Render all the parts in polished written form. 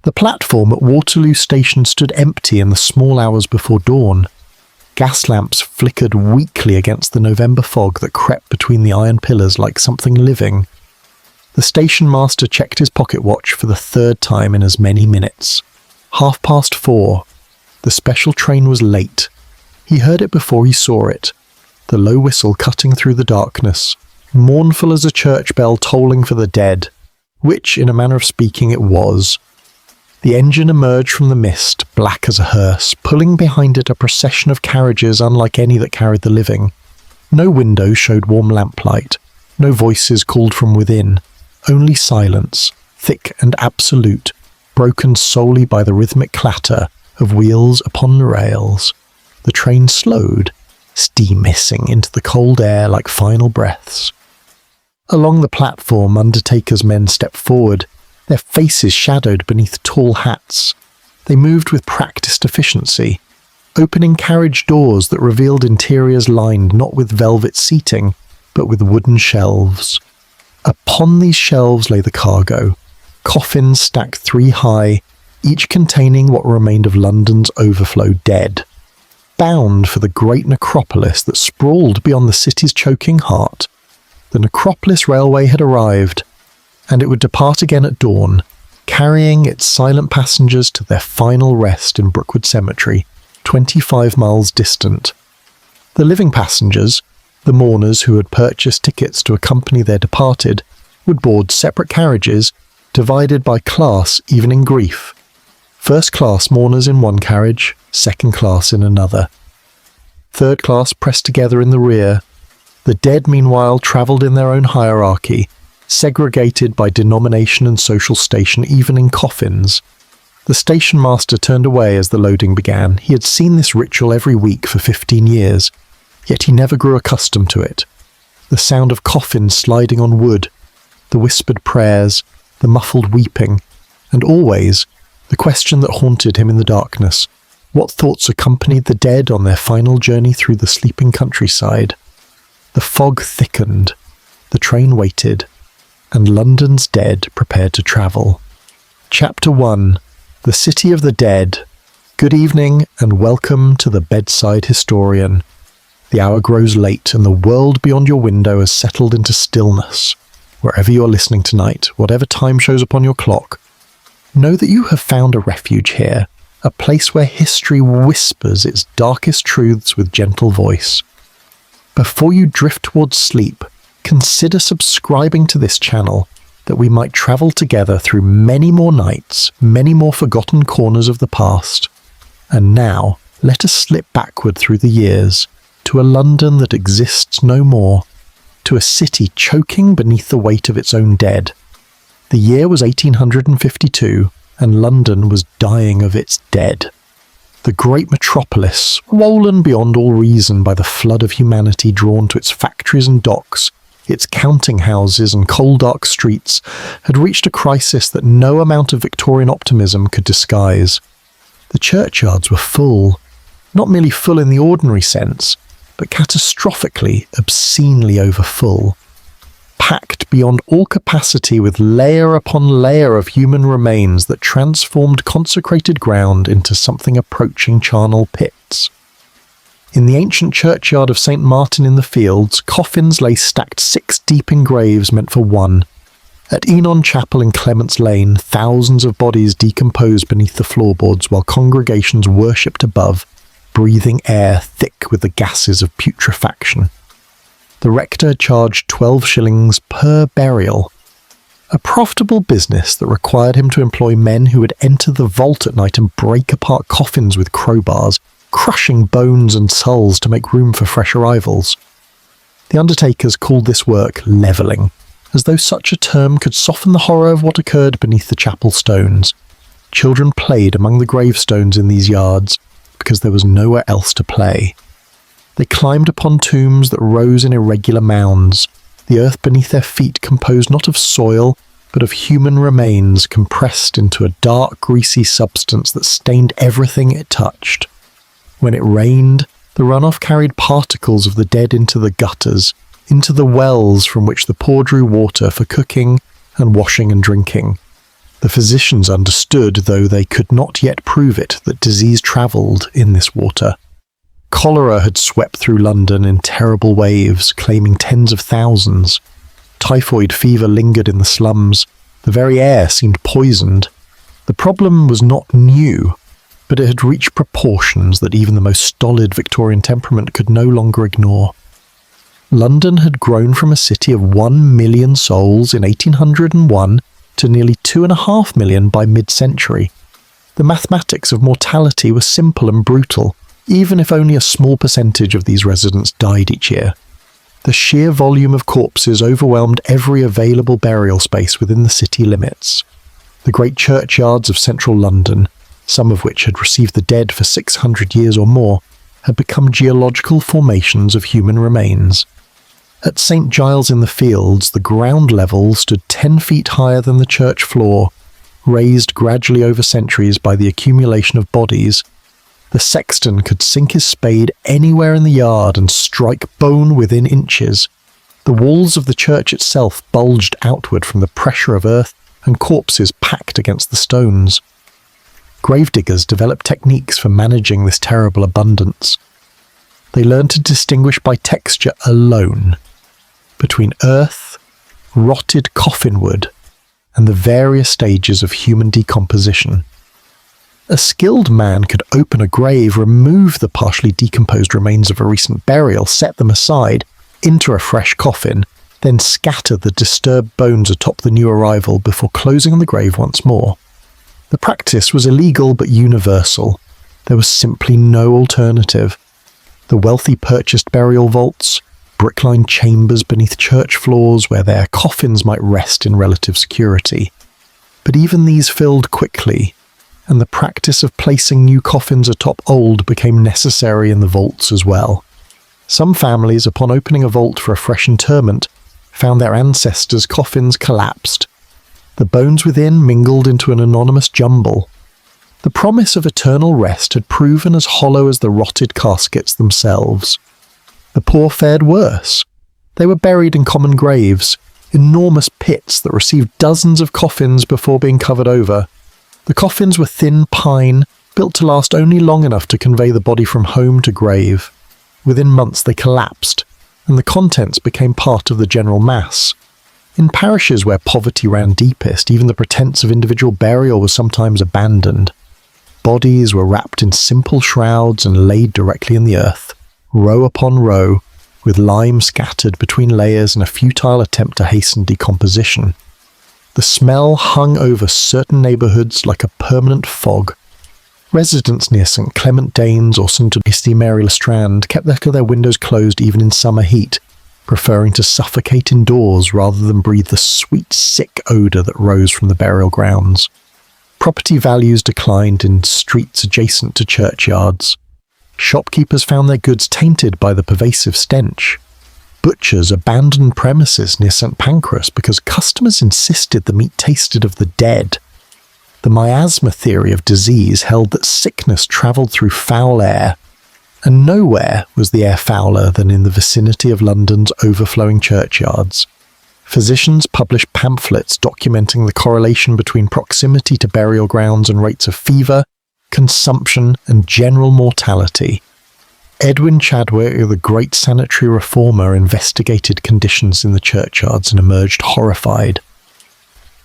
The platform at Waterloo Station stood empty in the small hours before dawn. Gas lamps flickered weakly against the November fog that crept between the iron pillars like something living. The station master checked his pocket watch for the third time in as many minutes. 4:30. The special train was late. He heard it before he saw it. The low whistle cutting through the darkness, mournful as a church bell tolling for the dead, which, in a manner of speaking, it was. The engine emerged from the mist, black as a hearse, pulling behind it a procession of carriages unlike any that carried the living. No windows showed warm lamplight, no voices called from within, only silence, thick and absolute, broken solely by the rhythmic clatter of wheels upon rails. The train slowed, steam hissing into the cold air like final breaths. Along the platform, undertakers' men stepped forward, their faces shadowed beneath tall hats. They moved with practiced efficiency, opening carriage doors that revealed interiors lined not with velvet seating, but with wooden shelves. Upon these shelves lay the cargo, coffins stacked 3 high, each containing what remained of London's overflowed dead, bound for the great necropolis that sprawled beyond the city's choking heart. The Necropolis Railway had arrived, and it would depart again at dawn, carrying its silent passengers to their final rest in Brookwood Cemetery, 25 miles distant. The living passengers, the mourners who had purchased tickets to accompany their departed, would board separate carriages, divided by class even in grief. First class mourners in one carriage, second class in another. Third class pressed together in the rear. The dead, meanwhile, travelled in their own hierarchy, segregated by denomination and social station even in coffins. The station master turned away as the loading began. He had seen this ritual every week for 15 years, yet he never grew accustomed to it. The sound of coffins sliding on wood, the whispered prayers, the muffled weeping, and always the question that haunted him in the darkness: what thoughts accompanied the dead on their final journey through the sleeping countryside? The fog thickened, the train waited, and London's dead prepared to travel. Chapter 1. The City of the Dead. Good evening and welcome to the Bedside Historian. The hour grows late and the world beyond your window has settled into stillness. Wherever you are listening tonight, whatever time shows upon your clock, know that you have found a refuge here, a place where history whispers its darkest truths with gentle voice. Before you drift towards sleep, consider subscribing to this channel, that we might travel together through many more nights, many more forgotten corners of the past. And now, let us slip backward through the years, to a London that exists no more, to a city choking beneath the weight of its own dead. The year was 1852, and London was dying of its dead. The great metropolis, swollen beyond all reason by the flood of humanity drawn to its factories and docks, its counting houses and coal dark streets, had reached a crisis that no amount of Victorian optimism could disguise. The churchyards were full, not merely full in the ordinary sense, but catastrophically, obscenely overfull, packed beyond all capacity with layer upon layer of human remains that transformed consecrated ground into something approaching charnel pits. In the ancient churchyard of St. Martin in the Fields, coffins lay stacked 6 deep in graves meant for one. At Enon Chapel in Clement's Lane, thousands of bodies decomposed beneath the floorboards while congregations worshipped above, breathing air thick with the gases of putrefaction. The rector charged 12 shillings per burial, a profitable business that required him to employ men who would enter the vault at night and break apart coffins with crowbars, crushing bones and skulls to make room for fresh arrivals. The undertakers called this work levelling, as though such a term could soften the horror of what occurred beneath the chapel stones. Children played among the gravestones in these yards, because there was nowhere else to play. They climbed upon tombs that rose in irregular mounds, the earth beneath their feet composed not of soil, but of human remains compressed into a dark, greasy substance that stained everything it touched. When it rained, the runoff carried particles of the dead into the gutters, into the wells from which the poor drew water for cooking and washing and drinking. The The physicians understood, though they could not yet prove it, that disease travelled in this water. Cholera had swept through London in terrible waves, claiming tens of thousands. Typhoid fever lingered in the slums. The very air seemed poisoned. The problem was not new, but it had reached proportions that even the most stolid Victorian temperament could no longer ignore. London had grown from a city of 1 million souls in 1801 to nearly 2.5 million by mid-century. The mathematics of mortality were simple and brutal, even if only a small percentage of these residents died each year. The sheer volume of corpses overwhelmed every available burial space within the city limits. The great churchyards of central London, some of which had received the dead for 600 years or more, had become geological formations of human remains. At St. Giles in the Fields, the ground level stood 10 feet higher than the church floor, raised gradually over centuries by the accumulation of bodies. The sexton could sink his spade anywhere in the yard and strike bone within inches. The walls of the church itself bulged outward from the pressure of earth and corpses packed against the stones. Gravediggers developed techniques for managing this terrible abundance. They learned to distinguish by texture alone between earth, rotted coffin wood, and the various stages of human decomposition. A skilled man could open a grave, remove the partially decomposed remains of a recent burial, set them aside, into a fresh coffin, then scatter the disturbed bones atop the new arrival before closing the grave once more. The practice was illegal but universal. There was simply no alternative. The wealthy purchased burial vaults, brick-lined chambers beneath church floors where their coffins might rest in relative security. But even these filled quickly, and the practice of placing new coffins atop old became necessary in the vaults as well. Some families, upon opening a vault for a fresh interment, found their ancestors' coffins collapsed. The bones within mingled into an anonymous jumble. The promise of eternal rest had proven as hollow as the rotted caskets themselves. The poor fared worse. They were buried in common graves, enormous pits that received dozens of coffins before being covered over. The coffins were thin pine, built to last only long enough to convey the body from home to grave. Within months they collapsed, and the contents became part of the general mass. In parishes where poverty ran deepest, even the pretense of individual burial was sometimes abandoned. Bodies were wrapped in simple shrouds and laid directly in the earth, row upon row, with lime scattered between layers in a futile attempt to hasten decomposition. The smell hung over certain neighbourhoods like a permanent fog. Residents near St Clement Danes or St Mary le Strand kept their windows closed even in summer heat, preferring to suffocate indoors rather than breathe the sweet, sick odour that rose from the burial grounds. Property values declined in streets adjacent to churchyards. Shopkeepers found their goods tainted by the pervasive stench. Butchers abandoned premises near St Pancras because customers insisted the meat tasted of the dead. The miasma theory of disease held that sickness travelled through foul air, and nowhere was the air fouler than in the vicinity of London's overflowing churchyards. Physicians published pamphlets documenting the correlation between proximity to burial grounds and rates of fever, consumption, and general mortality. Edwin Chadwick, the great sanitary reformer, investigated conditions in the churchyards and emerged horrified.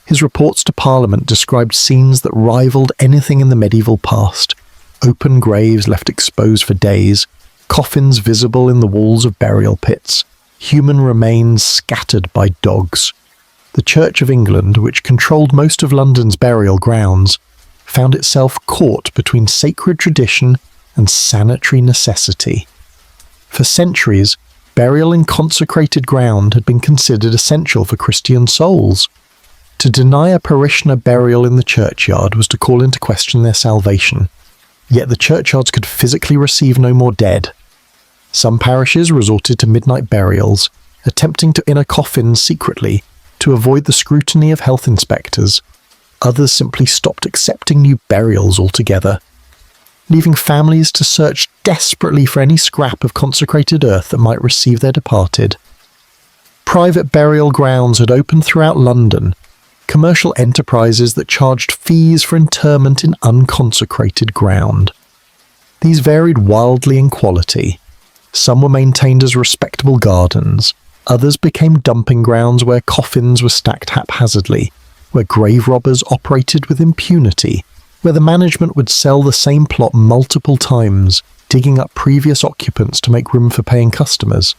His reports to Parliament described scenes that rivaled anything in the medieval past: open graves left exposed for days, coffins visible in the walls of burial pits, human remains scattered by dogs. The Church of England, which controlled most of London's burial grounds, found itself caught between sacred tradition and sanitary necessity. For centuries, burial in consecrated ground had been considered essential for Christian souls. To deny a parishioner burial in the churchyard was to call into question their salvation, yet the churchyards could physically receive no more dead. Some parishes resorted to midnight burials, attempting to inner coffins secretly to avoid the scrutiny of health inspectors. Others simply stopped accepting new burials altogether, leaving families to search desperately for any scrap of consecrated earth that might receive their departed. Private burial grounds had opened throughout London, commercial enterprises that charged fees for interment in unconsecrated ground. These varied wildly in quality. Some were maintained as respectable gardens, others became dumping grounds where coffins were stacked haphazardly, where grave robbers operated with impunity, where the management would sell the same plot multiple times, digging up previous occupants to make room for paying customers.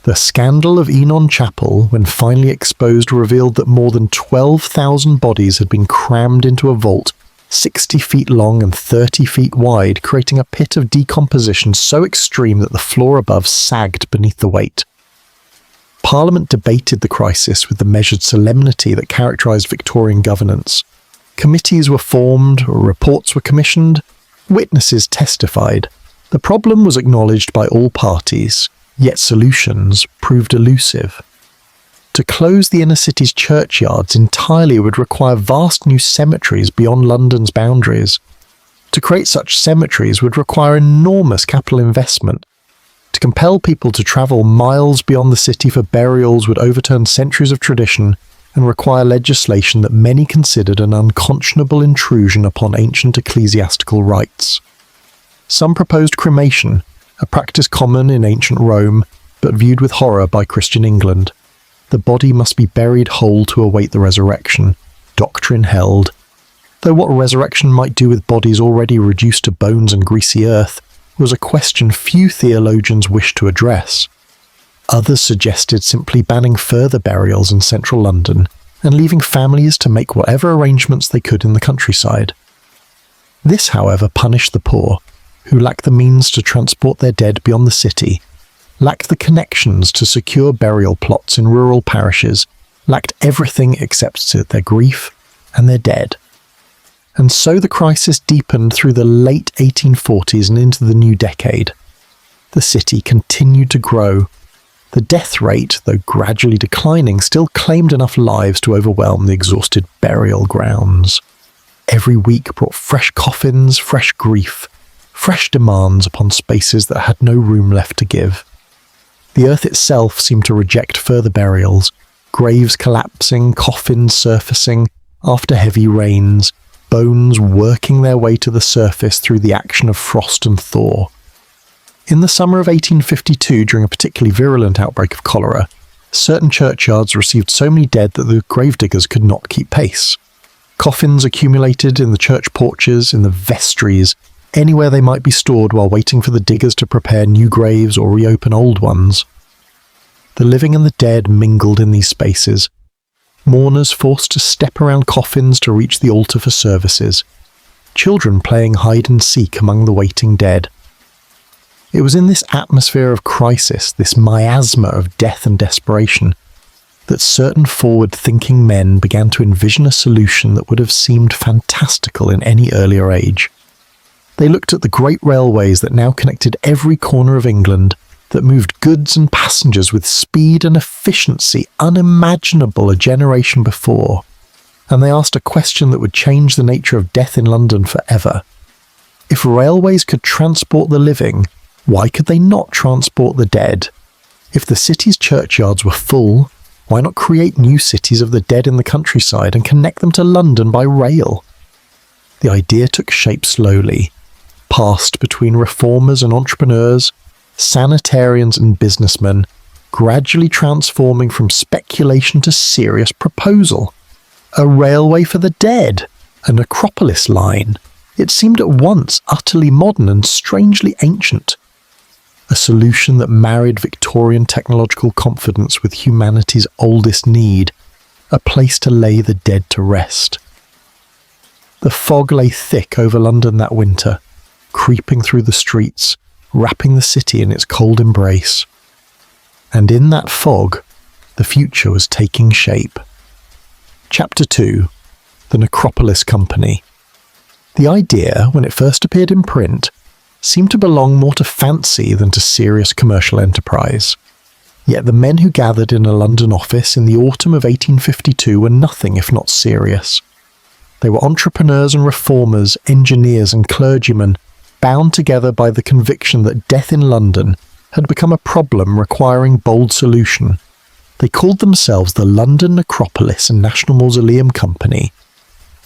The scandal of Enon Chapel, when finally exposed, revealed that more than 12,000 bodies had been crammed into a vault 60 feet long and 30 feet wide, creating a pit of decomposition so extreme that the floor above sagged beneath the weight. Parliament debated the crisis with the measured solemnity that characterised Victorian governance. Committees were formed, reports were commissioned, witnesses testified. The problem was acknowledged by all parties, yet solutions proved elusive. To close the inner city's churchyards entirely would require vast new cemeteries beyond London's boundaries. To create such cemeteries would require enormous capital investment. To compel people to travel miles beyond the city for burials would overturn centuries of tradition and require legislation that many considered an unconscionable intrusion upon ancient ecclesiastical rites. Some proposed cremation, a practice common in ancient Rome, but viewed with horror by Christian England. The body must be buried whole to await the resurrection, doctrine held, though what resurrection might do with bodies already reduced to bones and greasy earth was a question few theologians wished to address. Others suggested simply banning further burials in central London and leaving families to make whatever arrangements they could in the countryside. This, however, punished the poor, who lacked the means to transport their dead beyond the city, lacked the connections to secure burial plots in rural parishes, lacked everything except their grief and their dead. And so the crisis deepened through the late 1840s and into the new decade. The city continued to grow. The death rate, though gradually declining, still claimed enough lives to overwhelm the exhausted burial grounds. Every week brought fresh coffins, fresh grief, fresh demands upon spaces that had no room left to give. The earth itself seemed to reject further burials, graves collapsing, coffins surfacing after heavy rains, bones working their way to the surface through the action of frost and thaw. In the summer of 1852, during a particularly virulent outbreak of cholera, certain churchyards received so many dead that the gravediggers could not keep pace. Coffins accumulated in the church porches, in the vestries, anywhere they might be stored while waiting for the diggers to prepare new graves or reopen old ones. The living and the dead mingled in these spaces. Mourners forced to step around coffins to reach the altar for services. Children playing hide and seek among the waiting dead. It was in this atmosphere of crisis, this miasma of death and desperation, that certain forward-thinking men began to envision a solution that would have seemed fantastical in any earlier age. They looked at the great railways that now connected every corner of England, that moved goods and passengers with speed and efficiency unimaginable a generation before, and they asked a question that would change the nature of death in London forever. If railways could transport the living, why could they not transport the dead? If the city's churchyards were full, why not create new cities of the dead in the countryside and connect them to London by rail? The idea took shape slowly, passed between reformers and entrepreneurs, sanitarians and businessmen, gradually transforming from speculation to serious proposal. A railway for the dead, a necropolis line. It seemed at once utterly modern and strangely ancient. A solution that married Victorian technological confidence with humanity's oldest need, a place to lay the dead to rest. The fog lay thick over London that winter, creeping through the streets, wrapping the city in its cold embrace. And in that fog, the future was taking shape. Chapter 2. The Necropolis Company. The idea, when it first appeared in print, seemed to belong more to fancy than to serious commercial enterprise. Yet the men who gathered in a London office in the autumn of 1852 were nothing if not serious. They were entrepreneurs and reformers, engineers and clergymen, bound together by the conviction that death in London had become a problem requiring bold solution. They called themselves the London Necropolis and National Mausoleum Company,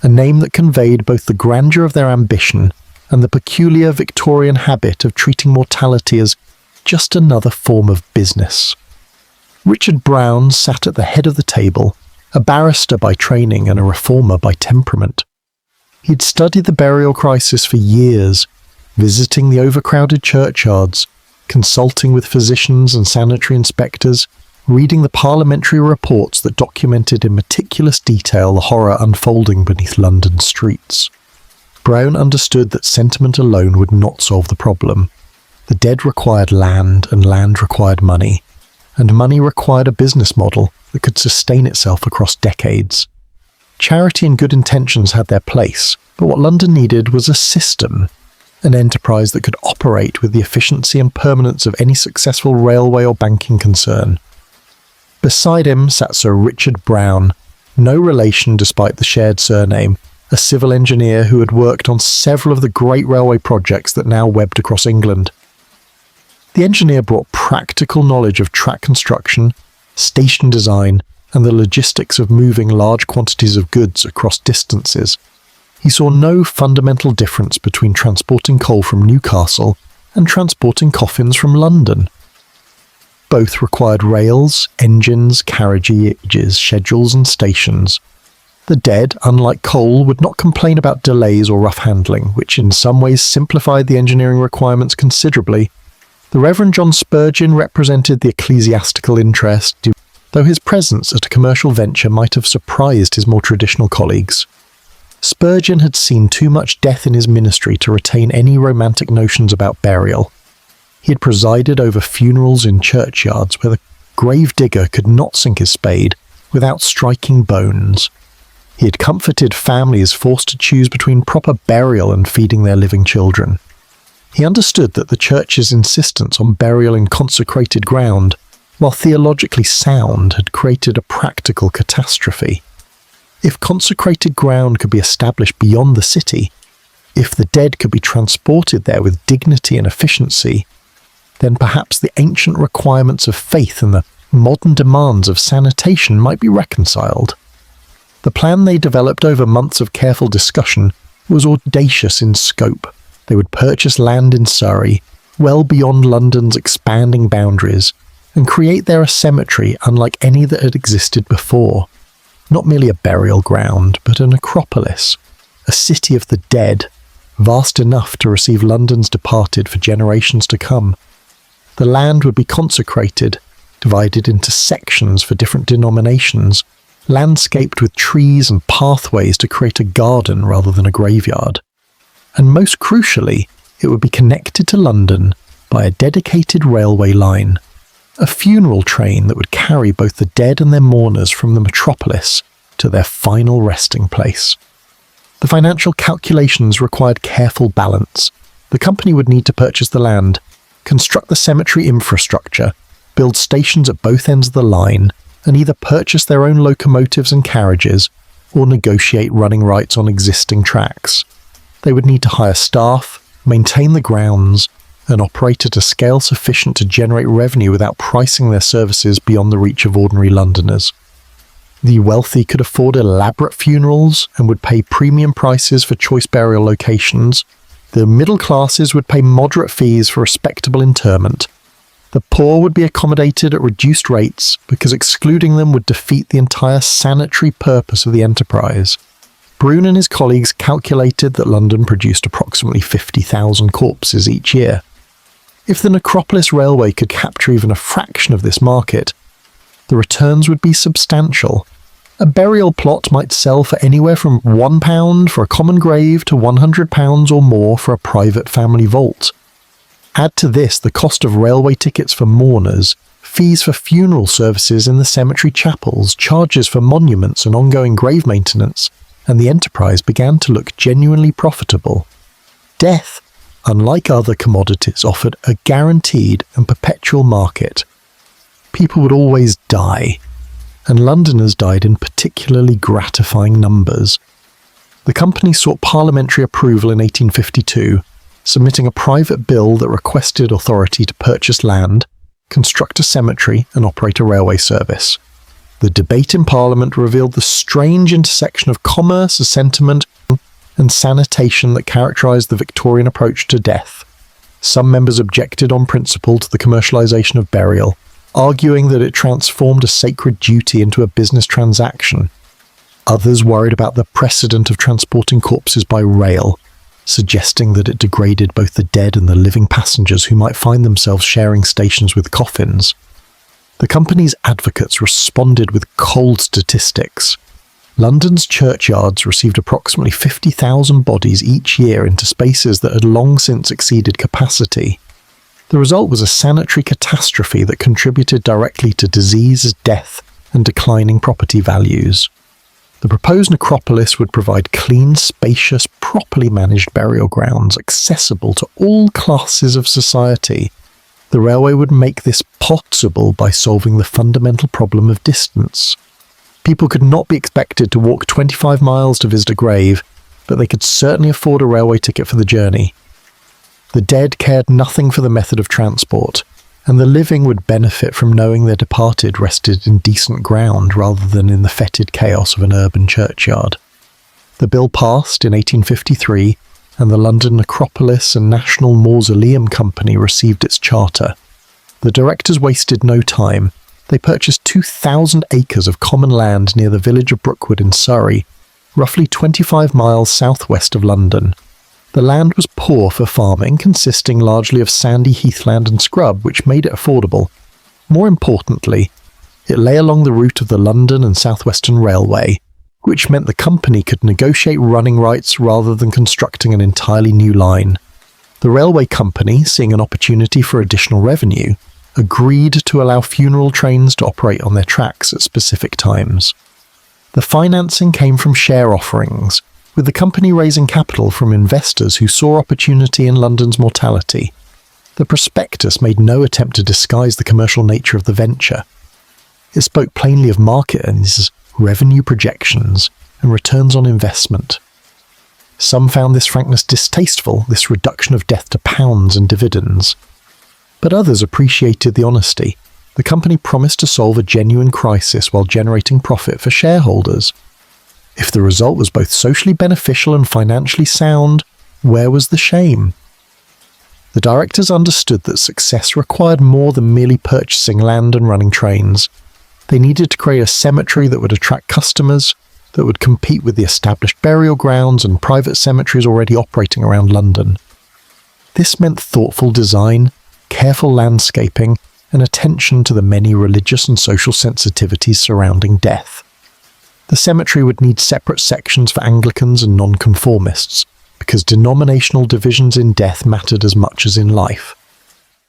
a name that conveyed both the grandeur of their ambition and the peculiar Victorian habit of treating mortality as just another form of business. Richard Brown sat at the head of the table, a barrister by training and a reformer by temperament. He'd studied the burial crisis for years, visiting the overcrowded churchyards, consulting with physicians and sanitary inspectors, reading the parliamentary reports that documented in meticulous detail the horror unfolding beneath London streets. Brown understood that sentiment alone would not solve the problem. The dead required land, and land required money, and money required a business model that could sustain itself across decades. Charity and good intentions had their place, but what London needed was a system, an enterprise that could operate with the efficiency and permanence of any successful railway or banking concern. Beside him sat Sir Richard Brown, no relation despite the shared surname, a civil engineer who had worked on several of the great railway projects that now webbed across England. The engineer brought practical knowledge of track construction, station design, and the logistics of moving large quantities of goods across distances. He saw no fundamental difference between transporting coal from Newcastle and transporting coffins from London. Both required rails, engines, carriages, schedules, and stations. The dead, unlike coal, would not complain about delays or rough handling, which in some ways simplified the engineering requirements considerably. The Reverend John Spurgeon represented the ecclesiastical interest, though his presence at a commercial venture might have surprised his more traditional colleagues. Spurgeon had seen too much death in his ministry to retain any romantic notions about burial. He had presided over funerals in churchyards where the grave digger could not sink his spade without striking bones. He had comforted families forced to choose between proper burial and feeding their living children. He understood that the Church's insistence on burial in consecrated ground, while theologically sound, had created a practical catastrophe. If consecrated ground could be established beyond the city, if the dead could be transported there with dignity and efficiency, then perhaps the ancient requirements of faith and the modern demands of sanitation might be reconciled. The plan they developed over months of careful discussion was audacious in scope. They would purchase land in Surrey, well beyond London's expanding boundaries, and create there a cemetery unlike any that had existed before. Not merely a burial ground, but a necropolis, a city of the dead, vast enough to receive London's departed for generations to come. The land would be consecrated, divided into sections for different denominations, landscaped with trees and pathways to create a garden rather than a graveyard. And most crucially, it would be connected to London by a dedicated railway line, a funeral train that would carry both the dead and their mourners from the metropolis to their final resting place. The financial calculations required careful balance. The company would need to purchase the land, construct the cemetery infrastructure, build stations at both ends of the line, and either purchase their own locomotives and carriages or negotiate running rights on existing tracks. They would need to hire staff, maintain the grounds, and operate at a scale sufficient to generate revenue without pricing their services beyond the reach of ordinary Londoners. The wealthy could afford elaborate funerals and would pay premium prices for choice burial locations. The middle classes would pay moderate fees for respectable interment. The poor would be accommodated at reduced rates because excluding them would defeat the entire sanitary purpose of the enterprise. Brown and his colleagues calculated that London produced approximately 50,000 corpses each year. If the Necropolis Railway could capture even a fraction of this market, the returns would be substantial. A burial plot might sell for anywhere from £1 for a common grave to £100 or more for a private family vault. Add to this the cost of railway tickets for mourners, fees for funeral services in the cemetery chapels, charges for monuments and ongoing grave maintenance, and the enterprise began to look genuinely profitable. Death, unlike other commodities, offered a guaranteed and perpetual market. People would always die, and Londoners died in particularly gratifying numbers. The company sought parliamentary approval in 1852, submitting a private bill that requested authority to purchase land, construct a cemetery and operate a railway service. The debate in Parliament revealed the strange intersection of commerce, sentiment, and sanitation that characterised the Victorian approach to death. Some members objected on principle to the commercialisation of burial, arguing that it transformed a sacred duty into a business transaction. Others worried about the precedent of transporting corpses by rail, suggesting that it degraded both the dead and the living passengers who might find themselves sharing stations with coffins. The company's advocates responded with cold statistics. London's churchyards received approximately 50,000 bodies each year into spaces that had long since exceeded capacity. The result was a sanitary catastrophe that contributed directly to disease, death, and declining property values. The proposed necropolis would provide clean, spacious, properly managed burial grounds accessible to all classes of society. The railway would make this possible by solving the fundamental problem of distance. People could not be expected to walk 25 miles to visit a grave, but they could certainly afford a railway ticket for the journey. The dead cared nothing for the method of transport, and the living would benefit from knowing their departed rested in decent ground rather than in the fetid chaos of an urban churchyard. The bill passed in 1853, and the London Necropolis and National Mausoleum Company received its charter. The directors wasted no time. They purchased 2,000 acres of common land near the village of Brookwood in Surrey, roughly 25 miles southwest of London. The land was poor for farming, consisting largely of sandy heathland and scrub, which made it affordable. More importantly, it lay along the route of the London and South Western Railway, which meant the company could negotiate running rights rather than constructing an entirely new line. The railway company, seeing an opportunity for additional revenue, agreed to allow funeral trains to operate on their tracks at specific times. The financing came from share offerings, with the company raising capital from investors who saw opportunity in London's mortality. The prospectus made no attempt to disguise the commercial nature of the venture. It spoke plainly of market earnings, revenue projections, and returns on investment. Some found this frankness distasteful, this reduction of death to pounds and dividends. But others appreciated the honesty. The company promised to solve a genuine crisis while generating profit for shareholders. If the result was both socially beneficial and financially sound, where was the shame? The directors understood that success required more than merely purchasing land and running trains. They needed to create a cemetery that would attract customers, that would compete with the established burial grounds and private cemeteries already operating around London. This meant thoughtful design, careful landscaping, and attention to the many religious and social sensitivities surrounding death. The cemetery would need separate sections for Anglicans and nonconformists, because denominational divisions in death mattered as much as in life.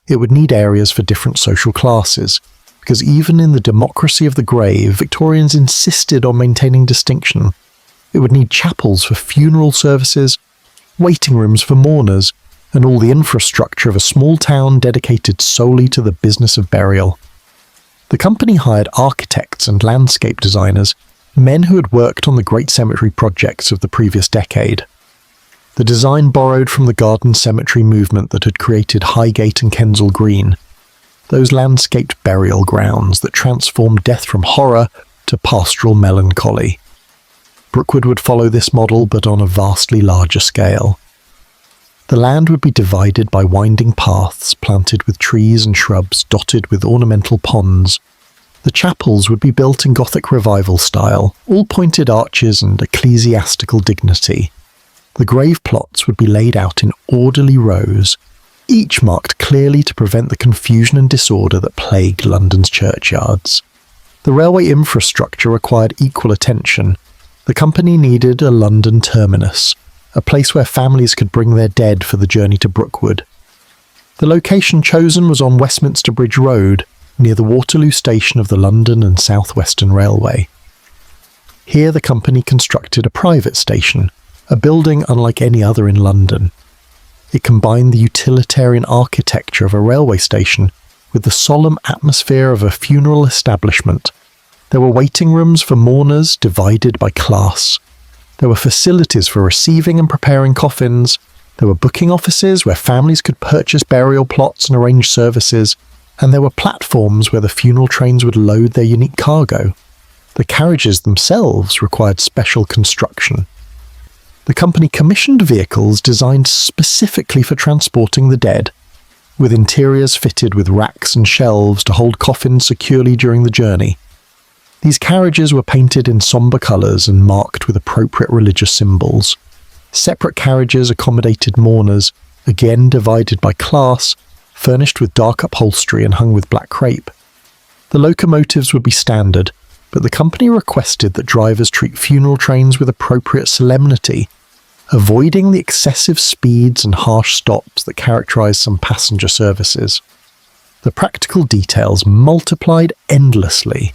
It would need areas for different social classes, because even in the democracy of the grave, Victorians insisted on maintaining distinction. It would need chapels for funeral services, waiting rooms for mourners, and all the infrastructure of a small town dedicated solely to the business of burial. The company hired architects and landscape designers, men who had worked on the great cemetery projects of the previous decade. The design borrowed from the garden cemetery movement that had created Highgate and Kensal Green, those landscaped burial grounds that transformed death from horror to pastoral melancholy. Brookwood would follow this model, but on a vastly larger scale. The land would be divided by winding paths planted with trees and shrubs dotted with ornamental ponds. The chapels would be built in Gothic Revival style, all pointed arches and ecclesiastical dignity. The grave plots would be laid out in orderly rows, each marked clearly to prevent the confusion and disorder that plagued London's churchyards. The railway infrastructure required equal attention. The company needed a London terminus, a place where families could bring their dead for the journey to Brookwood. The location chosen was on Westminster Bridge Road, near the Waterloo station of the London and South Western Railway. Here the company constructed a private station, a building unlike any other in London. It combined the utilitarian architecture of a railway station with the solemn atmosphere of a funeral establishment. There were waiting rooms for mourners divided by class. There were facilities for receiving and preparing coffins. There were booking offices where families could purchase burial plots and arrange services. and there were platforms where the funeral trains would load their unique cargo. The carriages themselves required special construction. The company commissioned vehicles designed specifically for transporting the dead, with interiors fitted with racks and shelves to hold coffins securely during the journey. These carriages were painted in sombre colours and marked with appropriate religious symbols. Separate carriages accommodated mourners, again divided by class, furnished with dark upholstery and hung with black crepe. The locomotives would be standard, but the company requested that drivers treat funeral trains with appropriate solemnity, avoiding the excessive speeds and harsh stops that characterise some passenger services. The practical details multiplied endlessly.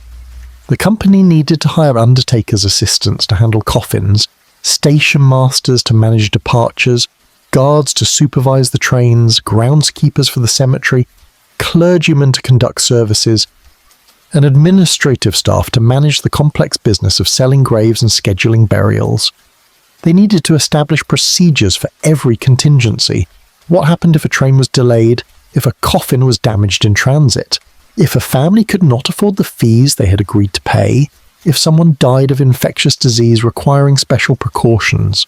The company needed to hire undertakers' assistants to handle coffins, station masters to manage departures, guards to supervise the trains, groundskeepers for the cemetery, clergymen to conduct services, and administrative staff to manage the complex business of selling graves and scheduling burials. They needed to establish procedures for every contingency. What happened if a train was delayed, if a coffin was damaged in transit, if a family could not afford the fees they had agreed to pay, if someone died of infectious disease requiring special precautions.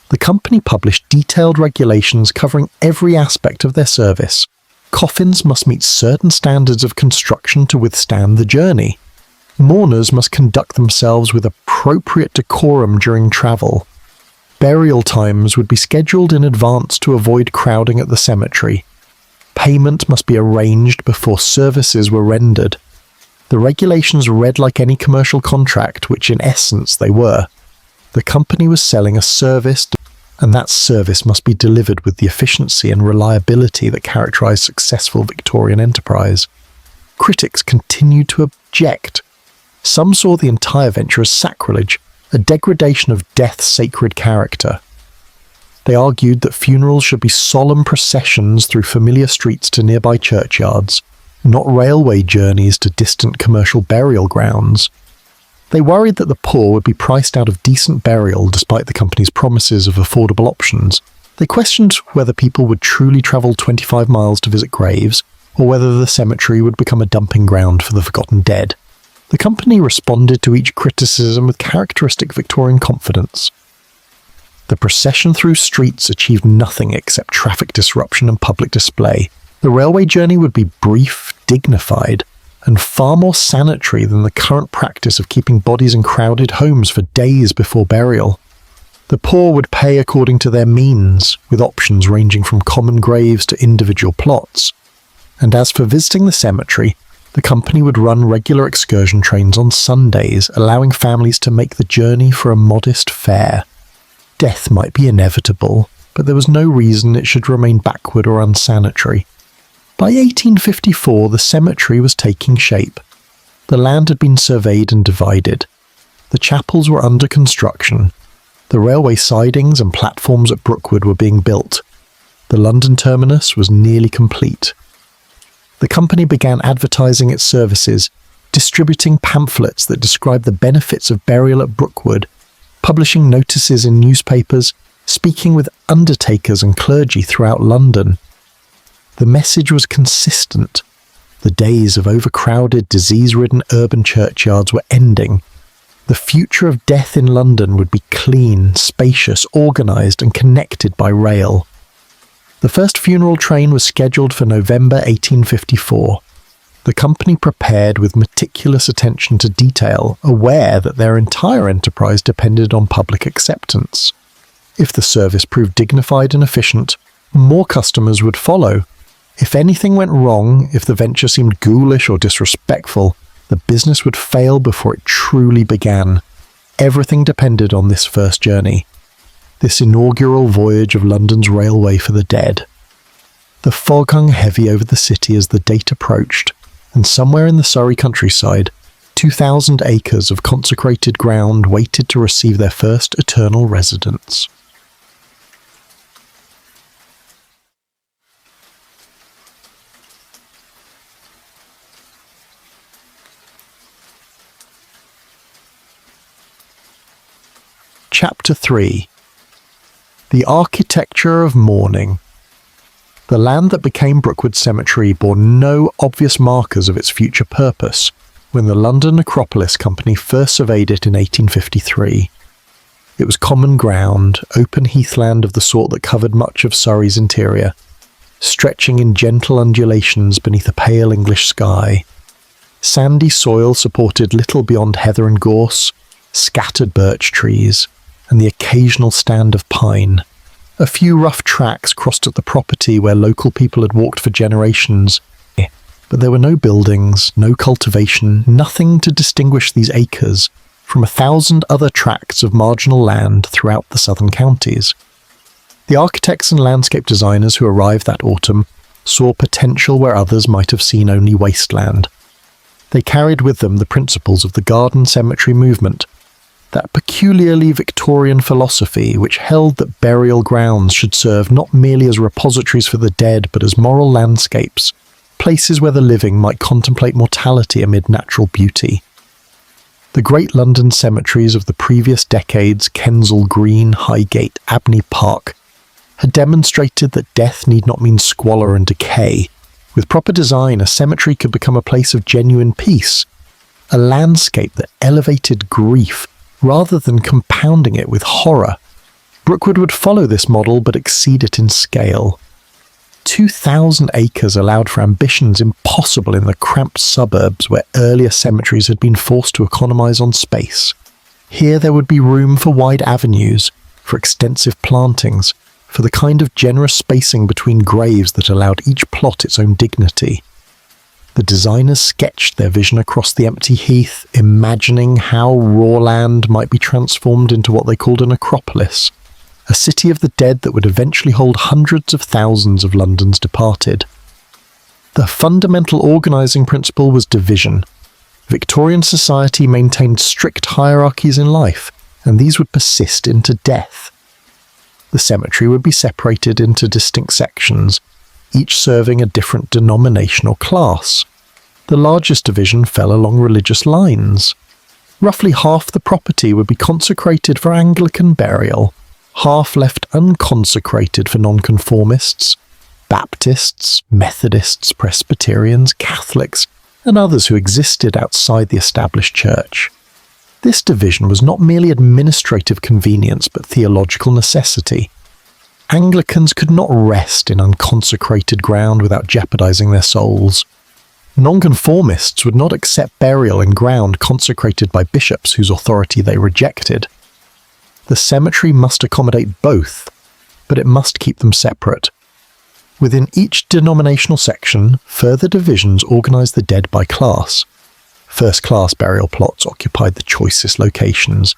The company published detailed regulations covering every aspect of their service. Coffins must meet certain standards of construction to withstand the journey. Mourners must conduct themselves with appropriate decorum during travel. Burial times would be scheduled in advance to avoid crowding at the cemetery. Payment must be arranged before services were rendered. The regulations read like any commercial contract, which in essence they were. The company was selling a service, and that service must be delivered with the efficiency and reliability that characterised successful Victorian enterprise. Critics continued to object. Some saw the entire venture as sacrilege, a degradation of death's sacred character. They argued that funerals should be solemn processions through familiar streets to nearby churchyards, not railway journeys to distant commercial burial grounds. They worried that the poor would be priced out of decent burial despite the company's promises of affordable options. They questioned whether people would truly travel 25 miles to visit graves, or whether the cemetery would become a dumping ground for the forgotten dead. The company responded to each criticism with characteristic Victorian confidence. The procession through streets achieved nothing except traffic disruption and public display. The railway journey would be brief, dignified, and far more sanitary than the current practice of keeping bodies in crowded homes for days before burial. The poor would pay according to their means, with options ranging from common graves to individual plots. And as for visiting the cemetery, the company would run regular excursion trains on Sundays, allowing families to make the journey for a modest fare. Death might be inevitable, but there was no reason it should remain backward or unsanitary. By 1854, the cemetery was taking shape. The land had been surveyed and divided. The chapels were under construction. The railway sidings and platforms at Brookwood were being built. The London terminus was nearly complete. The company began advertising its services, distributing pamphlets that described the benefits of burial at Brookwood, publishing notices in newspapers, speaking with undertakers and clergy throughout London. The message was consistent. The days of overcrowded, disease-ridden urban churchyards were ending. The future of death in London would be clean, spacious, organised and connected by rail. The first funeral train was scheduled for November 1854. The company prepared with meticulous attention to detail, aware that their entire enterprise depended on public acceptance. If the service proved dignified and efficient, more customers would follow. If anything went wrong, if the venture seemed ghoulish or disrespectful, the business would fail before it truly began. Everything depended on this first journey. This inaugural voyage of London's railway for the dead. The fog hung heavy over the city as the date approached, and somewhere in the Surrey countryside, 2,000 acres of consecrated ground waited to receive their first eternal residents. Chapter 3. The Architecture of Mourning. The land that became Brookwood Cemetery bore no obvious markers of its future purpose when the London Necropolis Company first surveyed it in 1853. It was common ground, open heathland of the sort that covered much of Surrey's interior, stretching in gentle undulations beneath a pale English sky. Sandy soil supported little beyond heather and gorse, scattered birch trees, and the occasional stand of pine. A few rough tracks crossed at the property where local people had walked for generations, but there were no buildings, no cultivation, nothing to distinguish these acres from 1,000 other tracts of marginal land throughout the southern counties. The architects and landscape designers who arrived that autumn saw potential where others might have seen only wasteland. They carried with them the principles of the garden cemetery movement, that peculiarly Victorian philosophy which held that burial grounds should serve not merely as repositories for the dead but as moral landscapes, places where the living might contemplate mortality amid natural beauty. The great London cemeteries of the previous decades, Kensal Green, Highgate, Abney Park, had demonstrated that death need not mean squalor and decay. With proper design, a cemetery could become a place of genuine peace, a landscape that elevated grief rather than compounding it with horror. Brookwood would follow this model but exceed it in scale. 2,000 acres allowed for ambitions impossible in the cramped suburbs where earlier cemeteries had been forced to economise on space. Here there would be room for wide avenues, for extensive plantings, for the kind of generous spacing between graves that allowed each plot its own dignity. The designers sketched their vision across the empty heath, imagining how raw land might be transformed into what they called a necropolis, a city of the dead that would eventually hold hundreds of thousands of London's departed. The fundamental organising principle was division. Victorian society maintained strict hierarchies in life, and these would persist into death. The cemetery would be separated into distinct sections, each serving a different denominational class. The largest division fell along religious lines. Roughly half the property would be consecrated for Anglican burial, half left unconsecrated for nonconformists, Baptists, Methodists, Presbyterians, Catholics, and others who existed outside the established church. This division was not merely administrative convenience but theological necessity. Anglicans could not rest in unconsecrated ground without jeopardizing their souls. Nonconformists would not accept burial in ground consecrated by bishops whose authority they rejected. The cemetery must accommodate both, but it must keep them separate. Within each denominational section, further divisions organised the dead by class. First-class burial plots occupied the choicest locations,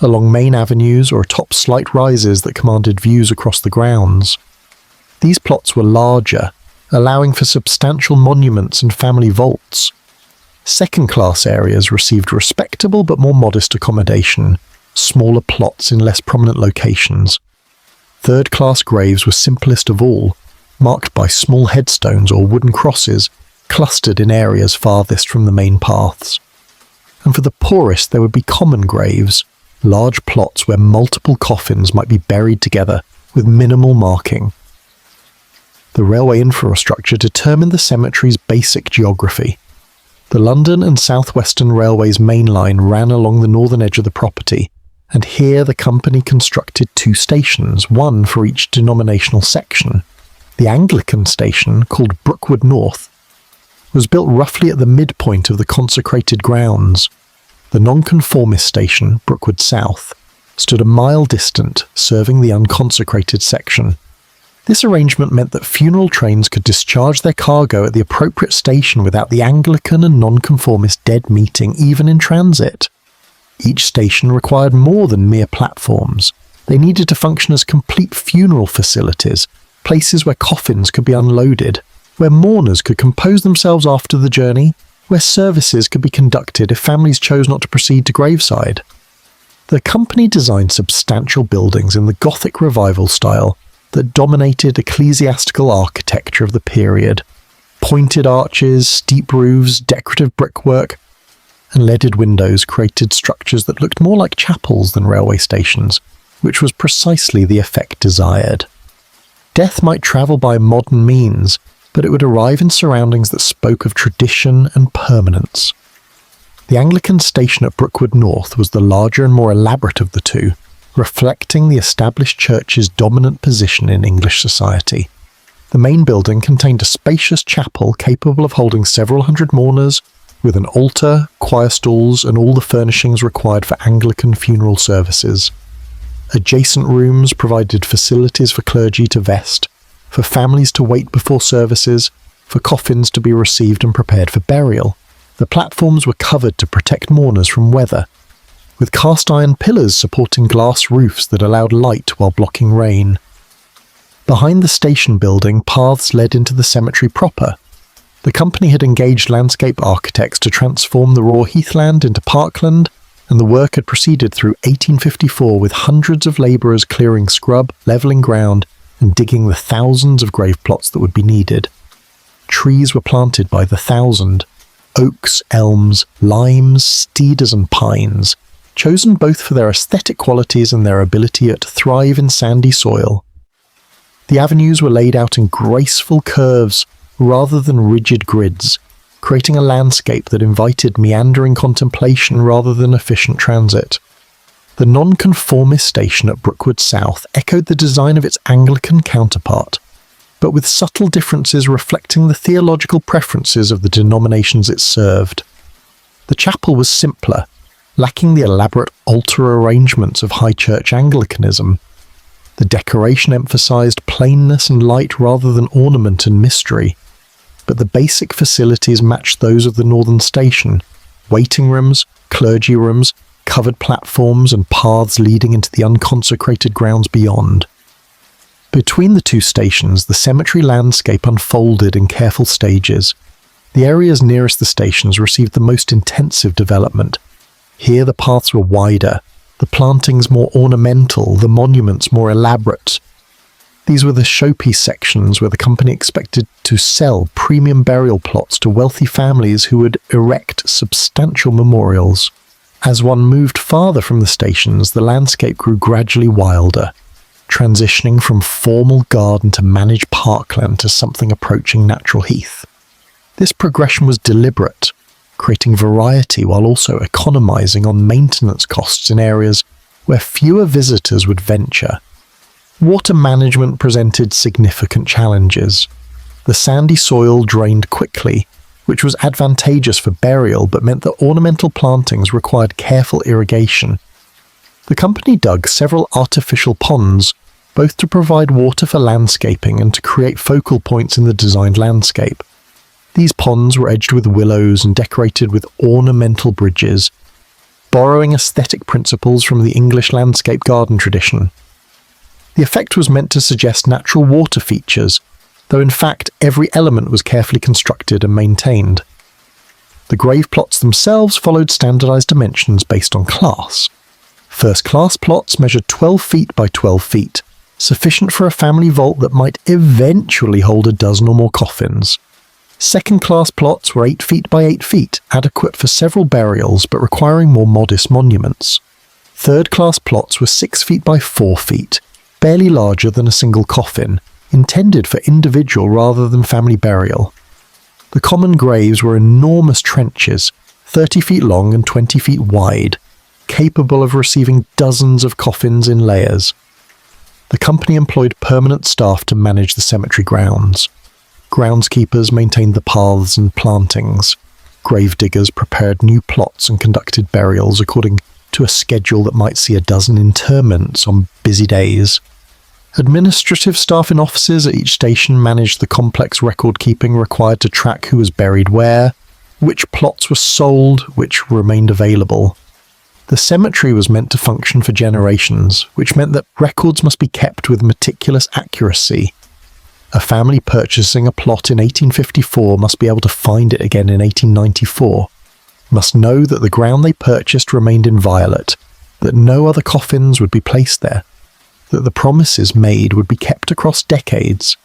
along main avenues or atop slight rises that commanded views across the grounds. These plots were larger, allowing for substantial monuments and family vaults. Second-class areas received respectable but more modest accommodation, smaller plots in less prominent locations. Third-class graves were simplest of all, marked by small headstones or wooden crosses clustered in areas farthest from the main paths. And for the poorest there would be common graves, large plots where multiple coffins might be buried together with minimal marking. The railway infrastructure determined the cemetery's basic geography. The London and South Western Railway's main line ran along the northern edge of the property, and here the company constructed 2 stations, one for each denominational section. The Anglican station, called Brookwood North, was built roughly at the midpoint of the consecrated grounds. The nonconformist station, Brookwood South, stood a mile distant, serving the unconsecrated section. This arrangement meant that funeral trains could discharge their cargo at the appropriate station without the Anglican and nonconformist dead meeting even in transit. Each station required more than mere platforms. They needed to function as complete funeral facilities, places where coffins could be unloaded, where mourners could compose themselves after the journey, where services could be conducted if families chose not to proceed to graveside. The company designed substantial buildings in the Gothic Revival style that dominated ecclesiastical architecture of the period. Pointed arches, steep roofs, decorative brickwork, and leaded windows created structures that looked more like chapels than railway stations, which was precisely the effect desired. Death might travel by modern means, but it would arrive in surroundings that spoke of tradition and permanence. The Anglican station at Brookwood North was the larger and more elaborate of the two, reflecting the established church's dominant position in English society. The main building contained a spacious chapel capable of holding several hundred mourners, with an altar, choir stalls, and all the furnishings required for Anglican funeral services. Adjacent rooms provided facilities for clergy to vest, for families to wait before services, for coffins to be received and prepared for burial. The platforms were covered to protect mourners from weather, with cast iron pillars supporting glass roofs that allowed light while blocking rain. Behind the station building, paths led into the cemetery proper. The company had engaged landscape architects to transform the raw heathland into parkland, and the work had proceeded through 1854 with hundreds of labourers clearing scrub, levelling ground, and digging the thousands of grave plots that would be needed. Trees were planted by the thousand: oaks, elms, limes, cedars and pines, chosen both for their aesthetic qualities and their ability to thrive in sandy soil. The avenues were laid out in graceful curves rather than rigid grids, creating a landscape that invited meandering contemplation rather than efficient transit. The nonconformist station at Brookwood South echoed the design of its Anglican counterpart, but with subtle differences reflecting the theological preferences of the denominations it served. The chapel was simpler, lacking the elaborate altar arrangements of High Church Anglicanism. The decoration emphasized plainness and light rather than ornament and mystery, but the basic facilities matched those of the northern station: waiting rooms, clergy rooms, covered platforms, and paths leading into the unconsecrated grounds beyond. Between the two stations, the cemetery landscape unfolded in careful stages. The areas nearest the stations received the most intensive development. Here the paths were wider, the plantings more ornamental, the monuments more elaborate. These were the showpiece sections where the company expected to sell premium burial plots to wealthy families who would erect substantial memorials. As one moved farther from the stations, the landscape grew gradually wilder, transitioning from formal garden to managed parkland to something approaching natural heath. This progression was deliberate, creating variety while also economizing on maintenance costs in areas where fewer visitors would venture. Water management presented significant challenges. The sandy soil drained quickly, which was advantageous for burial but meant that ornamental plantings required careful irrigation. The company dug several artificial ponds, both to provide water for landscaping and to create focal points in the designed landscape. These ponds were edged with willows and decorated with ornamental bridges, borrowing aesthetic principles from the English landscape garden tradition. The effect was meant to suggest natural water features, though in fact every element was carefully constructed and maintained. The grave plots themselves followed standardized dimensions based on class. First-class plots measured 12 feet by 12 feet, sufficient for a family vault that might eventually hold a dozen or more coffins. Second-class plots were 8 feet by 8 feet, adequate for several burials but requiring more modest monuments. Third-class plots were 6 feet by 4 feet, barely larger than a single coffin, intended for individual rather than family burial. The common graves were enormous trenches, 30 feet long and 20 feet wide, capable of receiving dozens of coffins in layers. The company employed permanent staff to manage the cemetery grounds. Groundskeepers maintained the paths and plantings. Gravediggers prepared new plots and conducted burials according to a schedule that might see a dozen interments on busy days. Administrative staff in offices at each station managed the complex record-keeping required to track who was buried where, which plots were sold, which remained available. The cemetery was meant to function for generations, which meant that records must be kept with meticulous accuracy. A family purchasing a plot in 1854 must be able to find it again in 1894, must know that the ground they purchased remained inviolate, that no other coffins would be placed there, that the promises made would be kept across decades.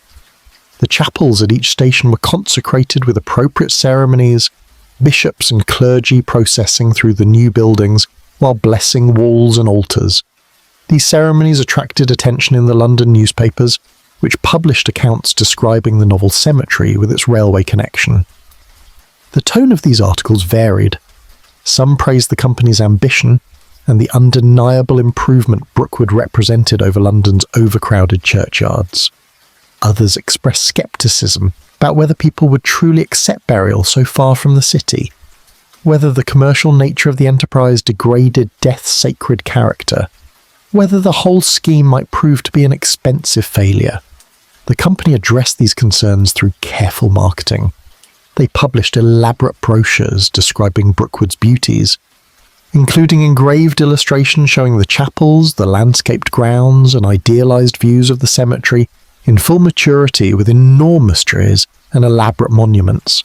The chapels at each station were consecrated with appropriate ceremonies, bishops and clergy processing through the new buildings while blessing walls and altars. These ceremonies attracted attention in the London newspapers, which published accounts describing the novel Cemetery with its railway connection. The tone of these articles varied. Some praised the company's ambition and the undeniable improvement Brookwood represented over London's overcrowded churchyards. Others expressed scepticism about whether people would truly accept burial so far from the city, whether the commercial nature of the enterprise degraded death's sacred character, whether the whole scheme might prove to be an expensive failure. The company addressed these concerns through careful marketing. They published elaborate brochures describing Brookwood's beauties, including engraved illustrations showing the chapels, the landscaped grounds, and idealized views of the cemetery in full maturity with enormous trees and elaborate monuments.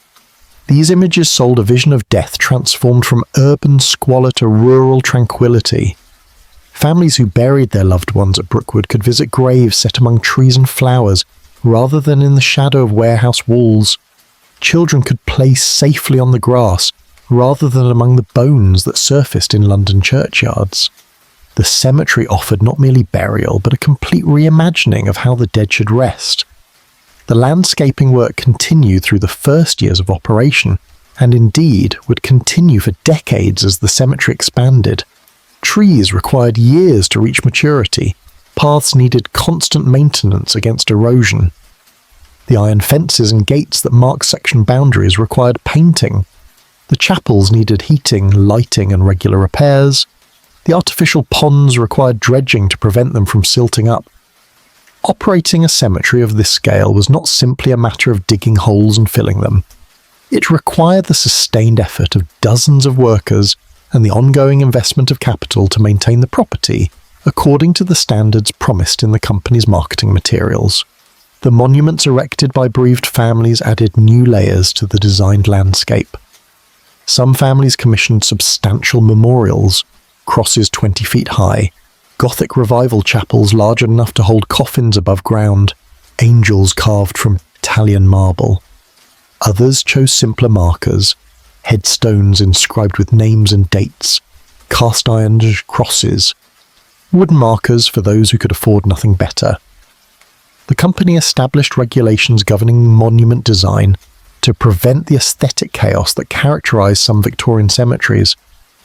These images sold a vision of death transformed from urban squalor to rural tranquility. Families who buried their loved ones at Brookwood could visit graves set among trees and flowers rather than in the shadow of warehouse walls. Children could play safely on the grass rather than among the bones that surfaced in London churchyards. The cemetery offered not merely burial, but a complete reimagining of how the dead should rest. The landscaping work continued through the first years of operation, and indeed would continue for decades as the cemetery expanded. Trees required years to reach maturity. Paths needed constant maintenance against erosion. The iron fences and gates that marked section boundaries required painting. The chapels needed heating, lighting, and regular repairs. The artificial ponds required dredging to prevent them from silting up. Operating a cemetery of this scale was not simply a matter of digging holes and filling them. It required the sustained effort of dozens of workers and the ongoing investment of capital to maintain the property according to the standards promised in the company's marketing materials. The monuments erected by bereaved families added new layers to the designed landscape. Some families commissioned substantial memorials, crosses 20 feet high, Gothic revival chapels large enough to hold coffins above ground, angels carved from Italian marble. Others chose simpler markers, headstones inscribed with names and dates, cast-iron crosses, wooden markers for those who could afford nothing better. The company established regulations governing monument design to prevent the aesthetic chaos that characterized some Victorian cemeteries,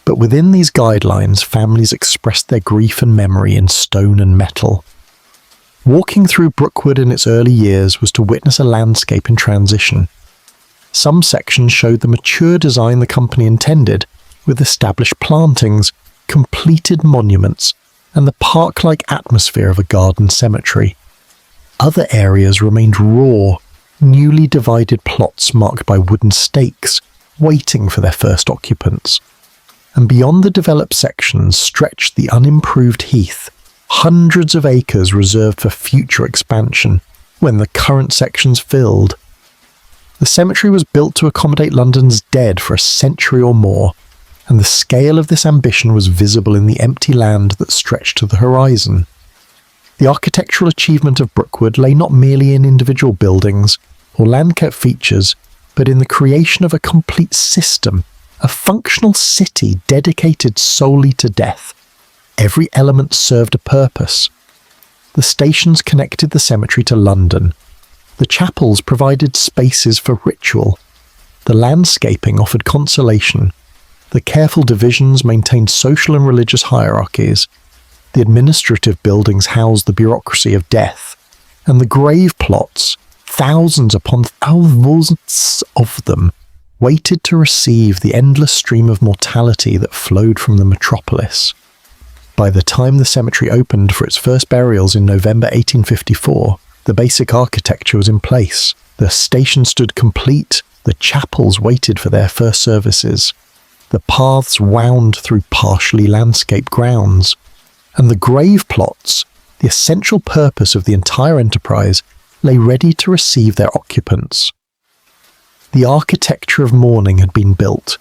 but within these guidelines, families expressed their grief and memory in stone and metal. Walking through Brookwood in its early years was to witness a landscape in transition. Some sections showed the mature design the company intended, with established plantings, completed monuments, and the park-like atmosphere of a garden cemetery. Other areas remained raw, newly divided plots marked by wooden stakes, waiting for their first occupants. And beyond the developed sections stretched the unimproved heath, hundreds of acres reserved for future expansion, when the current sections filled. The cemetery was built to accommodate London's dead for a century or more, and the scale of this ambition was visible in the empty land that stretched to the horizon. The architectural achievement of Brookwood lay not merely in individual buildings or landscape features, but in the creation of a complete system, a functional city dedicated solely to death. Every element served a purpose. The stations connected the cemetery to London. The chapels provided spaces for ritual. The landscaping offered consolation. The careful divisions maintained social and religious hierarchies. The administrative buildings housed the bureaucracy of death. And the grave plots, thousands upon thousands of them, waited to receive the endless stream of mortality that flowed from the metropolis. By the time the cemetery opened for its first burials in November 1854, the basic architecture was in place. The station stood complete, the chapels waited for their first services, the paths wound through partially landscaped grounds, and the grave plots, the essential purpose of the entire enterprise, lay ready to receive their occupants. The architecture of mourning had been built.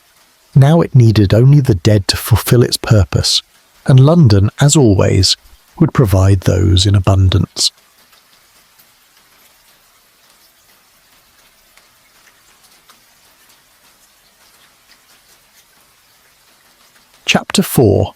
Now it needed only the dead to fulfill its purpose, and London, as always, would provide those in abundance. Chapter 4.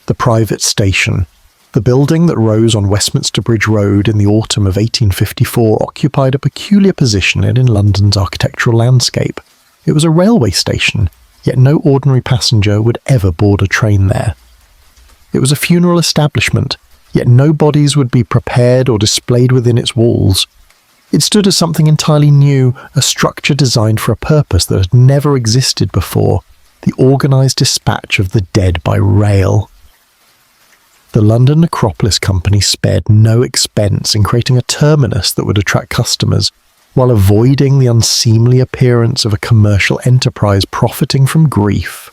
The Private Station. The building that rose on Westminster Bridge Road in the autumn of 1854 occupied a peculiar position in London's architectural landscape. It was a railway station, yet no ordinary passenger would ever board a train there. It was a funeral establishment, yet no bodies would be prepared or displayed within its walls. It stood as something entirely new, a structure designed for a purpose that had never existed before, the organised dispatch of the dead by rail. The London Necropolis Company spared no expense in creating a terminus that would attract customers, while avoiding the unseemly appearance of a commercial enterprise profiting from grief.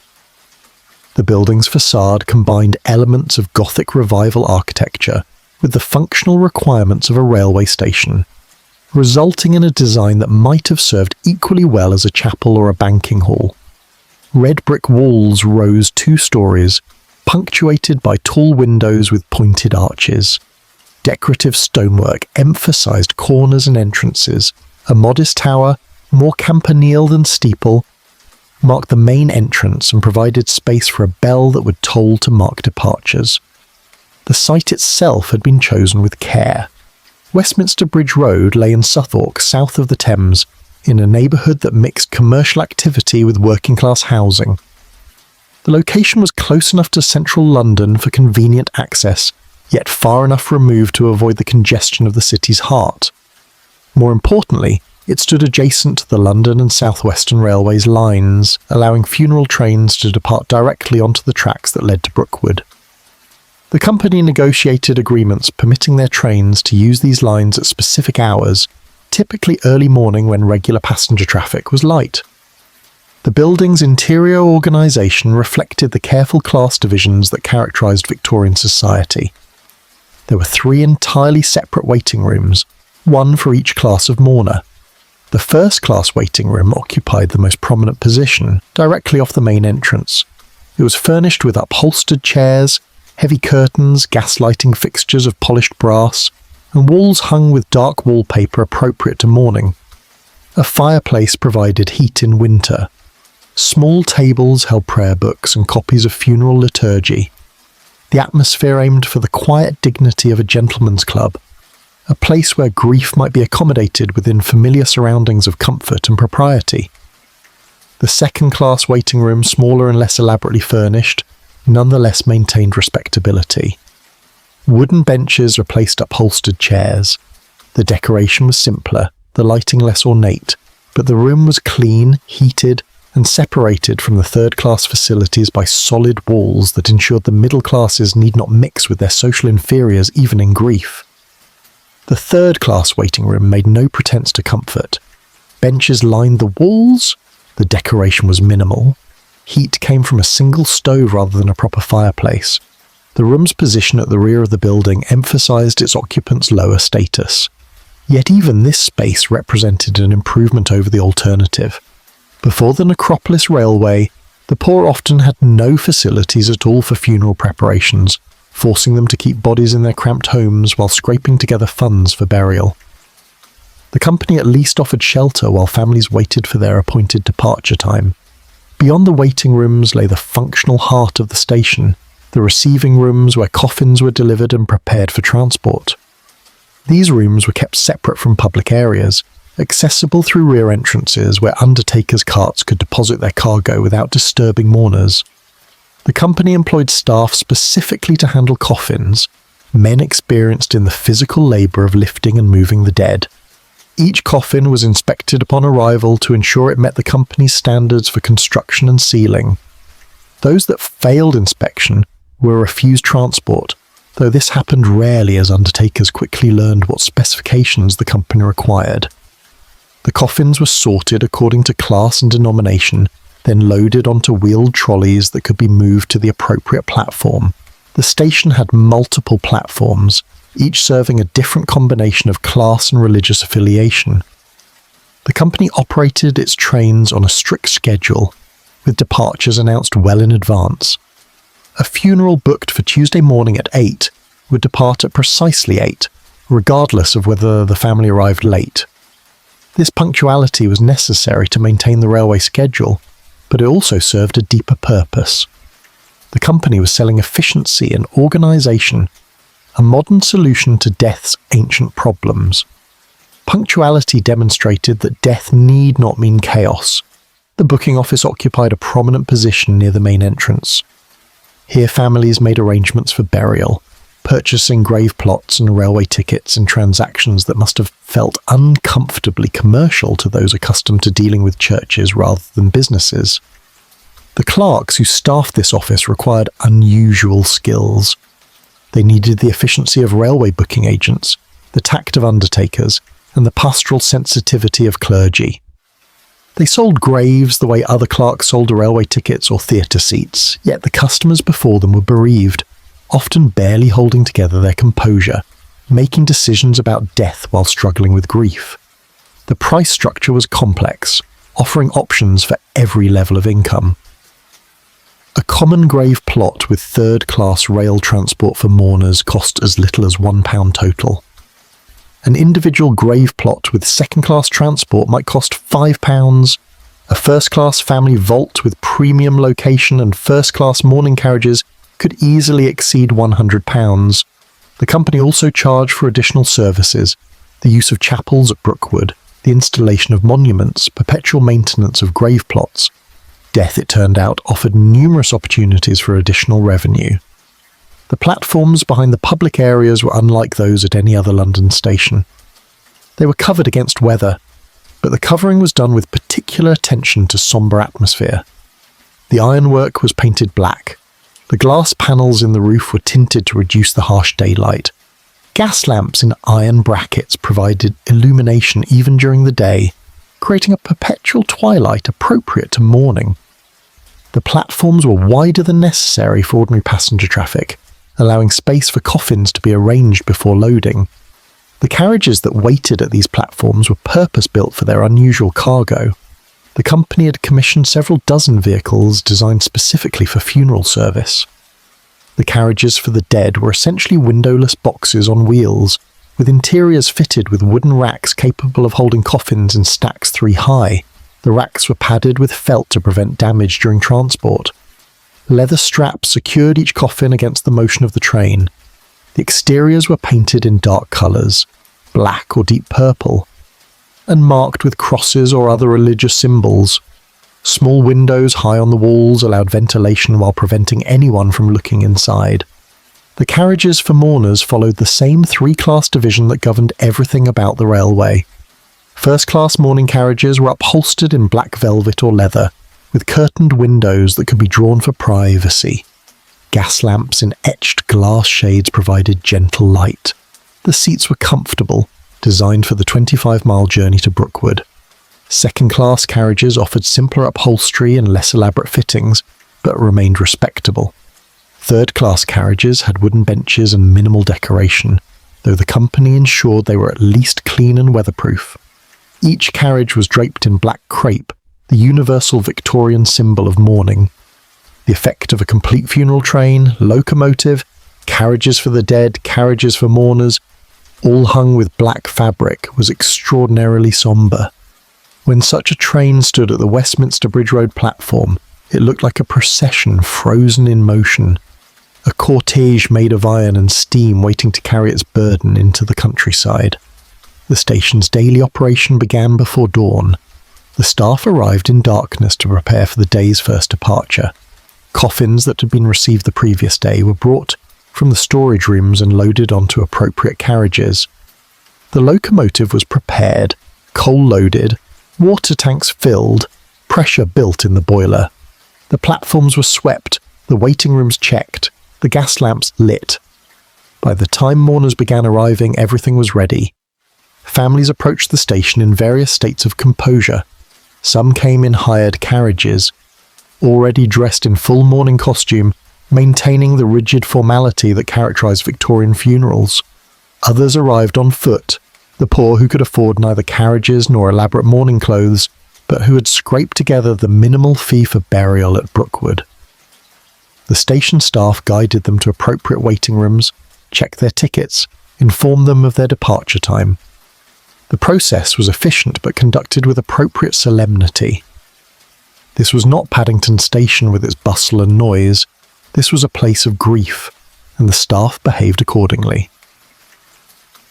The building's facade combined elements of Gothic Revival architecture with the functional requirements of a railway station, resulting in a design that might have served equally well as a chapel or a banking hall. Red brick walls rose 2 stories, punctuated by tall windows with pointed arches. Decorative stonework emphasized corners and entrances. A modest tower, more campanile than steeple, marked the main entrance and provided space for a bell that would toll to mark departures. The site itself had been chosen with care. Westminster Bridge Road lay in Southwark, south of the Thames, in a neighbourhood that mixed commercial activity with working-class housing. The location was close enough to central London for convenient access, yet far enough removed to avoid the congestion of the city's heart. More importantly, it stood adjacent to the London and South Western Railway's lines, allowing funeral trains to depart directly onto the tracks that led to Brookwood. The company negotiated agreements permitting their trains to use these lines at specific hours, typically early morning when regular passenger traffic was light. The building's interior organisation reflected the careful class divisions that characterised Victorian society. There were 3 entirely separate waiting rooms, 1 for each class of mourner. The first-class waiting room occupied the most prominent position, directly off the main entrance. It was furnished with upholstered chairs, heavy curtains, gas-lighting fixtures of polished brass, and walls hung with dark wallpaper appropriate to mourning. A fireplace provided heat in winter. Small tables held prayer books and copies of funeral liturgy. The atmosphere aimed for the quiet dignity of a gentleman's club, a place where grief might be accommodated within familiar surroundings of comfort and propriety. The second-class waiting room, smaller and less elaborately furnished, nonetheless maintained respectability. Wooden benches replaced upholstered chairs. The decoration was simpler, the lighting less ornate, but the room was clean, heated, and separated from the third-class facilities by solid walls that ensured the middle classes need not mix with their social inferiors even in grief. The third-class waiting room made no pretense to comfort. Benches lined the walls. The decoration was minimal. Heat came from a single stove rather than a proper fireplace. The room's position at the rear of the building emphasized its occupants' lower status. Yet even this space represented an improvement over the alternative. Before the Necropolis Railway, the poor often had no facilities at all for funeral preparations, forcing them to keep bodies in their cramped homes while scraping together funds for burial. The company at least offered shelter while families waited for their appointed departure time. Beyond the waiting rooms lay the functional heart of the station, the receiving rooms where coffins were delivered and prepared for transport. These rooms were kept separate from public areas, accessible through rear entrances where undertakers' carts could deposit their cargo without disturbing mourners. The company employed staff specifically to handle coffins, men experienced in the physical labour of lifting and moving the dead. Each coffin was inspected upon arrival to ensure it met the company's standards for construction and sealing. Those that failed inspection were refused transport, though this happened rarely as undertakers quickly learned what specifications the company required. The coffins were sorted according to class and denomination, then loaded onto wheeled trolleys that could be moved to the appropriate platform. The station had multiple platforms, each serving a different combination of class and religious affiliation. The company operated its trains on a strict schedule, with departures announced well in advance. A funeral booked for Tuesday morning at 8 would depart at precisely 8, regardless of whether the family arrived late. This punctuality was necessary to maintain the railway schedule, but it also served a deeper purpose. The company was selling efficiency and organisation, a modern solution to death's ancient problems. Punctuality demonstrated that death need not mean chaos. The booking office occupied a prominent position near the main entrance. Here families made arrangements for burial, purchasing grave plots and railway tickets in transactions that must have felt uncomfortably commercial to those accustomed to dealing with churches rather than businesses. The clerks who staffed this office required unusual skills. They needed the efficiency of railway booking agents, the tact of undertakers, and the pastoral sensitivity of clergy. They sold graves the way other clerks sold railway tickets or theatre seats, yet the customers before them were bereaved, often barely holding together their composure, making decisions about death while struggling with grief. The price structure was complex, offering options for every level of income. A common grave plot with third-class rail transport for mourners cost as little as £1 total. An individual grave plot with second-class transport might cost £5. A first-class family vault with premium location and first-class mourning carriages could easily exceed £100. The company also charged for additional services, the use of chapels at Brookwood, the installation of monuments, perpetual maintenance of grave plots. Death, it turned out, offered numerous opportunities for additional revenue. The platforms behind the public areas were unlike those at any other London station. They were covered against weather, but the covering was done with particular attention to sombre atmosphere. The ironwork was painted black. The glass panels in the roof were tinted to reduce the harsh daylight. Gas lamps in iron brackets provided illumination even during the day, creating a perpetual twilight appropriate to mourning. The platforms were wider than necessary for ordinary passenger traffic, allowing space for coffins to be arranged before loading. The carriages that waited at these platforms were purpose-built for their unusual cargo. The company had commissioned several dozen vehicles designed specifically for funeral service. The carriages for the dead were essentially windowless boxes on wheels, with interiors fitted with wooden racks capable of holding coffins in stacks 3 high. The racks were padded with felt to prevent damage during transport. Leather straps secured each coffin against the motion of the train. The exteriors were painted in dark colours, black or deep purple, and marked with crosses or other religious symbols. Small windows high on the walls allowed ventilation while preventing anyone from looking inside. The carriages for mourners followed the same 3-class division that governed everything about the railway. First-class mourning carriages were upholstered in black velvet or leather, with curtained windows that could be drawn for privacy. Gas lamps in etched glass shades provided gentle light. The seats were comfortable, designed for the 25-mile journey to Brookwood. Second-class carriages offered simpler upholstery and less elaborate fittings, but remained respectable. Third-class carriages had wooden benches and minimal decoration, though the company ensured they were at least clean and weatherproof. Each carriage was draped in black crepe, the universal Victorian symbol of mourning. The effect of a complete funeral train, locomotive, carriages for the dead, carriages for mourners, all hung with black fabric, was extraordinarily sombre. When such a train stood at the Westminster Bridge Road platform, it looked like a procession frozen in motion, a cortege made of iron and steam waiting to carry its burden into the countryside. The station's daily operation began before dawn. The staff arrived in darkness to prepare for the day's first departure. Coffins that had been received the previous day were brought from the storage rooms and loaded onto appropriate carriages. The locomotive was prepared, coal loaded, water tanks filled, pressure built in the boiler. The platforms were swept, the waiting rooms checked, the gas lamps lit. By the time mourners began arriving, everything was ready. Families approached the station in various states of composure. Some came in hired carriages, already dressed in full mourning costume, maintaining the rigid formality that characterized Victorian funerals. Others arrived on foot, the poor who could afford neither carriages nor elaborate mourning clothes, but who had scraped together the minimal fee for burial at Brookwood. The station staff guided them to appropriate waiting rooms, checked their tickets, informed them of their departure time. The process was efficient but conducted with appropriate solemnity. This was not Paddington Station with its bustle and noise. This was a place of grief, and the staff behaved accordingly.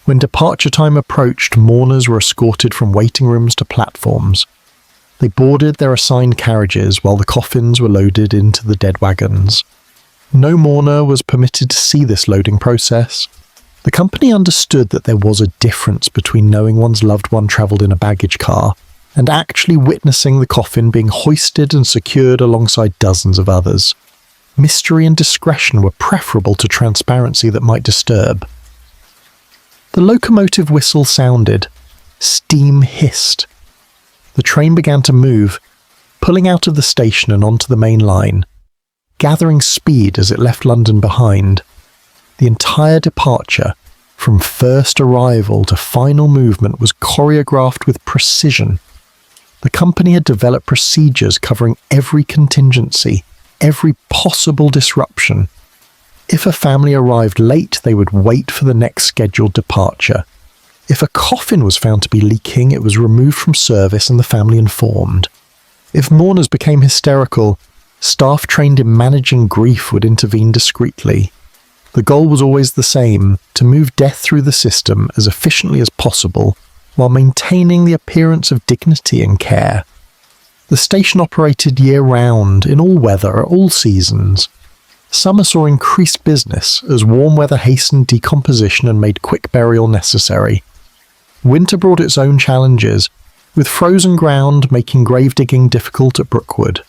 When departure time approached, mourners were escorted from waiting rooms to platforms. They boarded their assigned carriages while the coffins were loaded into the dead wagons. No mourner was permitted to see this loading process. The company understood that there was a difference between knowing one's loved one travelled in a baggage car and actually witnessing the coffin being hoisted and secured alongside dozens of others. Mystery and discretion were preferable to transparency that might disturb. The locomotive whistle sounded. Steam hissed. The train began to move, pulling out of the station and onto the main line, gathering speed as it left London behind. The entire departure, from first arrival to final movement, was choreographed with precision. The company had developed procedures covering every contingency, every possible disruption. If a family arrived late, they would wait for the next scheduled departure. If a coffin was found to be leaking, it was removed from service and the family informed. If mourners became hysterical, staff trained in managing grief would intervene discreetly. The goal was always the same: to move death through the system as efficiently as possible, while maintaining the appearance of dignity and care. The station operated year-round, in all weather, at all seasons. Summer saw increased business as warm weather hastened decomposition and made quick burial necessary. Winter brought its own challenges, with frozen ground making grave digging difficult at Brookwood.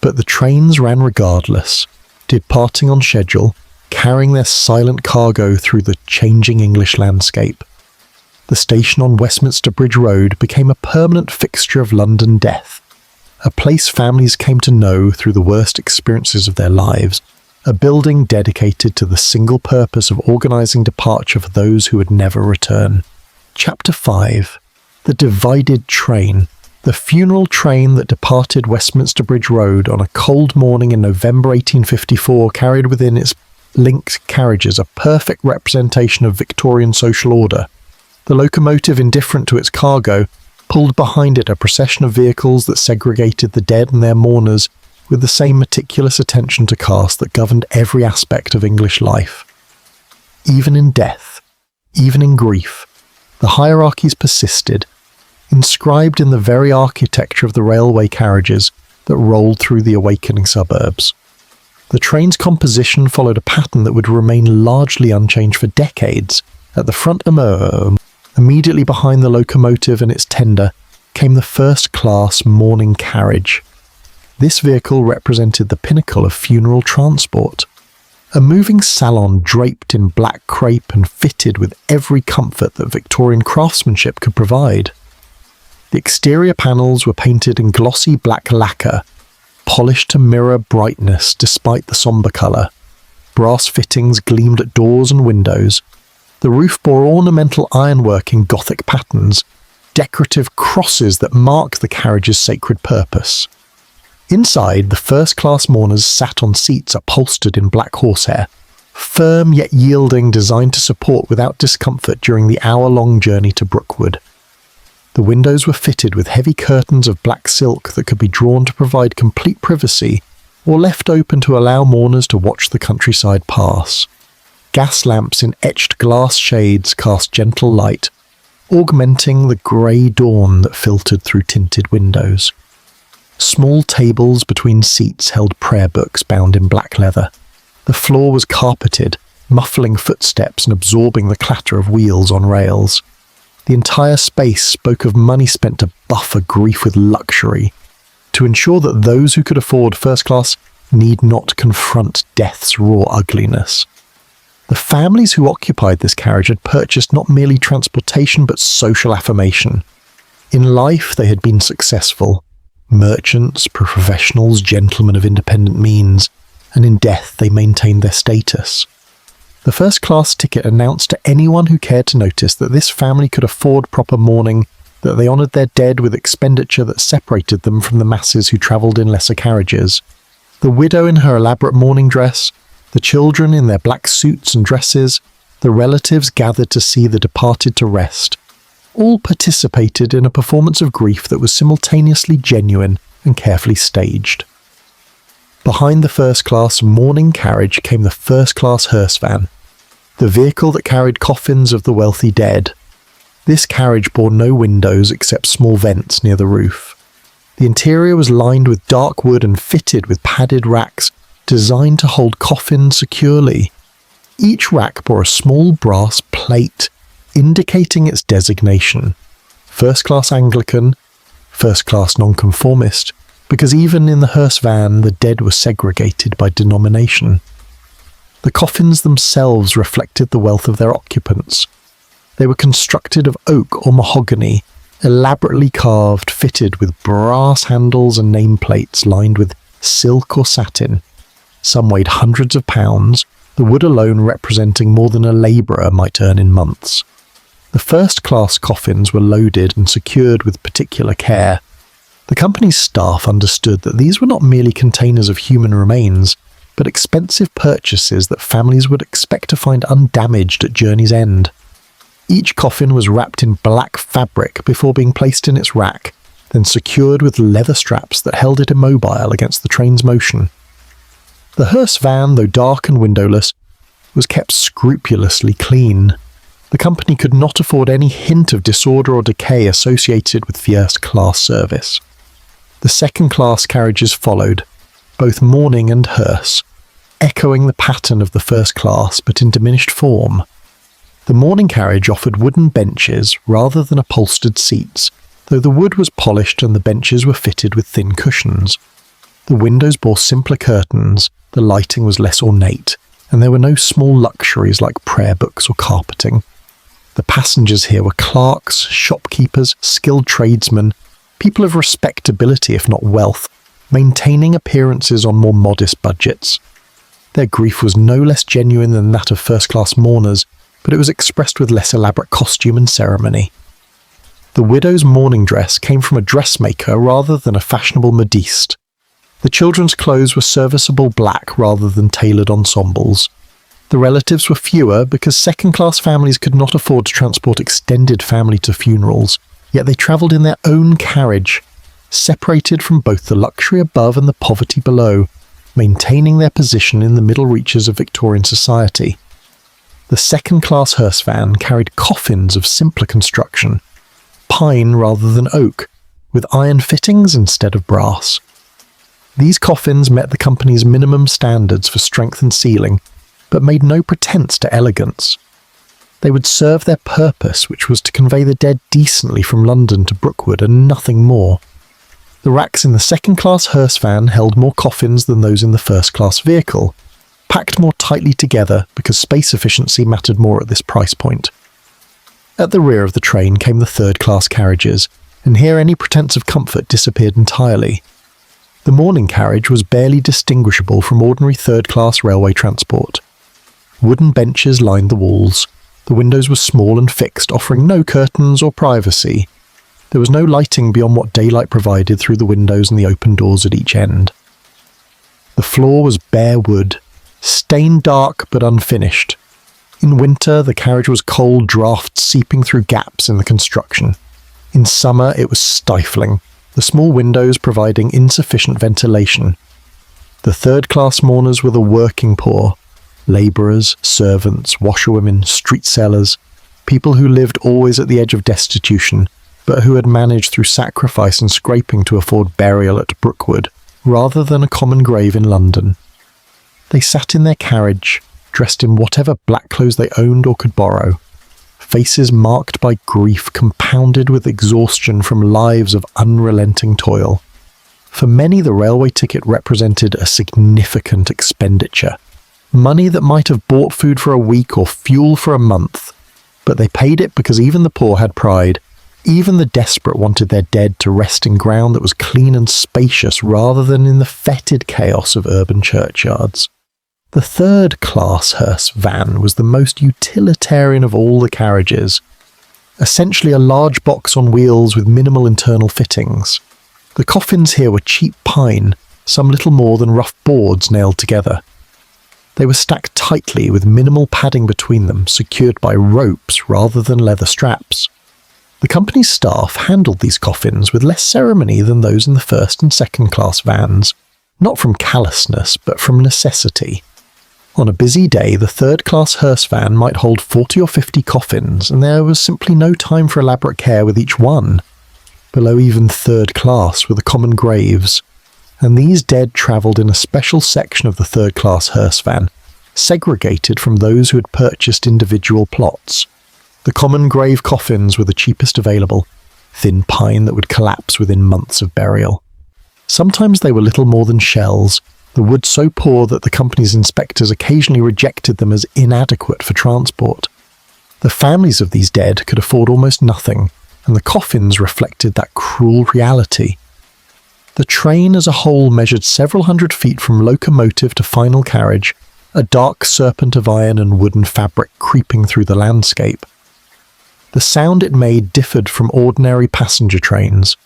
But the trains ran regardless, departing on schedule, carrying their silent cargo through the changing English landscape. The station on Westminster Bridge Road became a permanent fixture of London death, a place families came to know through the worst experiences of their lives, a building dedicated to the single purpose of organising departure for those who would never return. Chapter 5. The Divided Train. The funeral train that departed Westminster Bridge Road on a cold morning in November 1854 carried within its linked carriages a perfect representation of Victorian social order. The locomotive, indifferent to its cargo, pulled behind it a procession of vehicles that segregated the dead and their mourners with the same meticulous attention to caste that governed every aspect of English life. Even in death, even in grief, the hierarchies persisted, inscribed in the very architecture of the railway carriages that rolled through the awakening suburbs. The train's composition followed a pattern that would remain largely unchanged for decades. At the front immediately behind the locomotive and its tender, came the first-class mourning carriage. This vehicle represented the pinnacle of funeral transport. A moving salon draped in black crepe and fitted with every comfort that Victorian craftsmanship could provide. The exterior panels were painted in glossy black lacquer, polished to mirror brightness despite the sombre colour. Brass fittings gleamed at doors and windows. The roof bore ornamental ironwork in Gothic patterns, decorative crosses that marked the carriage's sacred purpose. Inside, the first-class mourners sat on seats upholstered in black horsehair, firm yet yielding, designed to support without discomfort during the hour-long journey to Brookwood. The windows were fitted with heavy curtains of black silk that could be drawn to provide complete privacy or left open to allow mourners to watch the countryside pass. Gas lamps in etched glass shades cast gentle light, augmenting the grey dawn that filtered through tinted windows. Small tables between seats held prayer books bound in black leather. The floor was carpeted, muffling footsteps and absorbing the clatter of wheels on rails. The entire space spoke of money spent to buffer grief with luxury, to ensure that those who could afford first class need not confront death's raw ugliness. The families who occupied this carriage had purchased not merely transportation but social affirmation. In life they had been successful, merchants, professionals, gentlemen of independent means, and in death they maintained their status. The first-class ticket announced to anyone who cared to notice that this family could afford proper mourning, that they honoured their dead with expenditure that separated them from the masses who travelled in lesser carriages. The widow in her elaborate mourning dress, the children in their black suits and dresses, the relatives gathered to see the departed to rest, all participated in a performance of grief that was simultaneously genuine and carefully staged. Behind the first-class mourning carriage came the first-class hearse van, the vehicle that carried coffins of the wealthy dead. This carriage bore no windows except small vents near the roof. The interior was lined with dark wood and fitted with padded racks designed to hold coffins securely. Each rack bore a small brass plate indicating its designation: first-class Anglican, first-class nonconformist, because even in the hearse van the dead were segregated by denomination. The coffins themselves reflected the wealth of their occupants. They were constructed of oak or mahogany, elaborately carved, fitted with brass handles and nameplates lined with silk or satin. Some weighed hundreds of pounds, the wood alone representing more than a labourer might earn in months. The first-class coffins were loaded and secured with particular care. The company's staff understood that these were not merely containers of human remains, but expensive purchases that families would expect to find undamaged at journey's end. Each coffin was wrapped in black fabric before being placed in its rack, then secured with leather straps that held it immobile against the train's motion. The hearse van, though dark and windowless, was kept scrupulously clean. The company could not afford any hint of disorder or decay associated with first-class service. The second-class carriages followed, both mourning and hearse, echoing the pattern of the first class but in diminished form. The mourning carriage offered wooden benches rather than upholstered seats, though the wood was polished and the benches were fitted with thin cushions. The windows bore simpler curtains, the lighting was less ornate, and there were no small luxuries like prayer books or carpeting. The passengers here were clerks, shopkeepers, skilled tradesmen, people of respectability if not wealth, maintaining appearances on more modest budgets. Their grief was no less genuine than that of first-class mourners, but it was expressed with less elaborate costume and ceremony. The widow's mourning dress came from a dressmaker rather than a fashionable modiste. The children's clothes were serviceable black rather than tailored ensembles. The relatives were fewer because second-class families could not afford to transport extended family to funerals, yet they travelled in their own carriage, separated from both the luxury above and the poverty below, maintaining their position in the middle reaches of Victorian society. The second-class hearse van carried coffins of simpler construction, pine rather than oak, with iron fittings instead of brass. These coffins met the company's minimum standards for strength and sealing, but made no pretence to elegance. They would serve their purpose, which was to convey the dead decently from London to Brookwood and nothing more. The racks in the second-class hearse van held more coffins than those in the first-class vehicle, packed more tightly together because space efficiency mattered more at this price point. At the rear of the train came the third-class carriages, and here any pretence of comfort disappeared entirely. The mourning carriage was barely distinguishable from ordinary third-class railway transport. Wooden benches lined the walls. The windows were small and fixed, offering no curtains or privacy. There was no lighting beyond what daylight provided through the windows and the open doors at each end. The floor was bare wood, stained dark but unfinished. In winter, the carriage was cold draughts seeping through gaps in the construction. In summer, it was stifling, the small windows providing insufficient ventilation. The third-class mourners were the working poor, labourers, servants, washerwomen, street sellers, people who lived always at the edge of destitution, but who had managed through sacrifice and scraping to afford burial at Brookwood, rather than a common grave in London. They sat in their carriage, dressed in whatever black clothes they owned or could borrow, faces marked by grief compounded with exhaustion from lives of unrelenting toil. For many, the railway ticket represented a significant expenditure, money that might have bought food for a week or fuel for a month, but they paid it because even the poor had pride. Even the desperate wanted their dead to rest in ground that was clean and spacious rather than in the fetid chaos of urban churchyards. The third-class hearse van was the most utilitarian of all the carriages, essentially a large box on wheels with minimal internal fittings. The coffins here were cheap pine, some little more than rough boards nailed together. They were stacked tightly with minimal padding between them, secured by ropes rather than leather straps. The company's staff handled these coffins with less ceremony than those in the first and second-class vans. not from callousness, but from necessity. On a busy day, the third-class hearse van might hold 40 or 50 coffins, and there was simply no time for elaborate care with each one. Below even third class were the common graves, and these dead travelled in a special section of the third-class hearse van, segregated from those who had purchased individual plots. The common grave coffins were the cheapest available, thin pine that would collapse within months of burial. Sometimes they were little more than shells, the wood so poor that the company's inspectors occasionally rejected them as inadequate for transport. The families of these dead could afford almost nothing, and the coffins reflected that cruel reality. The train as a whole measured several hundred feet from locomotive to final carriage, a dark serpent of iron and wooden fabric creeping through the landscape. The sound it made differed from ordinary passenger trains.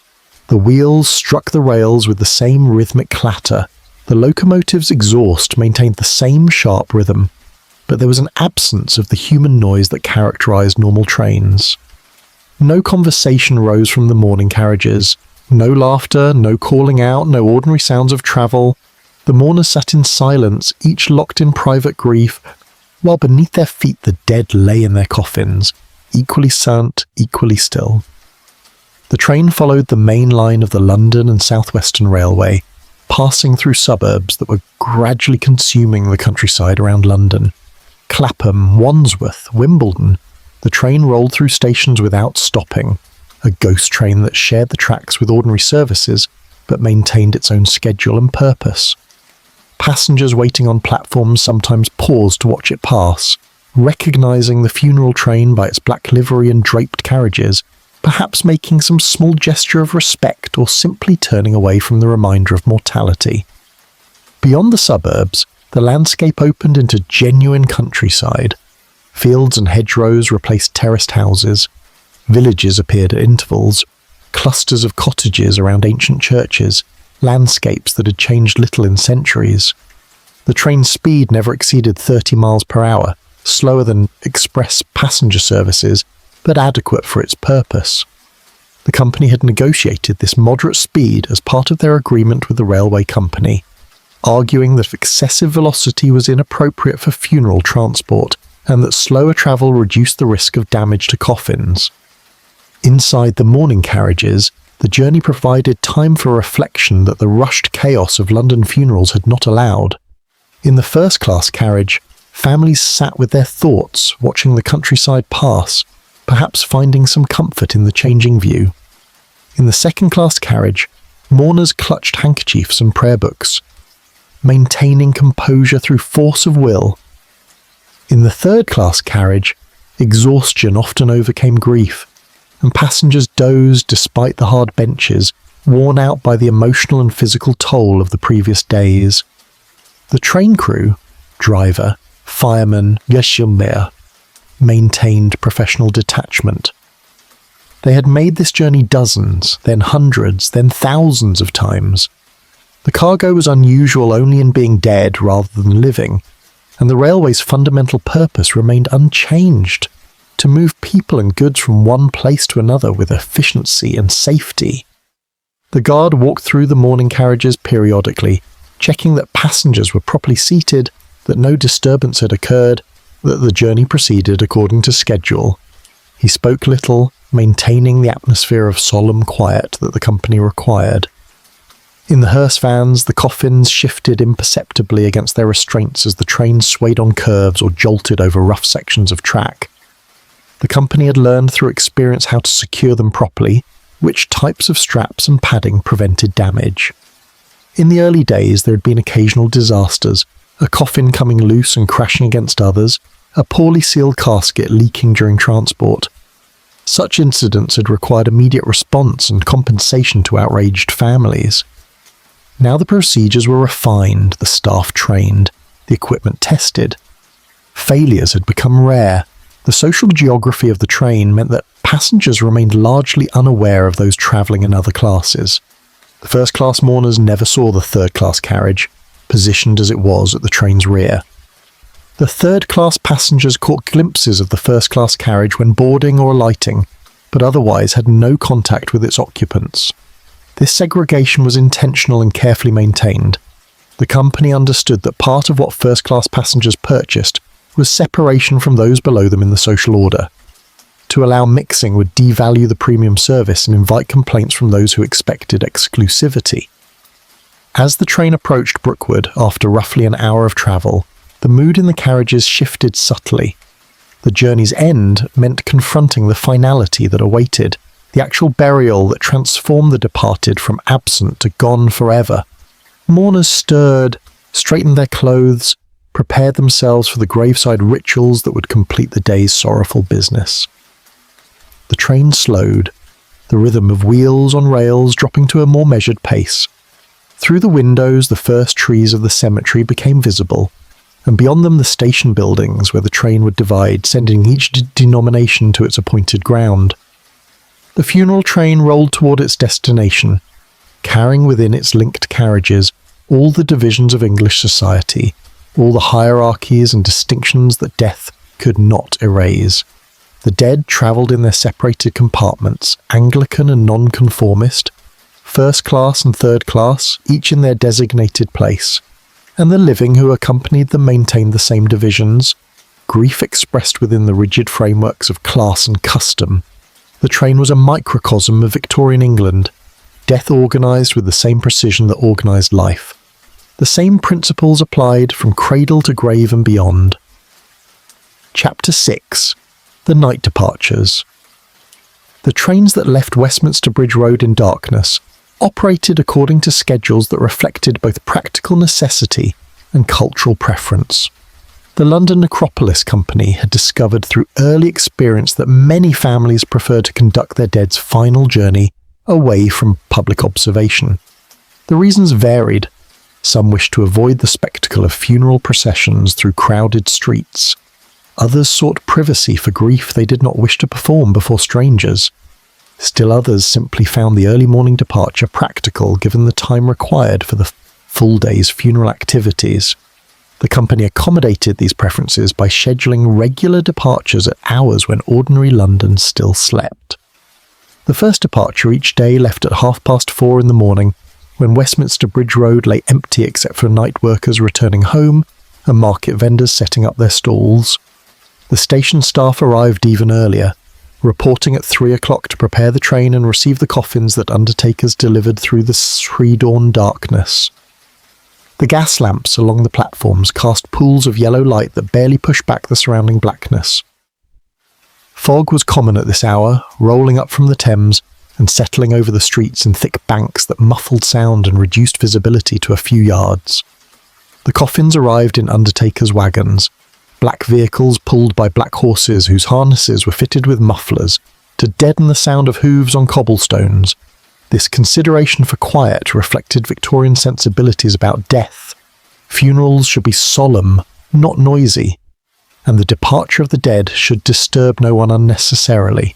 The wheels struck the rails with the same rhythmic clatter. The locomotive's exhaust maintained the same sharp rhythm, but there was an absence of the human noise that characterized normal trains. No conversation rose from the mourning carriages. No laughter, no calling out, no ordinary sounds of travel. The mourners sat in silence, each locked in private grief, while beneath their feet the dead lay in their coffins, equally silent, equally still. The train followed the main line of the London and South Western Railway, passing through suburbs that were gradually consuming the countryside around London. Clapham, Wandsworth, Wimbledon. The train rolled through stations without stopping, a ghost train that shared the tracks with ordinary services, but maintained its own schedule and purpose. Passengers waiting on platforms sometimes paused to watch it pass, recognising the funeral train by its black livery and draped carriages, perhaps making some small gesture of respect or simply turning away from the reminder of mortality. Beyond the suburbs, the landscape opened into genuine countryside. Fields and hedgerows replaced terraced houses. Villages appeared at intervals, clusters of cottages around ancient churches, landscapes that had changed little in centuries. The train's speed never exceeded 30 miles per hour, slower than express passenger services, but adequate for its purpose. The company had negotiated this moderate speed as part of their agreement with the railway company, arguing that excessive velocity was inappropriate for funeral transport and that slower travel reduced the risk of damage to coffins. Inside the mourning carriages, the journey provided time for reflection that the rushed chaos of London funerals had not allowed. In the first-class carriage, families sat with their thoughts, watching the countryside pass, perhaps finding some comfort in the changing view. In the second-class carriage, mourners clutched handkerchiefs and prayer books, maintaining composure through force of will. In the third-class carriage, exhaustion often overcame grief, and passengers dozed despite the hard benches, worn out by the emotional and physical toll of the previous days. The train crew, driver, fireman, gestionnaire, maintained professional detachment. They had made this journey dozens, then hundreds, then thousands of times. The cargo was unusual only in being dead rather than living, and the railway's fundamental purpose remained unchanged, to move people and goods from one place to another with efficiency and safety. The guard walked through the mourning carriages periodically, checking that passengers were properly seated, that no disturbance had occurred, that the journey proceeded according to schedule. He spoke little, maintaining the atmosphere of solemn quiet that the company required. In the hearse vans, the coffins shifted imperceptibly against their restraints as the train swayed on curves or jolted over rough sections of track. The company had learned through experience how to secure them properly, which types of straps and padding prevented damage. In the early days, there had been occasional disasters, a coffin coming loose and crashing against others, a poorly sealed casket leaking during transport. Such incidents had required immediate response and compensation to outraged families. Now the procedures were refined, the staff trained, the equipment tested. Failures had become rare. The social geography of the train meant that passengers remained largely unaware of those travelling in other classes. The first-class mourners never saw the third-class carriage, positioned as it was at the train's rear. The third-class passengers caught glimpses of the first-class carriage when boarding or alighting, but otherwise had no contact with its occupants. This segregation was intentional and carefully maintained, The company understood that part of what first-class passengers purchased was separation from those below them in the social order. To allow mixing would devalue the premium service and invite complaints from those who expected exclusivity. As the train approached Brookwood after roughly an hour of travel, the mood in the carriages shifted subtly. The journey's end meant confronting the finality that awaited, the actual burial that transformed the departed from absent to gone forever. Mourners stirred, straightened their clothes, prepared themselves for the graveside rituals that would complete the day's sorrowful business. The train slowed, the rhythm of wheels on rails dropping to a more measured pace. Through the windows, the first trees of the cemetery became visible, and beyond them the station buildings where the train would divide, sending each denomination to its appointed ground. The funeral train rolled toward its destination, carrying within its linked carriages all the divisions of English society, all the hierarchies and distinctions that death could not erase. The dead travelled in their separated compartments, Anglican and nonconformist, first class and third class, each in their designated place, and the living who accompanied them maintained the same divisions, grief expressed within the rigid frameworks of class and custom. The train was a microcosm of Victorian England, death organised with the same precision that organised life. The same principles applied from cradle to grave and beyond. Chapter 6. The Night Departures. The trains that left Westminster Bridge Road in darkness operated according to schedules that reflected both practical necessity and cultural preference. The London Necropolis Company had discovered through early experience that many families preferred to conduct their dead's final journey away from public observation. The reasons varied. Some wished to avoid the spectacle of funeral processions through crowded streets. Others sought privacy for grief they did not wish to perform before strangers. Still others simply found the early morning departure practical given the time required for the full day's funeral activities. The company accommodated these preferences by scheduling regular departures at hours when ordinary London still slept. The first departure each day left at 4:30 in the morning, when Westminster Bridge Road lay empty except for night workers returning home and market vendors setting up their stalls. The station staff arrived even earlier, reporting at 3 o'clock to prepare the train and receive the coffins that undertakers delivered through the pre-dawn darkness. The gas lamps along the platforms cast pools of yellow light that barely pushed back the surrounding blackness. Fog was common at this hour, rolling up from the Thames and settling over the streets in thick banks that muffled sound and reduced visibility to a few yards. The coffins arrived in undertakers' wagons, black vehicles pulled by black horses whose harnesses were fitted with mufflers to deaden the sound of hooves on cobblestones. This consideration for quiet reflected Victorian sensibilities about death. Funerals should be solemn, not noisy, and the departure of the dead should disturb no one unnecessarily.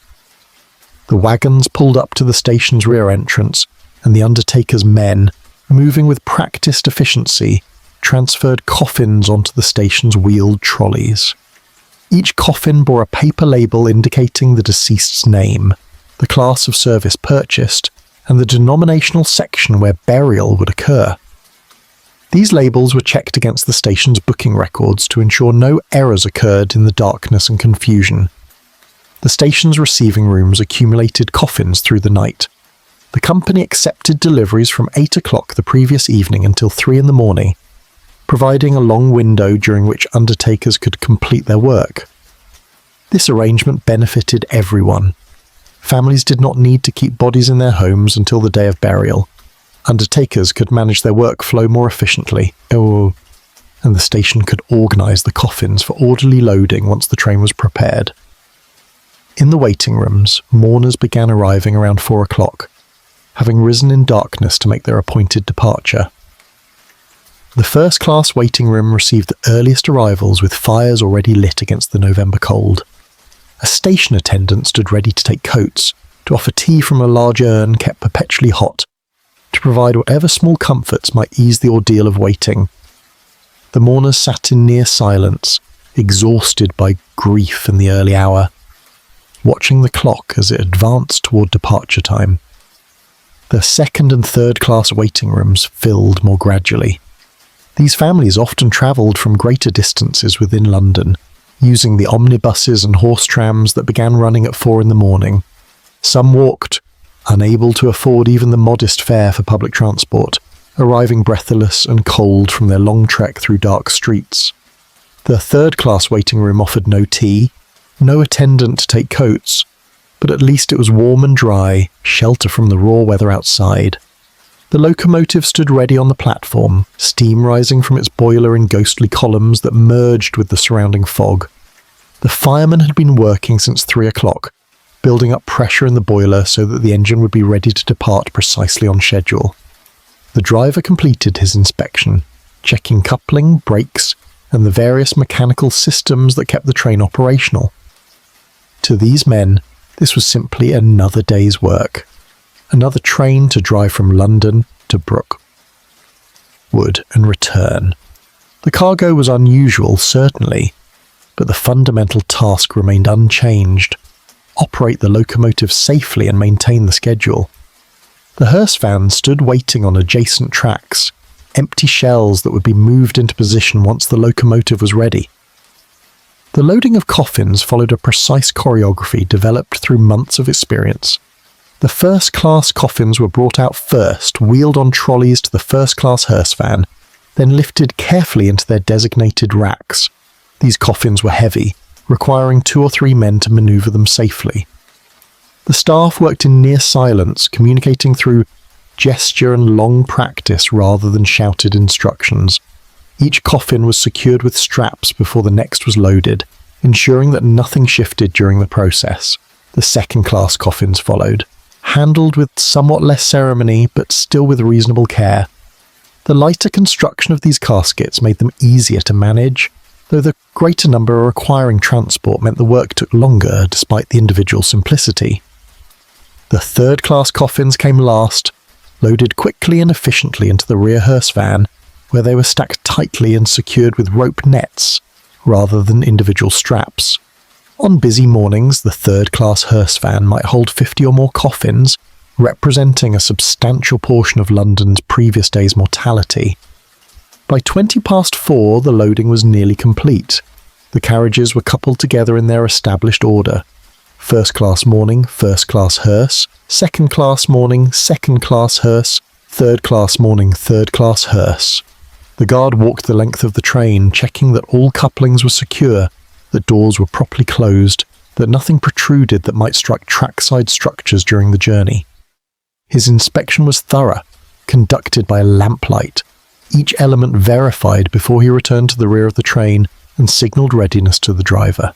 The wagons pulled up to the station's rear entrance, and the undertaker's men, moving with practised efficiency, transferred coffins onto the station's wheeled trolleys. Each coffin bore a paper label indicating the deceased's name, the class of service purchased, and the denominational section where burial would occur. These labels were checked against the station's booking records to ensure no errors occurred in the darkness and confusion. The station's receiving rooms accumulated coffins through the night. The company accepted deliveries from 8 o'clock the previous evening until 3 in the morning, providing a long window during which undertakers could complete their work. This arrangement benefited everyone. Families did not need to keep bodies in their homes until the day of burial. Undertakers could manage their workflow more efficiently, and the station could organise the coffins for orderly loading once the train was prepared. In the waiting rooms, mourners began arriving around 4 o'clock, having risen in darkness to make their appointed departure. The first-class waiting room received the earliest arrivals with fires already lit against the November cold. A station attendant stood ready to take coats, to offer tea from a large urn kept perpetually hot, to provide whatever small comforts might ease the ordeal of waiting. The mourners sat in near silence, exhausted by grief in the early hour, watching the clock as it advanced toward departure time. The second and third class waiting rooms filled more gradually. These families often travelled from greater distances within London, using the omnibuses and horse trams that began running at 4 in the morning. Some walked, unable to afford even the modest fare for public transport, arriving breathless and cold from their long trek through dark streets. The third-class waiting room offered no tea, no attendant to take coats, but at least it was warm and dry, shelter from the raw weather outside. The locomotive stood ready on the platform, steam rising from its boiler in ghostly columns that merged with the surrounding fog. The firemen had been working since 3 o'clock, building up pressure in the boiler so that the engine would be ready to depart precisely on schedule. The driver completed his inspection, checking coupling, brakes, and the various mechanical systems that kept the train operational. To these men, this was simply another day's work. Another train to drive from London to Brookwood and return. The cargo was unusual, certainly, but the fundamental task remained unchanged: operate the locomotive safely and maintain the schedule. The hearse van stood waiting on adjacent tracks, empty shells that would be moved into position once the locomotive was ready. The loading of coffins followed a precise choreography developed through months of experience. The first-class coffins were brought out first, wheeled on trolleys to the first-class hearse van, then lifted carefully into their designated racks. These coffins were heavy, requiring 2 or 3 men to manoeuvre them safely. The staff worked in near silence, communicating through gesture and long practice rather than shouted instructions. Each coffin was secured with straps before the next was loaded, ensuring that nothing shifted during the process. The second-class coffins followed, handled with somewhat less ceremony but still with reasonable care. The lighter construction of these caskets made them easier to manage, though the greater number requiring transport meant the work took longer despite the individual simplicity. The third-class coffins came last, loaded quickly and efficiently into the rear hearse van, where they were stacked tightly and secured with rope nets rather than individual straps. On busy mornings, the third-class hearse van might hold 50 or more coffins, representing a substantial portion of London's previous day's mortality. By 4:20, the loading was nearly complete. The carriages were coupled together in their established order: first-class mourning, first-class hearse; second-class mourning, second-class hearse; third-class mourning, third-class hearse. The guard walked the length of the train, checking that all couplings were secure, that doors were properly closed, that nothing protruded that might strike trackside structures during the journey. His inspection was thorough, conducted by lamplight, each element verified before he returned to the rear of the train and signalled readiness to the driver.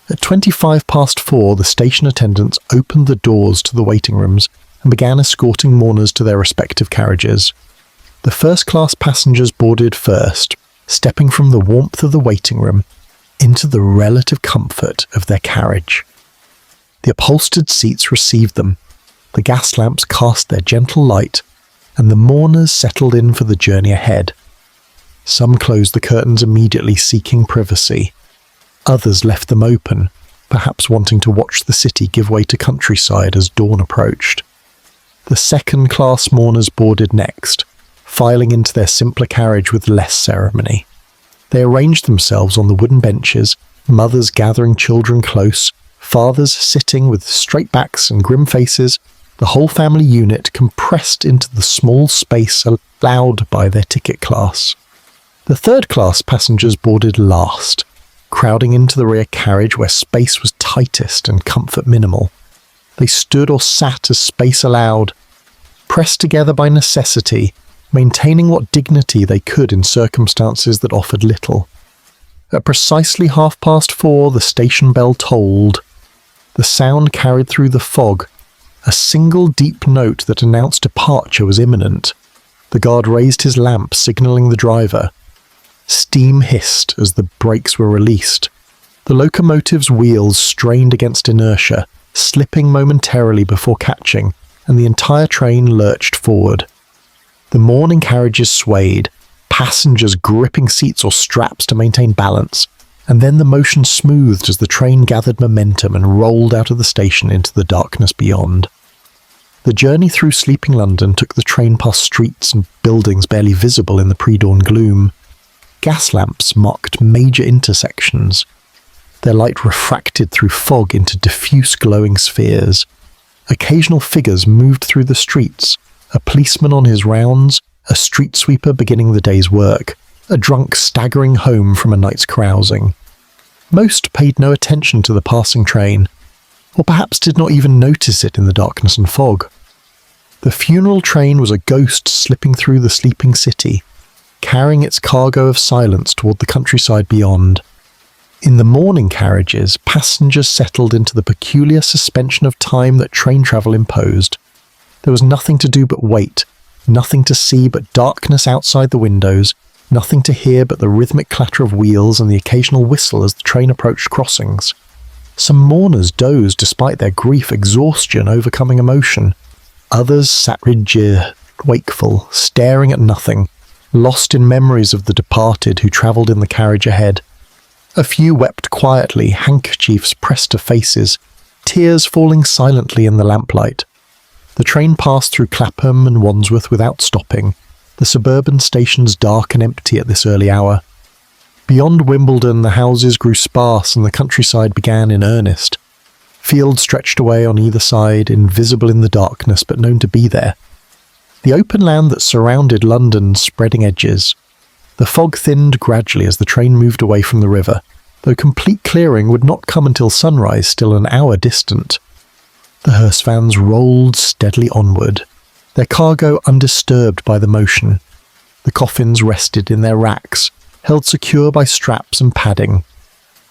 At 4:25, the station attendants opened the doors to the waiting rooms and began escorting mourners to their respective carriages. The first-class passengers boarded first, stepping from the warmth of the waiting room into the relative comfort of their carriage. The upholstered seats received them, the gas lamps cast their gentle light, and the mourners settled in for the journey ahead. Some closed the curtains immediately, seeking privacy. Others left them open, perhaps wanting to watch the city give way to countryside as dawn approached. The second-class mourners boarded next, filing into their simpler carriage with less ceremony. They arranged themselves on the wooden benches, mothers gathering children close, fathers sitting with straight backs and grim faces, the whole family unit compressed into the small space allowed by their ticket class. The third-class passengers boarded last, crowding into the rear carriage where space was tightest and comfort minimal. They stood or sat as space allowed, pressed together by necessity, maintaining what dignity they could in circumstances that offered little. At precisely 4:30, the station bell tolled. The sound carried through the fog, a single deep note that announced departure was imminent. The guard raised his lamp, signalling the driver. Steam hissed as the brakes were released. The locomotive's wheels strained against inertia, slipping momentarily before catching, and the entire train lurched forward. The mourning carriages swayed, passengers gripping seats or straps to maintain balance, and then the motion smoothed as the train gathered momentum and rolled out of the station into the darkness beyond. The journey through sleeping London took the train past streets and buildings barely visible in the pre-dawn gloom. Gas lamps marked major intersections. Their light refracted through fog into diffuse glowing spheres. Occasional figures moved through the streets, a policeman on his rounds, a street sweeper beginning the day's work, a drunk staggering home from a night's carousing. Most paid no attention to the passing train, or perhaps did not even notice it in the darkness and fog. The funeral train was a ghost slipping through the sleeping city, carrying its cargo of silence toward the countryside beyond. In the mourning carriages, passengers settled into the peculiar suspension of time that train travel imposed. There was nothing to do but wait, nothing to see but darkness outside the windows, nothing to hear but the rhythmic clatter of wheels and the occasional whistle as the train approached crossings. Some mourners dozed despite their grief, exhaustion, overcoming emotion. Others sat rigid, wakeful, staring at nothing, lost in memories of the departed who travelled in the carriage ahead. A few wept quietly, handkerchiefs pressed to faces, tears falling silently in the lamplight. The train passed through Clapham and Wandsworth without stopping, the suburban stations dark and empty at this early hour. Beyond Wimbledon, the houses grew sparse and the countryside began in earnest. Fields stretched away on either side, invisible in the darkness but known to be there. The open land that surrounded London's spreading edges. The fog thinned gradually as the train moved away from the river, though complete clearing would not come until sunrise, still an hour distant. The hearse vans rolled steadily onward, their cargo undisturbed by the motion. The coffins rested in their racks, held secure by straps and padding,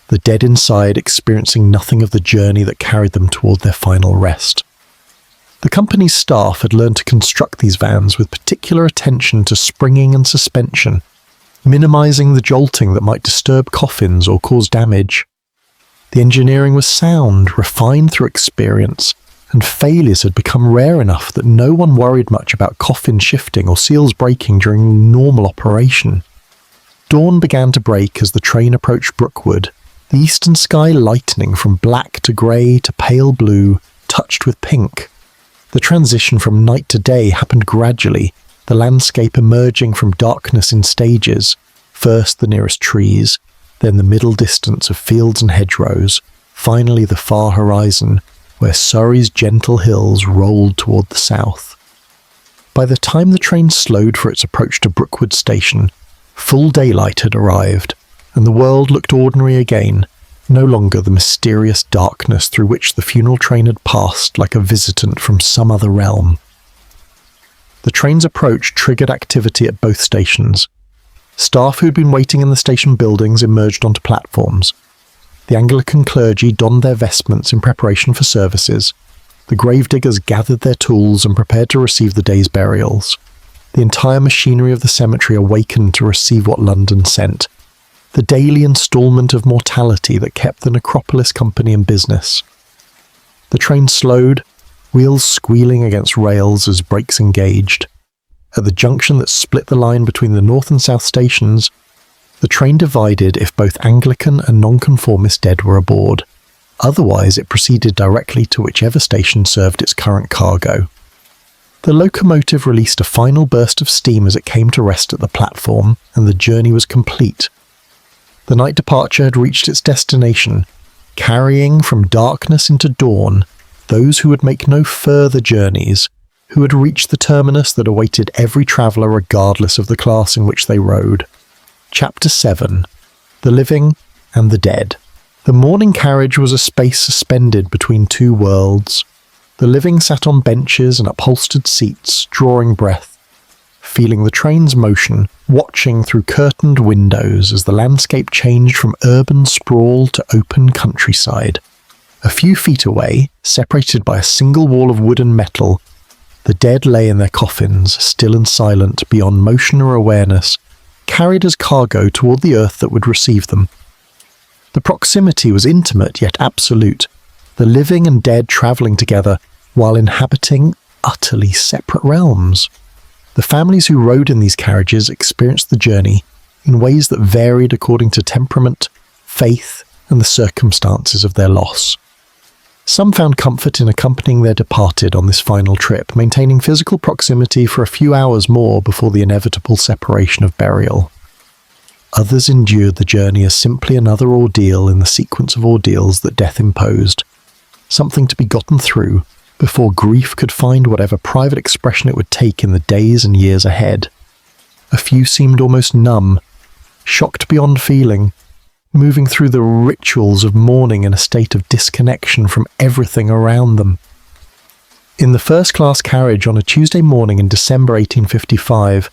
the dead inside experiencing nothing of the journey that carried them toward their final rest. The company's staff had learned to construct these vans with particular attention to springing and suspension, minimizing the jolting that might disturb coffins or cause damage. The engineering was sound, refined through experience, and failures had become rare enough that no one worried much about coffin shifting or seals breaking during normal operation. Dawn began to break as the train approached Brookwood, the eastern sky lightening from black to grey to pale blue, touched with pink. The transition from night to day happened gradually, the landscape emerging from darkness in stages, first the nearest trees, then the middle distance of fields and hedgerows, finally the far horizon, where Surrey's gentle hills rolled toward the south. By the time the train slowed for its approach to Brookwood station, full daylight had arrived, and the world looked ordinary again, no longer the mysterious darkness through which the funeral train had passed like a visitant from some other realm. The train's approach triggered activity at both stations. Staff who had been waiting in the station buildings emerged onto platforms. The Anglican clergy donned their vestments in preparation for services. The gravediggers gathered their tools and prepared to receive the day's burials. The entire machinery of the cemetery awakened to receive what London sent, the daily instalment of mortality that kept the Necropolis company in business. The train slowed, wheels squealing against rails as brakes engaged. At the junction that split the line between the north and south stations, the train divided if both Anglican and nonconformist dead were aboard. Otherwise, it proceeded directly to whichever station served its current cargo. The locomotive released a final burst of steam as it came to rest at the platform, and the journey was complete. The night departure had reached its destination, carrying from darkness into dawn those who would make no further journeys, who had reached the terminus that awaited every traveller regardless of the class in which they rode. Chapter 7. The Living and the Dead. The mourning carriage was a space suspended between two worlds. The living sat on benches and upholstered seats, drawing breath, feeling the train's motion, watching through curtained windows as the landscape changed from urban sprawl to open countryside. A few feet away, separated by a single wall of wood and metal, the dead lay in their coffins, still and silent, beyond motion or awareness, carried as cargo toward the earth that would receive them. The proximity was intimate yet absolute, the living and dead travelling together while inhabiting utterly separate realms. The families who rode in these carriages experienced the journey in ways that varied according to temperament, faith, and the circumstances of their loss. Some found comfort in accompanying their departed on this final trip, maintaining physical proximity for a few hours more before the inevitable separation of burial. Others endured the journey as simply another ordeal in the sequence of ordeals that death imposed, something to be gotten through before grief could find whatever private expression it would take in the days and years ahead. A few seemed almost numb, shocked beyond feeling, moving through the rituals of mourning in a state of disconnection from everything around them. In the first-class carriage on a Tuesday morning in December 1855,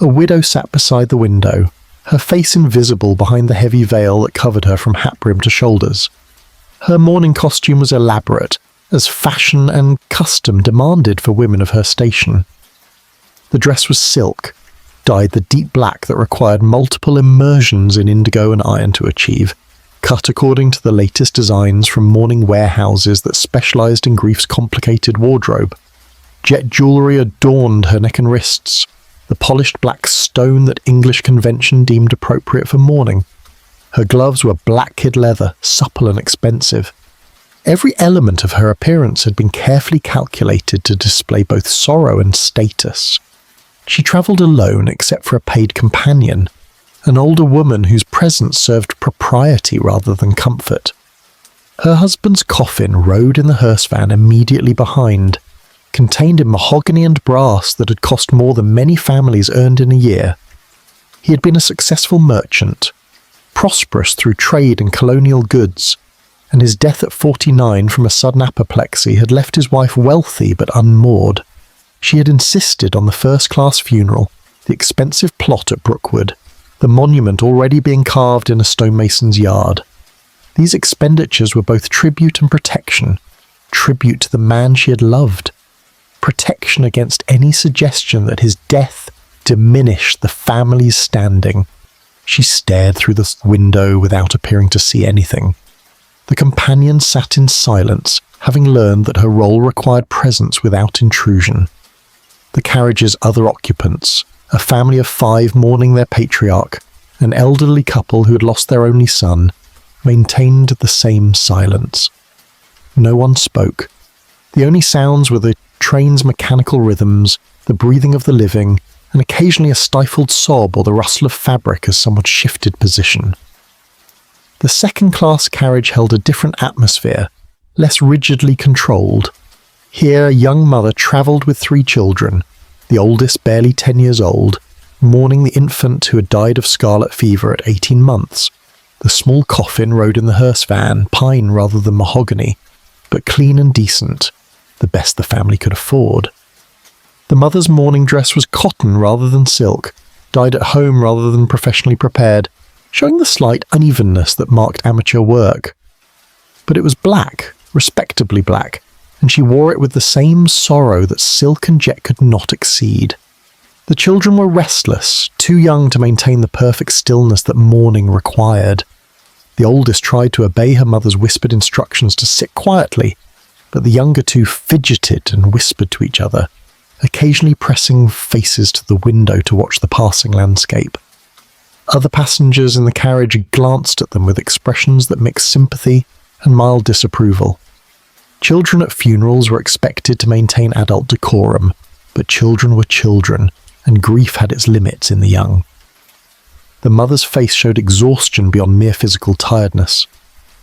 a widow sat beside the window, her face invisible behind the heavy veil that covered her from hat-brim to shoulders. Her mourning costume was elaborate, as fashion and custom demanded for women of her station. The dress was silk, dyed the deep black that required multiple immersions in indigo and iron to achieve, cut according to the latest designs from mourning warehouses that specialized in grief's complicated wardrobe. Jet jewelry adorned her neck and wrists, the polished black stone that English convention deemed appropriate for mourning. Her gloves were black kid leather, supple and expensive. Every element of her appearance had been carefully calculated to display both sorrow and status. She travelled alone except for a paid companion, an older woman whose presence served propriety rather than comfort. Her husband's coffin rode in the hearse van immediately behind, contained in mahogany and brass that had cost more than many families earned in a year. He had been a successful merchant, prosperous through trade and colonial goods, and his death at 49 from a sudden apoplexy had left his wife wealthy but unmoored. She had insisted on the first-class funeral, the expensive plot at Brookwood, the monument already being carved in a stonemason's yard. These expenditures were both tribute and protection, tribute to the man she had loved, protection against any suggestion that his death diminished the family's standing. She stared through the window without appearing to see anything. The companion sat in silence, having learned that her role required presence without intrusion. The carriage's other occupants, a family of 5 mourning their patriarch, an elderly couple who had lost their only son, maintained the same silence. No one spoke. The only sounds were the train's mechanical rhythms, the breathing of the living, and occasionally a stifled sob or the rustle of fabric as someone shifted position. The second-class carriage held a different atmosphere, less rigidly controlled. Here a young mother travelled with 3 children, the oldest barely 10 years old, mourning the infant who had died of scarlet fever at 18 months. The small coffin rode in the hearse van, pine rather than mahogany, but clean and decent, the best the family could afford. The mother's mourning dress was cotton rather than silk, dyed at home rather than professionally prepared, showing the slight unevenness that marked amateur work. But it was black, respectably black, and she wore it with the same sorrow that silk and jet could not exceed. The children were restless, too young to maintain the perfect stillness that mourning required. The oldest tried to obey her mother's whispered instructions to sit quietly, but the younger 2 fidgeted and whispered to each other, occasionally pressing faces to the window to watch the passing landscape. Other passengers in the carriage glanced at them with expressions that mixed sympathy and mild disapproval. Children at funerals were expected to maintain adult decorum, but children were children, and grief had its limits in the young. The mother's face showed exhaustion beyond mere physical tiredness.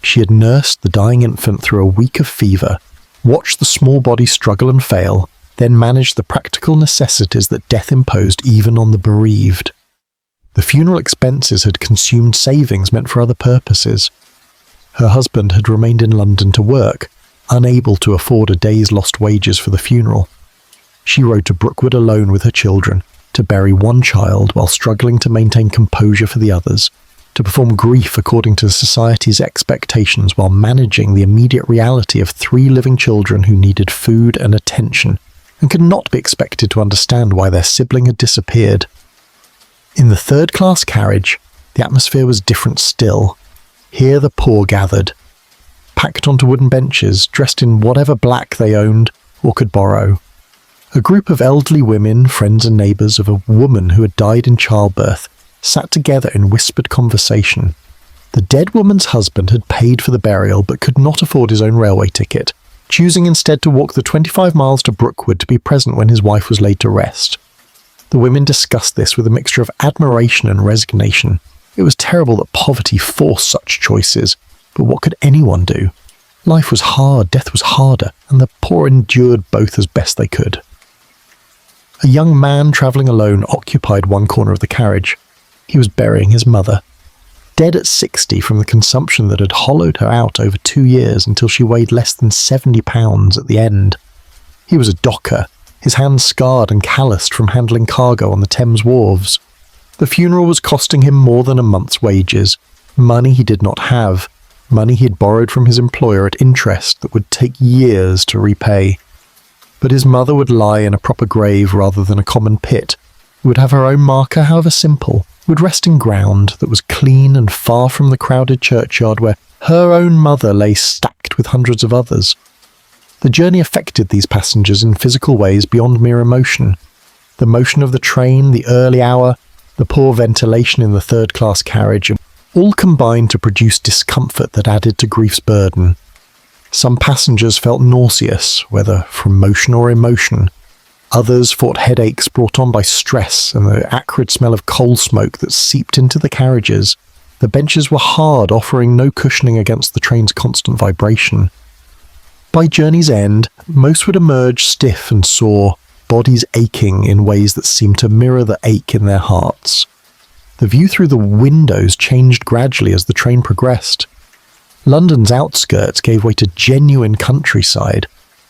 She had nursed the dying infant through a week of fever, watched the small body struggle and fail, then managed the practical necessities that death imposed even on the bereaved. The funeral expenses had consumed savings meant for other purposes. Her husband had remained in London to work, unable to afford a day's lost wages for the funeral. She rode to Brookwood alone with her children, to bury 1 child while struggling to maintain composure for the others, to perform grief according to society's expectations while managing the immediate reality of 3 living children who needed food and attention, and could not be expected to understand why their sibling had disappeared. In the third-class carriage, the atmosphere was different still. Here the poor gathered, packed onto wooden benches, dressed in whatever black they owned or could borrow. A group of elderly women, friends and neighbours of a woman who had died in childbirth, sat together in whispered conversation. The dead woman's husband had paid for the burial but could not afford his own railway ticket, choosing instead to walk the 25 miles to Brookwood to be present when his wife was laid to rest. The women discussed this with a mixture of admiration and resignation. It was terrible that poverty forced such choices, but what could anyone do? Life was hard, death was harder, and the poor endured both as best they could. A young man travelling alone occupied one corner of the carriage. He was burying his mother. Dead at 60 from the consumption that had hollowed her out over 2 years until she weighed less than 70 pounds at the end. He was a docker, his hands scarred and calloused from handling cargo on the Thames wharves. The funeral was costing him more than a month's wages, money he did not have, money he had borrowed from his employer at interest that would take years to repay. But his mother would lie in a proper grave rather than a common pit, would have her own marker, however simple, would rest in ground that was clean and far from the crowded churchyard where her own mother lay stacked with hundreds of others. The journey affected these passengers in physical ways beyond mere emotion. The motion of the train, the early hour, the poor ventilation in the third-class carriage, all combined to produce discomfort that added to grief's burden. Some passengers felt nauseous, whether from motion or emotion. Others fought headaches brought on by stress and the acrid smell of coal smoke that seeped into the carriages. The benches were hard, offering no cushioning against the train's constant vibration. By journey's end, most would emerge stiff and sore, bodies aching in ways that seemed to mirror the ache in their hearts. The view through the windows changed gradually as the train progressed. London's outskirts gave way to genuine countryside,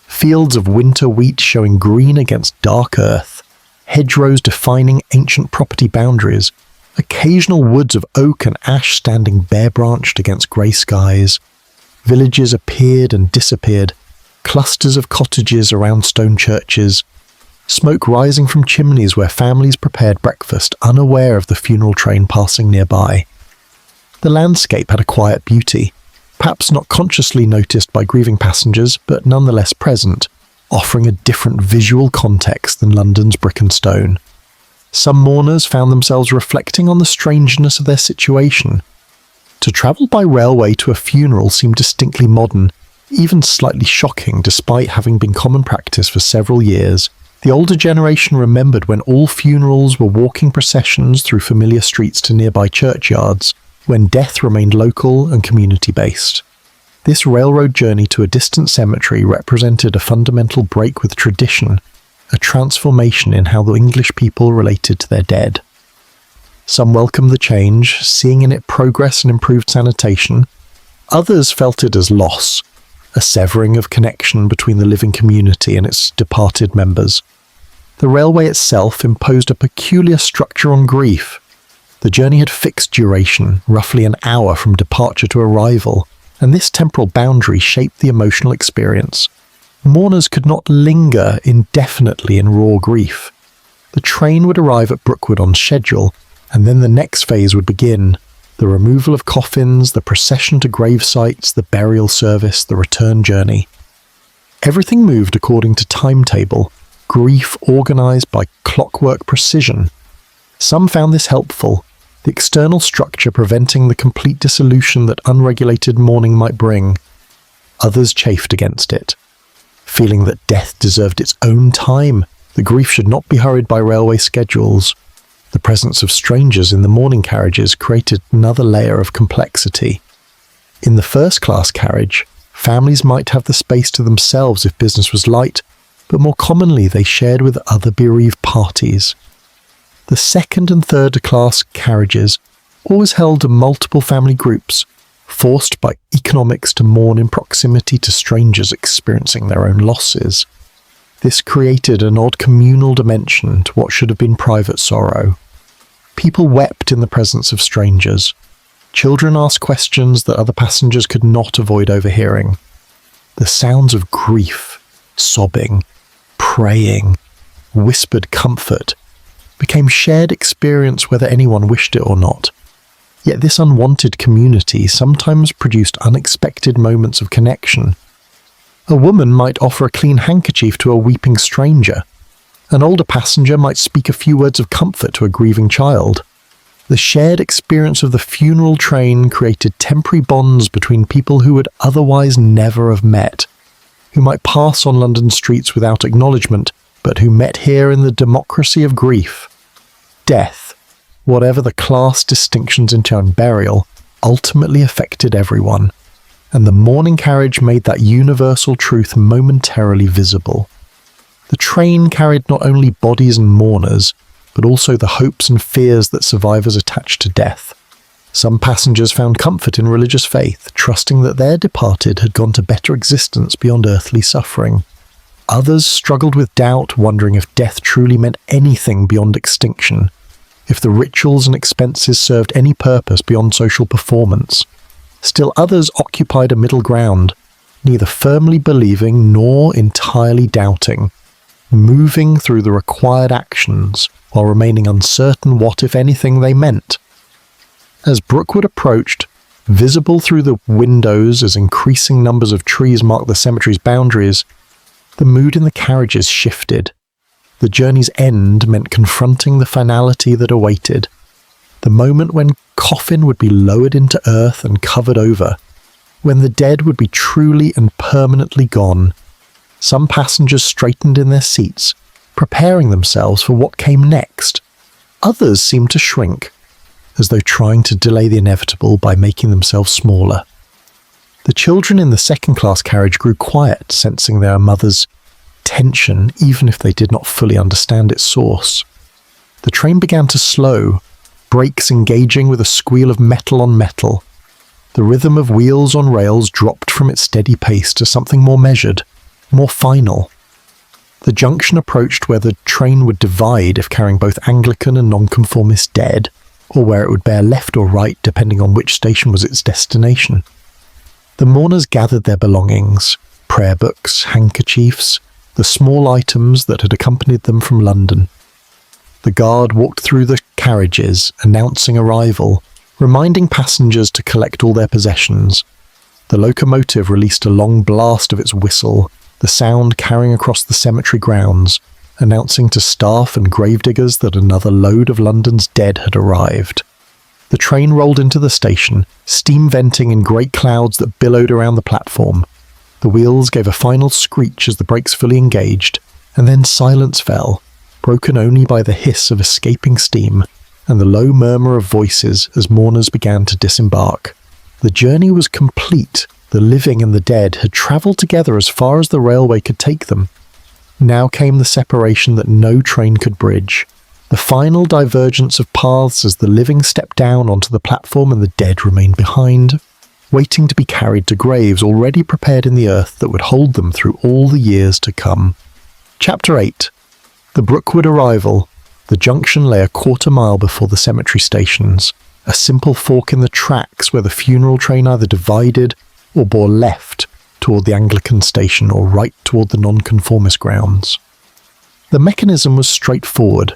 fields of winter wheat showing green against dark earth, hedgerows defining ancient property boundaries, occasional woods of oak and ash standing bare-branched against grey skies. Villages appeared and disappeared, clusters of cottages around stone churches, smoke rising from chimneys where families prepared breakfast, unaware of the funeral train passing nearby. The landscape had a quiet beauty, perhaps not consciously noticed by grieving passengers, but nonetheless present, offering a different visual context than London's brick and stone. Some mourners found themselves reflecting on the strangeness of their situation. To travel by railway to a funeral seemed distinctly modern, even slightly shocking despite having been common practice for several years. The older generation remembered when all funerals were walking processions through familiar streets to nearby churchyards, when death remained local and community-based. This railroad journey to a distant cemetery represented a fundamental break with tradition, a transformation in how the English people related to their dead. Some welcomed the change, seeing in it progress and improved sanitation. Others felt it as loss, a severing of connection between the living community and its departed members. The railway itself imposed a peculiar structure on grief. The journey had fixed duration, roughly an hour from departure to arrival, and this temporal boundary shaped the emotional experience. Mourners could not linger indefinitely in raw grief. The train would arrive at Brookwood on schedule, and then the next phase would begin: the removal of coffins, the procession to grave sites, the burial service, the return journey. Everything moved according to timetable, grief organised by clockwork precision. Some found this helpful, the external structure preventing the complete dissolution that unregulated mourning might bring. Others chafed against it, feeling that death deserved its own time, the grief should not be hurried by railway schedules. The presence of strangers in the mourning carriages created another layer of complexity. In the first-class carriage, families might have the space to themselves if business was light, but more commonly they shared with other bereaved parties. The second and third-class carriages always held multiple family groups, forced by economics to mourn in proximity to strangers experiencing their own losses. This created an odd communal dimension to what should have been private sorrow. People wept in the presence of strangers. Children asked questions that other passengers could not avoid overhearing. The sounds of grief, sobbing, praying, whispered comfort became shared experience whether anyone wished it or not. Yet this unwanted community sometimes produced unexpected moments of connection. A woman might offer a clean handkerchief to a weeping stranger. An older passenger might speak a few words of comfort to a grieving child. The shared experience of the funeral train created temporary bonds between people who would otherwise never have met, who might pass on London streets without acknowledgement, but who met here in the democracy of grief. Death, whatever the class distinctions in turn burial, ultimately affected everyone, and the mourning carriage made that universal truth momentarily visible. The train carried not only bodies and mourners, but also the hopes and fears that survivors attached to death. Some passengers found comfort in religious faith, trusting that their departed had gone to better existence beyond earthly suffering. Others struggled with doubt, wondering if death truly meant anything beyond extinction, if the rituals and expenses served any purpose beyond social performance. Still others occupied a middle ground, neither firmly believing nor entirely doubting, moving through the required actions while remaining uncertain what, if anything, they meant. As Brookwood approached, visible through the windows as increasing numbers of trees marked the cemetery's boundaries, the mood in the carriages shifted. The journey's end meant confronting the finality that awaited, the moment when coffin would be lowered into earth and covered over, when the dead would be truly and permanently gone. Some passengers straightened in their seats, preparing themselves for what came next. Others seemed to shrink, as though trying to delay the inevitable by making themselves smaller. The children in the second-class carriage grew quiet, sensing their mother's tension, even if they did not fully understand its source. The train began to slow, brakes engaging with a squeal of metal on metal. The rhythm of wheels on rails dropped from its steady pace to something more measured, more final. The junction approached where the train would divide if carrying both Anglican and nonconformist dead, or where it would bear left or right depending on which station was its destination. The mourners gathered their belongings, prayer books, handkerchiefs, the small items that had accompanied them from London. The guard walked through the carriages, announcing arrival, reminding passengers to collect all their possessions. The locomotive released a long blast of its whistle, the sound carrying across the cemetery grounds, announcing to staff and gravediggers that another load of London's dead had arrived. The train rolled into the station, steam venting in great clouds that billowed around the platform. The wheels gave a final screech as the brakes fully engaged, and then silence fell, broken only by the hiss of escaping steam and the low murmur of voices as mourners began to disembark. The journey was complete. The living and the dead had travelled together as far as the railway could take them. Now came the separation that no train could bridge, the final divergence of paths as the living stepped down onto the platform and the dead remained behind, waiting to be carried to graves already prepared in the earth that would hold them through all the years to come. Chapter 8. The Brookwood arrival. The junction lay a quarter-mile before the cemetery stations, a simple fork in the tracks where the funeral train either divided or bore left toward the Anglican station or right toward the nonconformist grounds. The mechanism was straightforward,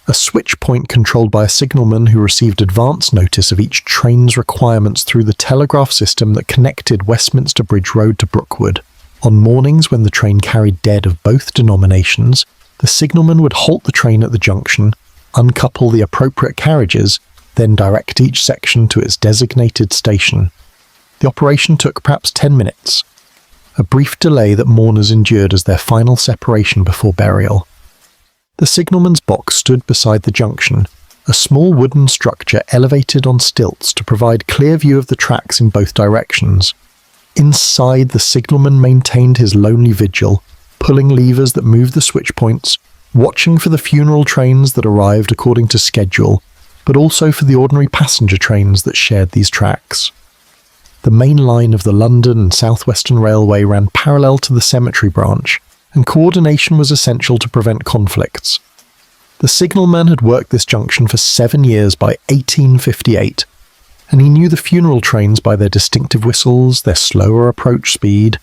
a switch point controlled by a signalman who received advance notice of each train's requirements through the telegraph system that connected Westminster Bridge Road to Brookwood. On mornings when the train carried dead of both denominations, the signalman would halt the train at the junction, uncouple the appropriate carriages, then direct each section to its designated station. The operation took perhaps 10 minutes, a brief delay that mourners endured as their final separation before burial. The signalman's box stood beside the junction, a small wooden structure elevated on stilts to provide clear view of the tracks in both directions. Inside, the signalman maintained his lonely vigil, pulling levers that moved the switch points, watching for the funeral trains that arrived according to schedule, but also for the ordinary passenger trains that shared these tracks. The main line of the London and South Western Railway ran parallel to the cemetery branch, and coordination was essential to prevent conflicts. The signalman had worked this junction for 7 years by 1858, and he knew the funeral trains by their distinctive whistles, their slower approach speed,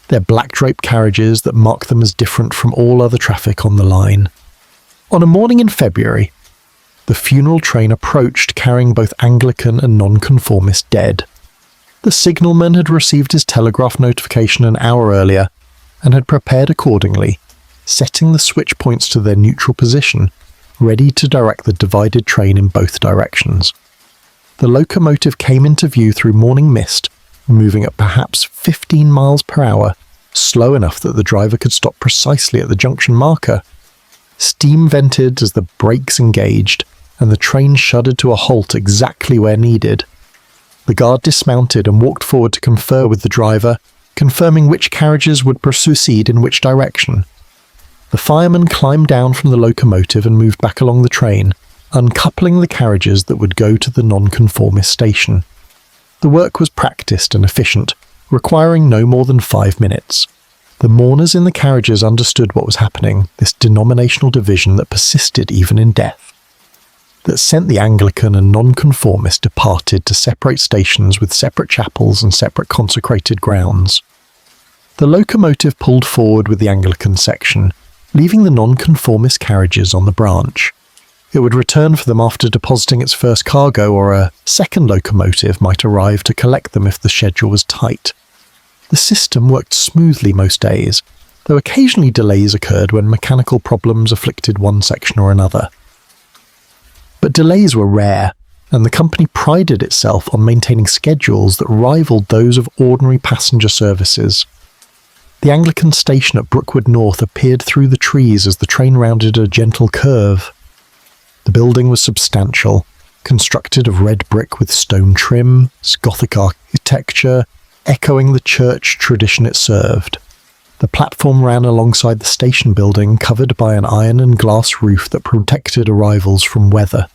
their black-draped carriages that marked them as different from all other traffic on the line. On a morning in February, the funeral train approached carrying both Anglican and nonconformist dead. The signalman had received his telegraph notification an hour earlier and had prepared accordingly, setting the switch points to their neutral position, ready to direct the divided train in both directions. The locomotive came into view through morning mist, moving at perhaps 15 miles per hour, slow enough that the driver could stop precisely at the junction marker. Steam vented as the brakes engaged, and the train shuddered to a halt exactly where needed. The guard dismounted and walked forward to confer with the driver, confirming which carriages would proceed in which direction. The fireman climbed down from the locomotive and moved back along the train, uncoupling the carriages that would go to the nonconformist station. The work was practiced and efficient, requiring no more than 5 minutes. The mourners in the carriages understood what was happening, this denominational division that persisted even in death, that sent the Anglican and nonconformist departed to separate stations with separate chapels and separate consecrated grounds. The locomotive pulled forward with the Anglican section, leaving the nonconformist carriages on the branch. It would return for them after depositing its first cargo, or a second locomotive might arrive to collect them if the schedule was tight. The system worked smoothly most days, though occasionally delays occurred when mechanical problems afflicted one section or another. But delays were rare, and the company prided itself on maintaining schedules that rivaled those of ordinary passenger services. The Anglican station at Brookwood North appeared through the trees as the train rounded a gentle curve. The building was substantial, constructed of red brick with stone trim, Gothic architecture, echoing the church tradition it served. The platform ran alongside the station building, covered by an iron and glass roof that protected arrivals from weather.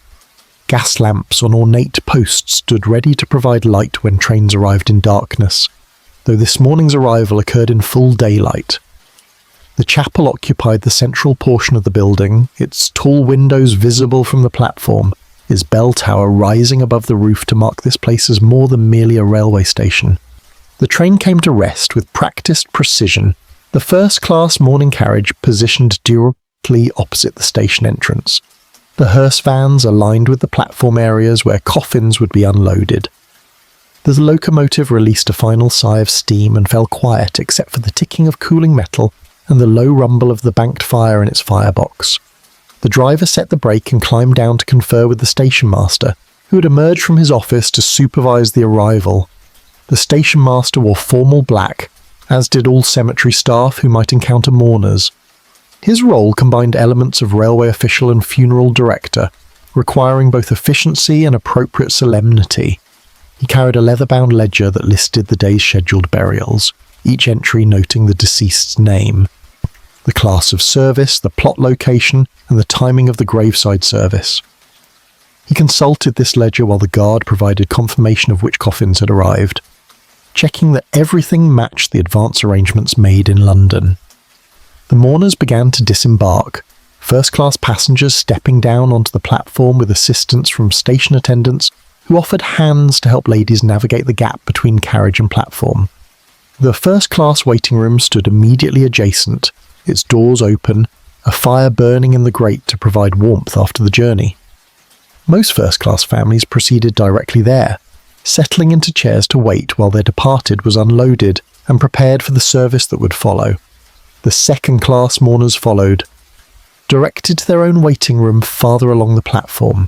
Gas lamps on ornate posts stood ready to provide light when trains arrived in darkness, though this morning's arrival occurred in full daylight. The chapel occupied the central portion of the building, its tall windows visible from the platform, its bell tower rising above the roof to mark this place as more than merely a railway station. The train came to rest with practiced precision, the first-class morning carriage positioned directly opposite the station entrance. The hearse vans aligned with the platform areas where coffins would be unloaded. The locomotive released a final sigh of steam and fell quiet except for the ticking of cooling metal and the low rumble of the banked fire in its firebox. The driver set the brake and climbed down to confer with the station master, who had emerged from his office to supervise the arrival. The station master wore formal black, as did all cemetery staff who might encounter mourners. His role combined elements of railway official and funeral director, requiring both efficiency and appropriate solemnity. He carried a leather-bound ledger that listed the day's scheduled burials, each entry noting the deceased's name, the class of service, the plot location, and the timing of the graveside service. He consulted this ledger while the guard provided confirmation of which coffins had arrived, checking that everything matched the advance arrangements made in London. The mourners began to disembark, first-class passengers stepping down onto the platform with assistance from station attendants who offered hands to help ladies navigate the gap between carriage and platform. The first-class waiting room stood immediately adjacent, its doors open, a fire burning in the grate to provide warmth after the journey. Most first-class families proceeded directly there, settling into chairs to wait while their departed was unloaded and prepared for the service that would follow. The second-class mourners followed, directed to their own waiting room farther along the platform.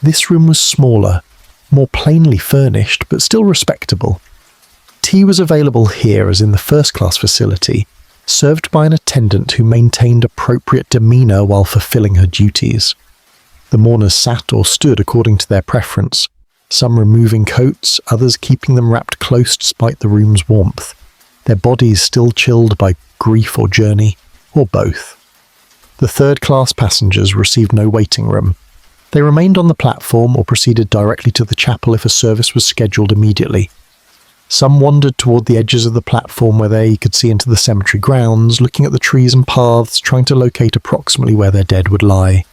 This room was smaller, more plainly furnished, but still respectable. Tea was available here as in the first-class facility, served by an attendant who maintained appropriate demeanour while fulfilling her duties. The mourners sat or stood according to their preference, some removing coats, others keeping them wrapped close despite the room's warmth, their bodies still chilled by grief or journey, or both. The third-class passengers received no waiting room. They remained on the platform or proceeded directly to the chapel if a service was scheduled immediately. Some wandered toward the edges of the platform where they could see into the cemetery grounds, looking at the trees and paths, trying to locate approximately where their dead would lie.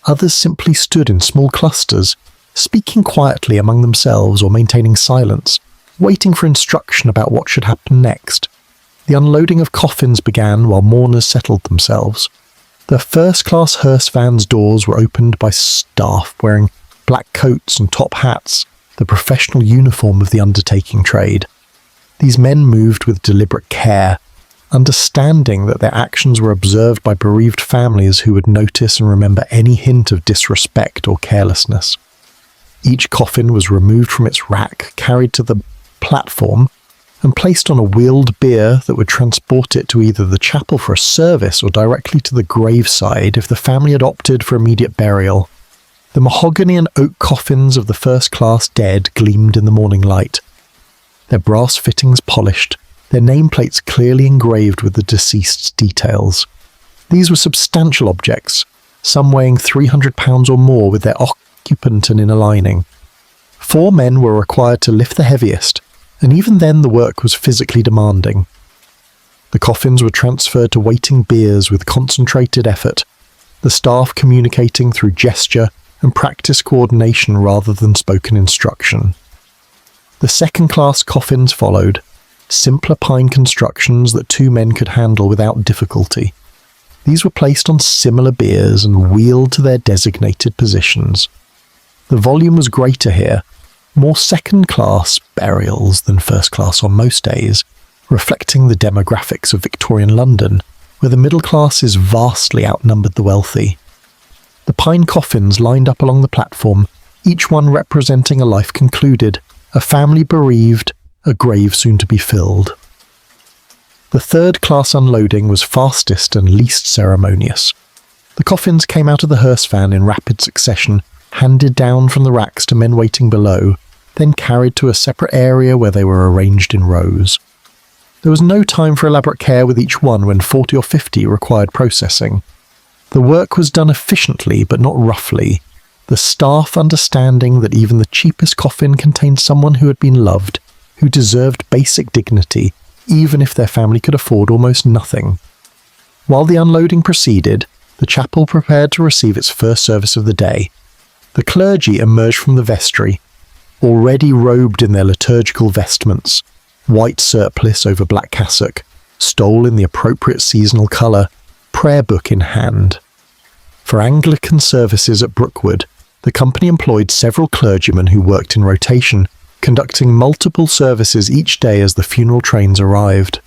Others simply stood in small clusters, speaking quietly among themselves or maintaining silence, waiting for instruction about what should happen next. The unloading of coffins began while mourners settled themselves. The first-class hearse van's doors were opened by staff wearing black coats and top hats, the professional uniform of the undertaking trade. These men moved with deliberate care, understanding that their actions were observed by bereaved families who would notice and remember any hint of disrespect or carelessness. Each coffin was removed from its rack, carried to the platform, and placed on a wheeled bier that would transport it to either the chapel for a service or directly to the graveside if the family had opted for immediate burial. The mahogany and oak coffins of the first-class dead gleamed in the morning light, their brass fittings polished, their nameplates clearly engraved with the deceased's details. These were substantial objects, some weighing 300 pounds or more with their occupant and inner lining. 4 men were required to lift the heaviest, and even then the work was physically demanding. The coffins were transferred to waiting biers with concentrated effort, the staff communicating through gesture and practice coordination rather than spoken instruction. The second-class coffins followed, simpler pine constructions that 2 men could handle without difficulty. These were placed on similar biers and wheeled to their designated positions. The volume was greater here, more second-class burials than first-class on most days, reflecting the demographics of Victorian London, where the middle classes vastly outnumbered the wealthy. The pine coffins lined up along the platform, each one representing a life concluded, a family bereaved, a grave soon to be filled. The third-class unloading was fastest and least ceremonious. The coffins came out of the hearse van in rapid succession, handed down from the racks to men waiting below, then carried to a separate area where they were arranged in rows. There was no time for elaborate care with each one when 40 or 50 required processing. The work was done efficiently but not roughly, the staff understanding that even the cheapest coffin contained someone who had been loved, who deserved basic dignity, even if their family could afford almost nothing. While the unloading proceeded, the chapel prepared to receive its first service of the day. The clergy emerged from the vestry, already robed in their liturgical vestments, white surplice over black cassock, stole in the appropriate seasonal colour, prayer book in hand. For Anglican services at Brookwood, the company employed several clergymen who worked in rotation, conducting multiple services each day as the funeral trains arrived.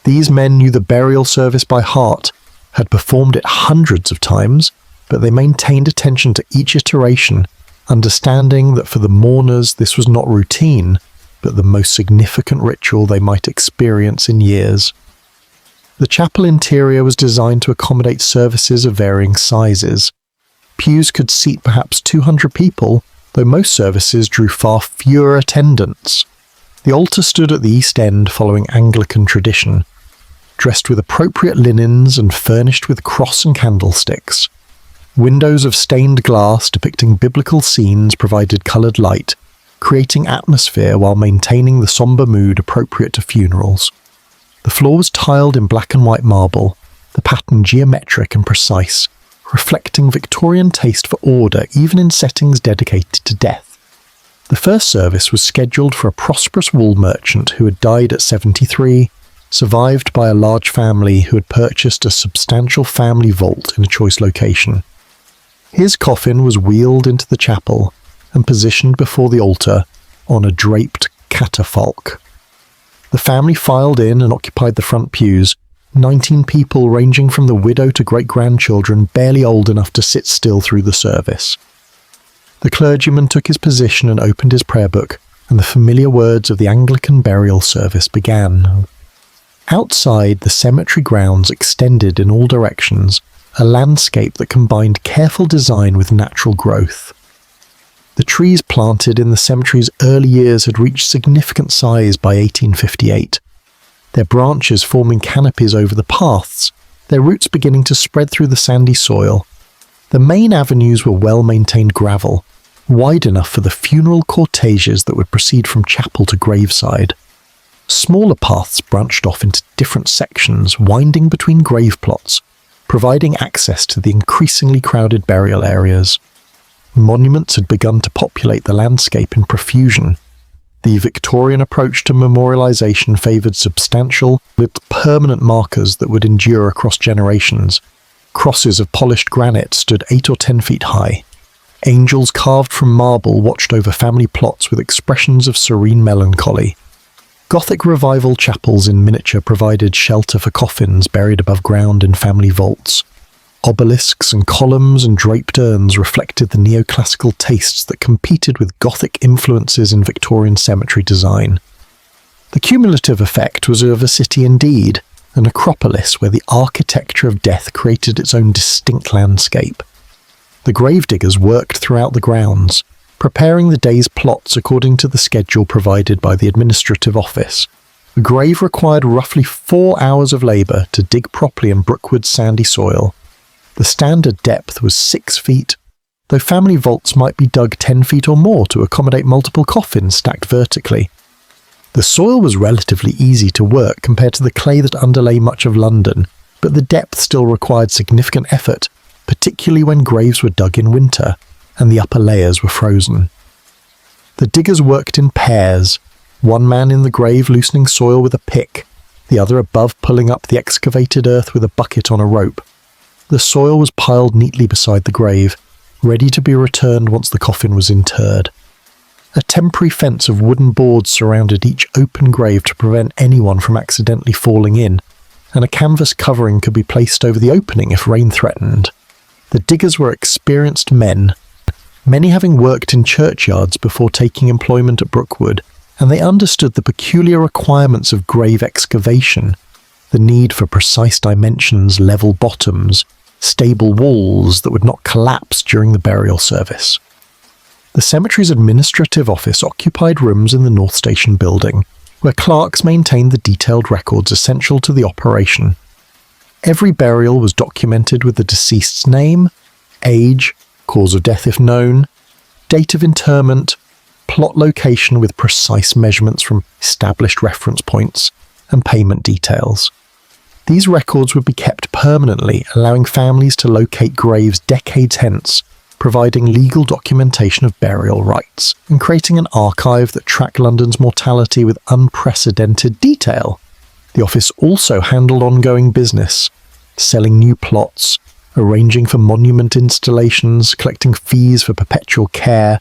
These men knew the burial service by heart, had performed it hundreds of times, but they maintained attention to each iteration, understanding that for the mourners this was not routine, but the most significant ritual they might experience in years. The chapel interior was designed to accommodate services of varying sizes. Pews could seat perhaps 200 people, though most services drew far fewer attendants. The altar stood at the east end following Anglican tradition, dressed with appropriate linens and furnished with cross and candlesticks. Windows of stained glass depicting biblical scenes provided coloured light, creating atmosphere while maintaining the sombre mood appropriate to funerals. The floor was tiled in black and white marble, the pattern geometric and precise, reflecting Victorian taste for order even in settings dedicated to death. The first service was scheduled for a prosperous wool merchant who had died at 73, survived by a large family who had purchased a substantial family vault in a choice location. His coffin was wheeled into the chapel and positioned before the altar on a draped catafalque. The family filed in and occupied the front pews, 19 people ranging from the widow to great-grandchildren barely old enough to sit still through the service. The clergyman took his position and opened his prayer book, and the familiar words of the Anglican burial service began. Outside, the cemetery grounds extended in all directions, a landscape that combined careful design with natural growth. The trees planted in the cemetery's early years had reached significant size by 1858, their branches forming canopies over the paths, their roots beginning to spread through the sandy soil. The main avenues were well-maintained gravel, wide enough for the funeral cortèges that would proceed from chapel to graveside. Smaller paths branched off into different sections, winding between grave plots, providing access to the increasingly crowded burial areas. Monuments had begun to populate the landscape in profusion. The Victorian approach to memorialisation favoured substantial, with permanent markers that would endure across generations. Crosses of polished granite stood 8 or 10 feet high. Angels carved from marble watched over family plots with expressions of serene melancholy. Gothic Revival chapels in miniature provided shelter for coffins buried above ground in family vaults. Obelisks and columns and draped urns reflected the neoclassical tastes that competed with Gothic influences in Victorian cemetery design. The cumulative effect was of a city indeed, a necropolis where the architecture of death created its own distinct landscape. The gravediggers worked throughout the grounds, preparing the day's plots according to the schedule provided by the administrative office. A grave required roughly 4 hours of labour to dig properly in Brookwood's sandy soil. The standard depth was 6 feet, though family vaults might be dug 10 feet or more to accommodate multiple coffins stacked vertically. The soil was relatively easy to work compared to the clay that underlay much of London, but the depth still required significant effort, particularly when graves were dug in winter and the upper layers were frozen. The diggers worked in pairs, one man in the grave loosening soil with a pick, the other above pulling up the excavated earth with a bucket on a rope. The soil was piled neatly beside the grave, ready to be returned once the coffin was interred. A temporary fence of wooden boards surrounded each open grave to prevent anyone from accidentally falling in, and a canvas covering could be placed over the opening if rain threatened. The diggers were experienced men, many having worked in churchyards before taking employment at Brookwood, and they understood the peculiar requirements of grave excavation, the need for precise dimensions, level bottoms, stable walls that would not collapse during the burial service. The cemetery's administrative office occupied rooms in the North Station building, where clerks maintained the detailed records essential to the operation. Every burial was documented with the deceased's name, age, cause of death if known, date of interment, plot location with precise measurements from established reference points, and payment details. These records would be kept permanently, allowing families to locate graves decades hence, providing legal documentation of burial rites, and creating an archive that tracked London's mortality with unprecedented detail. The office also handled ongoing business, selling new plots, arranging for monument installations, collecting fees for perpetual care,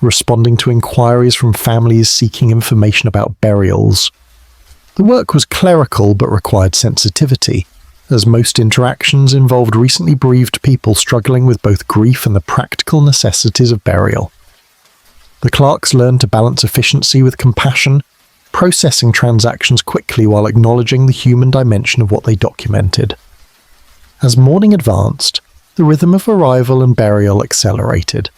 responding to inquiries from families seeking information about burials. The work was clerical but required sensitivity, as most interactions involved recently bereaved people struggling with both grief and the practical necessities of burial. The clerks learned to balance efficiency with compassion, processing transactions quickly while acknowledging the human dimension of what they documented. As morning advanced, the rhythm of arrival and burial accelerated.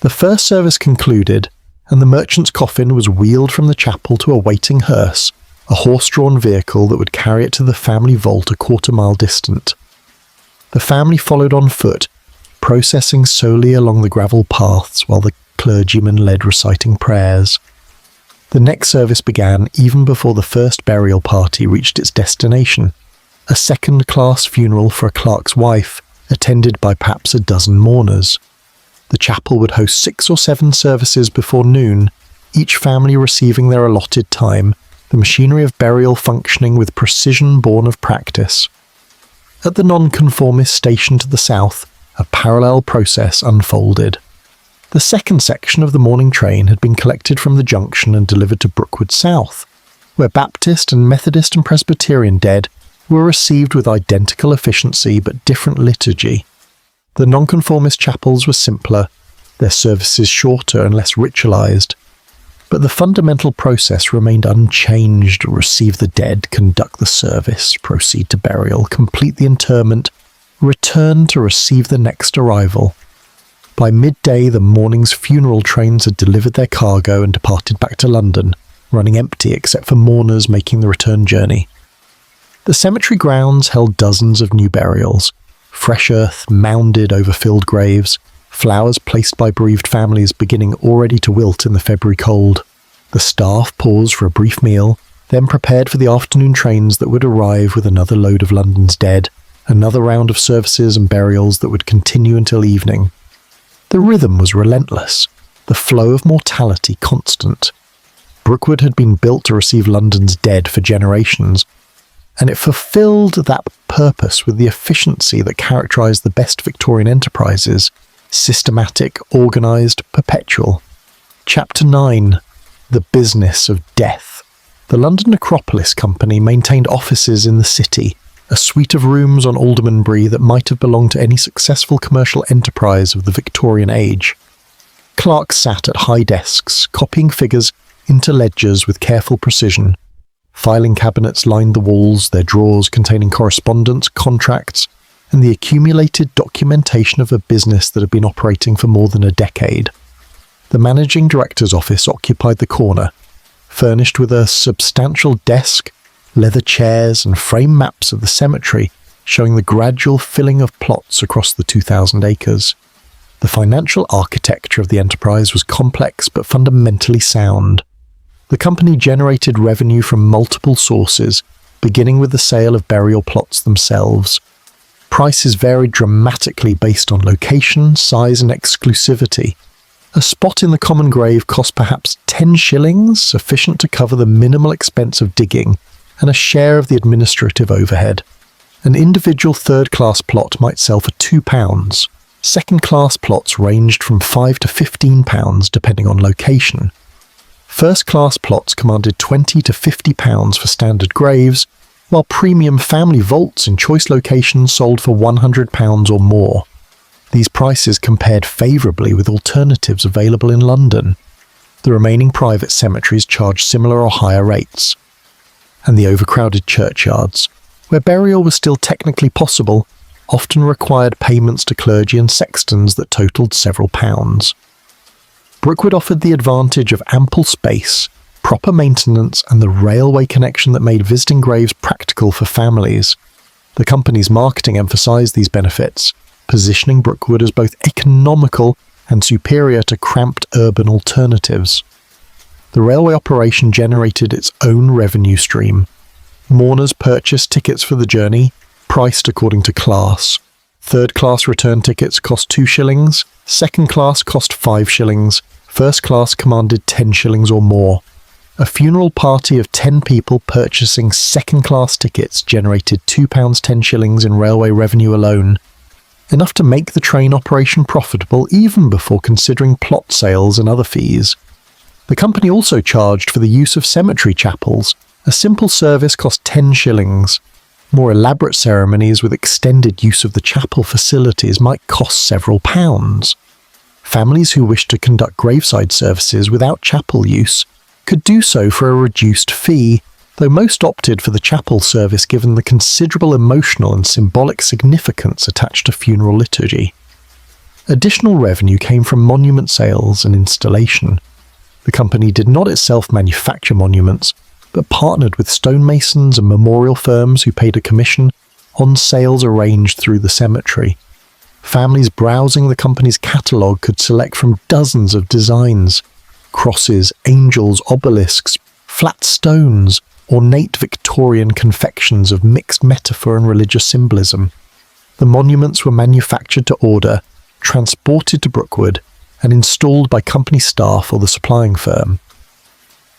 The first service concluded, and the merchant's coffin was wheeled from the chapel to a waiting hearse, a horse-drawn vehicle that would carry it to the family vault a quarter-mile distant. The family followed on foot, processing solely along the gravel paths while the clergyman led reciting prayers. The next service began even before the first burial party reached its destination, a second-class funeral for a clerk's wife, attended by perhaps a dozen mourners. The chapel would host 6 or 7 services before noon, each family receiving their allotted time, the machinery of burial functioning with precision born of practice. At the nonconformist station to the south, a parallel process unfolded. The second section of the morning train had been collected from the junction and delivered to Brookwood South, where Baptist and Methodist and Presbyterian dead were received with identical efficiency but different liturgy. The nonconformist chapels were simpler, their services shorter and less ritualized, but the fundamental process remained unchanged: receive the dead, conduct the service, proceed to burial, complete the interment, return to receive the next arrival. By midday, the morning's funeral trains had delivered their cargo and departed back to London, running empty except for mourners making the return journey. The cemetery grounds held dozens of new burials, fresh earth mounded over filled graves, flowers placed by bereaved families beginning already to wilt in the February cold. The staff paused for a brief meal, then prepared for the afternoon trains that would arrive with another load of London's dead, another round of services and burials that would continue until evening. The rhythm was relentless, the flow of mortality constant. Brookwood had been built to receive London's dead for generations, and it fulfilled that purpose with the efficiency that characterised the best Victorian enterprises: systematic, organised, perpetual. Chapter 9. The Business of Death. The London Necropolis Company maintained offices in the city, a suite of rooms on Aldermanbury that might have belonged to any successful commercial enterprise of the Victorian age. Clerks sat at high desks, copying figures into ledgers with careful precision. Filing cabinets lined the walls, their drawers containing correspondence, contracts, and the accumulated documentation of a business that had been operating for more than a decade. The managing director's office occupied the corner, furnished with a substantial desk, leather chairs, and framed maps of the cemetery showing the gradual filling of plots across the 2,000 acres. The financial architecture of the enterprise was complex but fundamentally sound. The company generated revenue from multiple sources, beginning with the sale of burial plots themselves. Prices varied dramatically based on location, size, and exclusivity. A spot in the common grave cost perhaps 10 shillings, sufficient to cover the minimal expense of digging and a share of the administrative overhead. An individual third-class plot might sell for £2. Second-class plots ranged from £5 to £15 depending on location. First-class plots commanded £20 to £50 for standard graves, while premium family vaults in choice locations sold for £100 or more. These prices compared favourably with alternatives available in London. The remaining private cemeteries charged similar or higher rates. And the overcrowded churchyards, where burial was still technically possible, often required payments to clergy and sextons that totalled several pounds. Brookwood offered the advantage of ample space, proper maintenance, and the railway connection that made visiting graves practical for families. The company's marketing emphasised these benefits, positioning Brookwood as both economical and superior to cramped urban alternatives. The railway operation generated its own revenue stream. Mourners purchased tickets for the journey, priced according to class. Third-class return tickets cost 2 shillings, second-class cost 5 shillings, first-class commanded 10 shillings or more. A funeral party of 10 people purchasing second-class tickets generated £2 10 shillings in railway revenue alone, enough to make the train operation profitable even before considering plot sales and other fees. The company also charged for the use of cemetery chapels. A simple service cost 10 shillings. More elaborate ceremonies with extended use of the chapel facilities might cost several pounds. Families who wished to conduct graveside services without chapel use could do so for a reduced fee, though most opted for the chapel service given the considerable emotional and symbolic significance attached to funeral liturgy. Additional revenue came from monument sales and installation. The company did not itself manufacture monuments, but partnered with stonemasons and memorial firms who paid a commission on sales arranged through the cemetery. Families browsing the company's catalogue could select from dozens of designs: crosses, angels, obelisks, flat stones, ornate Victorian confections of mixed metaphor and religious symbolism. The monuments were manufactured to order, transported to Brookwood, and installed by company staff or the supplying firm.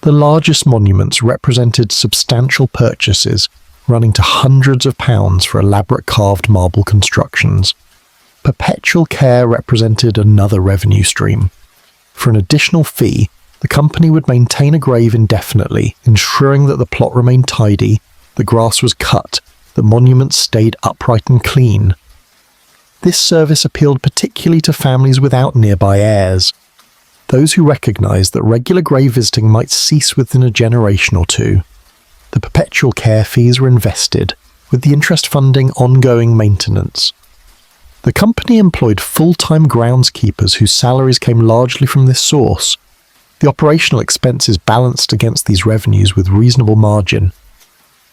The largest monuments represented substantial purchases, running to hundreds of pounds for elaborate carved marble constructions. Perpetual care represented another revenue stream. For an additional fee, the company would maintain a grave indefinitely, ensuring that the plot remained tidy, the grass was cut, the monuments stayed upright and clean. This service appealed particularly to families without nearby heirs, those who recognised that regular grave visiting might cease within a generation or two. The perpetual care fees were invested, with the interest funding ongoing maintenance. The company employed full-time groundskeepers whose salaries came largely from this source. The operational expenses balanced against these revenues with reasonable margin.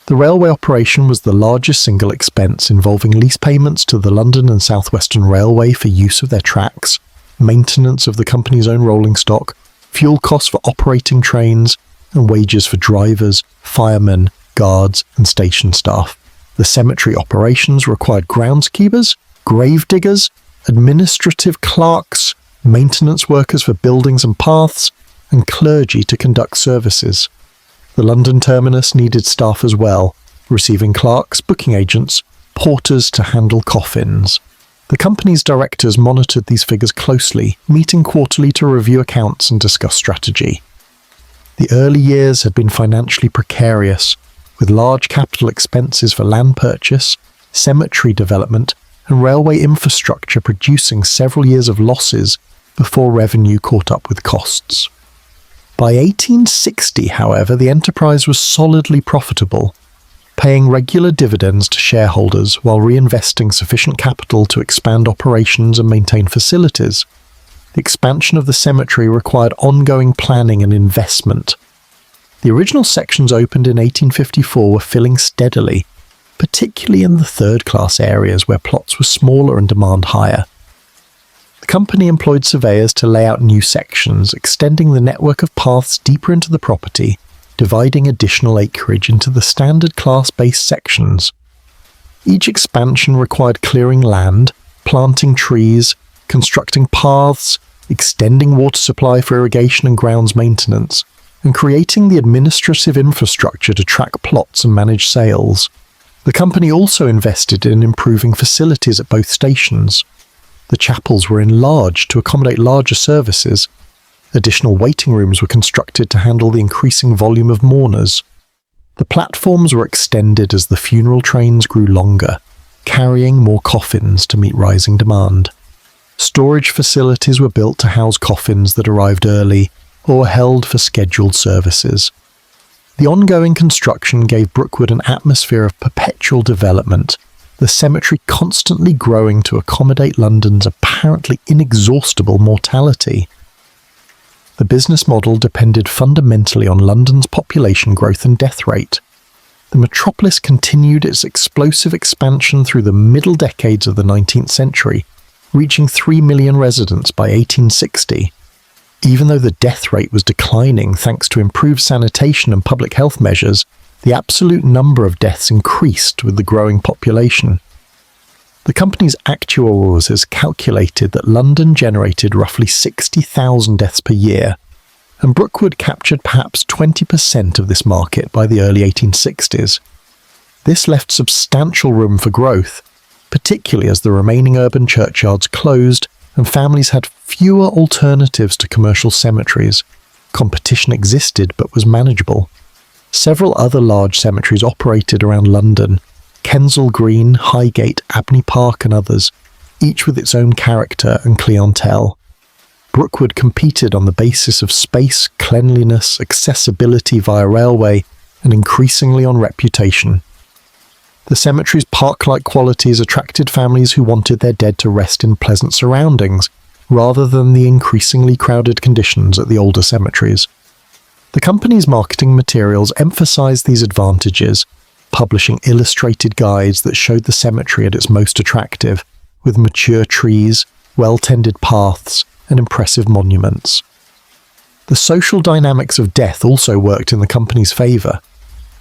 The railway operation was the largest single expense, involving lease payments to the London and South Western Railway for use of their tracks, maintenance of the company's own rolling stock, fuel costs for operating trains, and wages for drivers, firemen, guards, and station staff. The cemetery operations required groundskeepers, grave diggers, administrative clerks, maintenance workers for buildings and paths, and clergy to conduct services. The London terminus needed staff as well, receiving clerks, booking agents, porters to handle coffins. The company's directors monitored these figures closely, meeting quarterly to review accounts and discuss strategy. The early years had been financially precarious, with large capital expenses for land purchase, cemetery development, and railway infrastructure producing several years of losses before revenue caught up with costs. By 1860, however, the enterprise was solidly profitable, paying regular dividends to shareholders while reinvesting sufficient capital to expand operations and maintain facilities. The expansion of the cemetery required ongoing planning and investment. The original sections opened in 1854 were filling steadily, particularly in the third-class areas where plots were smaller and demand higher. The company employed surveyors to lay out new sections, extending the network of paths deeper into the property, dividing additional acreage into the standard class-based sections. Each expansion required clearing land, planting trees, constructing paths, extending water supply for irrigation and grounds maintenance, and creating the administrative infrastructure to track plots and manage sales. The company also invested in improving facilities at both stations. The chapels were enlarged to accommodate larger services. Additional waiting rooms were constructed to handle the increasing volume of mourners. The platforms were extended as the funeral trains grew longer, carrying more coffins to meet rising demand. Storage facilities were built to house coffins that arrived early or were held for scheduled services. The ongoing construction gave Brookwood an atmosphere of perpetual development, the cemetery constantly growing to accommodate London's apparently inexhaustible mortality. The business model depended fundamentally on London's population growth and death rate. The metropolis continued its explosive expansion through the middle decades of the 19th century, reaching 3 million residents by 1860. Even though the death rate was declining thanks to improved sanitation and public health measures, the absolute number of deaths increased with the growing population. The company's actuaries has calculated that London generated roughly 60,000 deaths per year, and Brookwood captured perhaps 20% of this market by the early 1860s. This left substantial room for growth, particularly as the remaining urban churchyards closed and families had fewer alternatives to commercial cemeteries. Competition existed but was manageable. Several other large cemeteries operated around London: Kensal Green, Highgate, Abney Park and others, each with its own character and clientele. Brookwood competed on the basis of space, cleanliness, accessibility via railway, and increasingly on reputation. The cemetery's park-like qualities attracted families who wanted their dead to rest in pleasant surroundings, rather than the increasingly crowded conditions at the older cemeteries. The company's marketing materials emphasized these advantages, publishing illustrated guides that showed the cemetery at its most attractive, with mature trees, well-tended paths, and impressive monuments. The social dynamics of death also worked in the company's favour.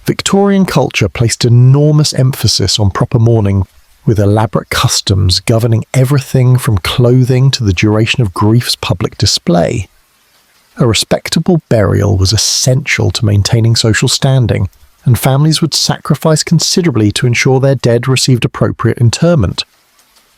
Victorian culture placed enormous emphasis on proper mourning, with elaborate customs governing everything from clothing to the duration of grief's public display. A respectable burial was essential to maintaining social standing, and families would sacrifice considerably to ensure their dead received appropriate interment.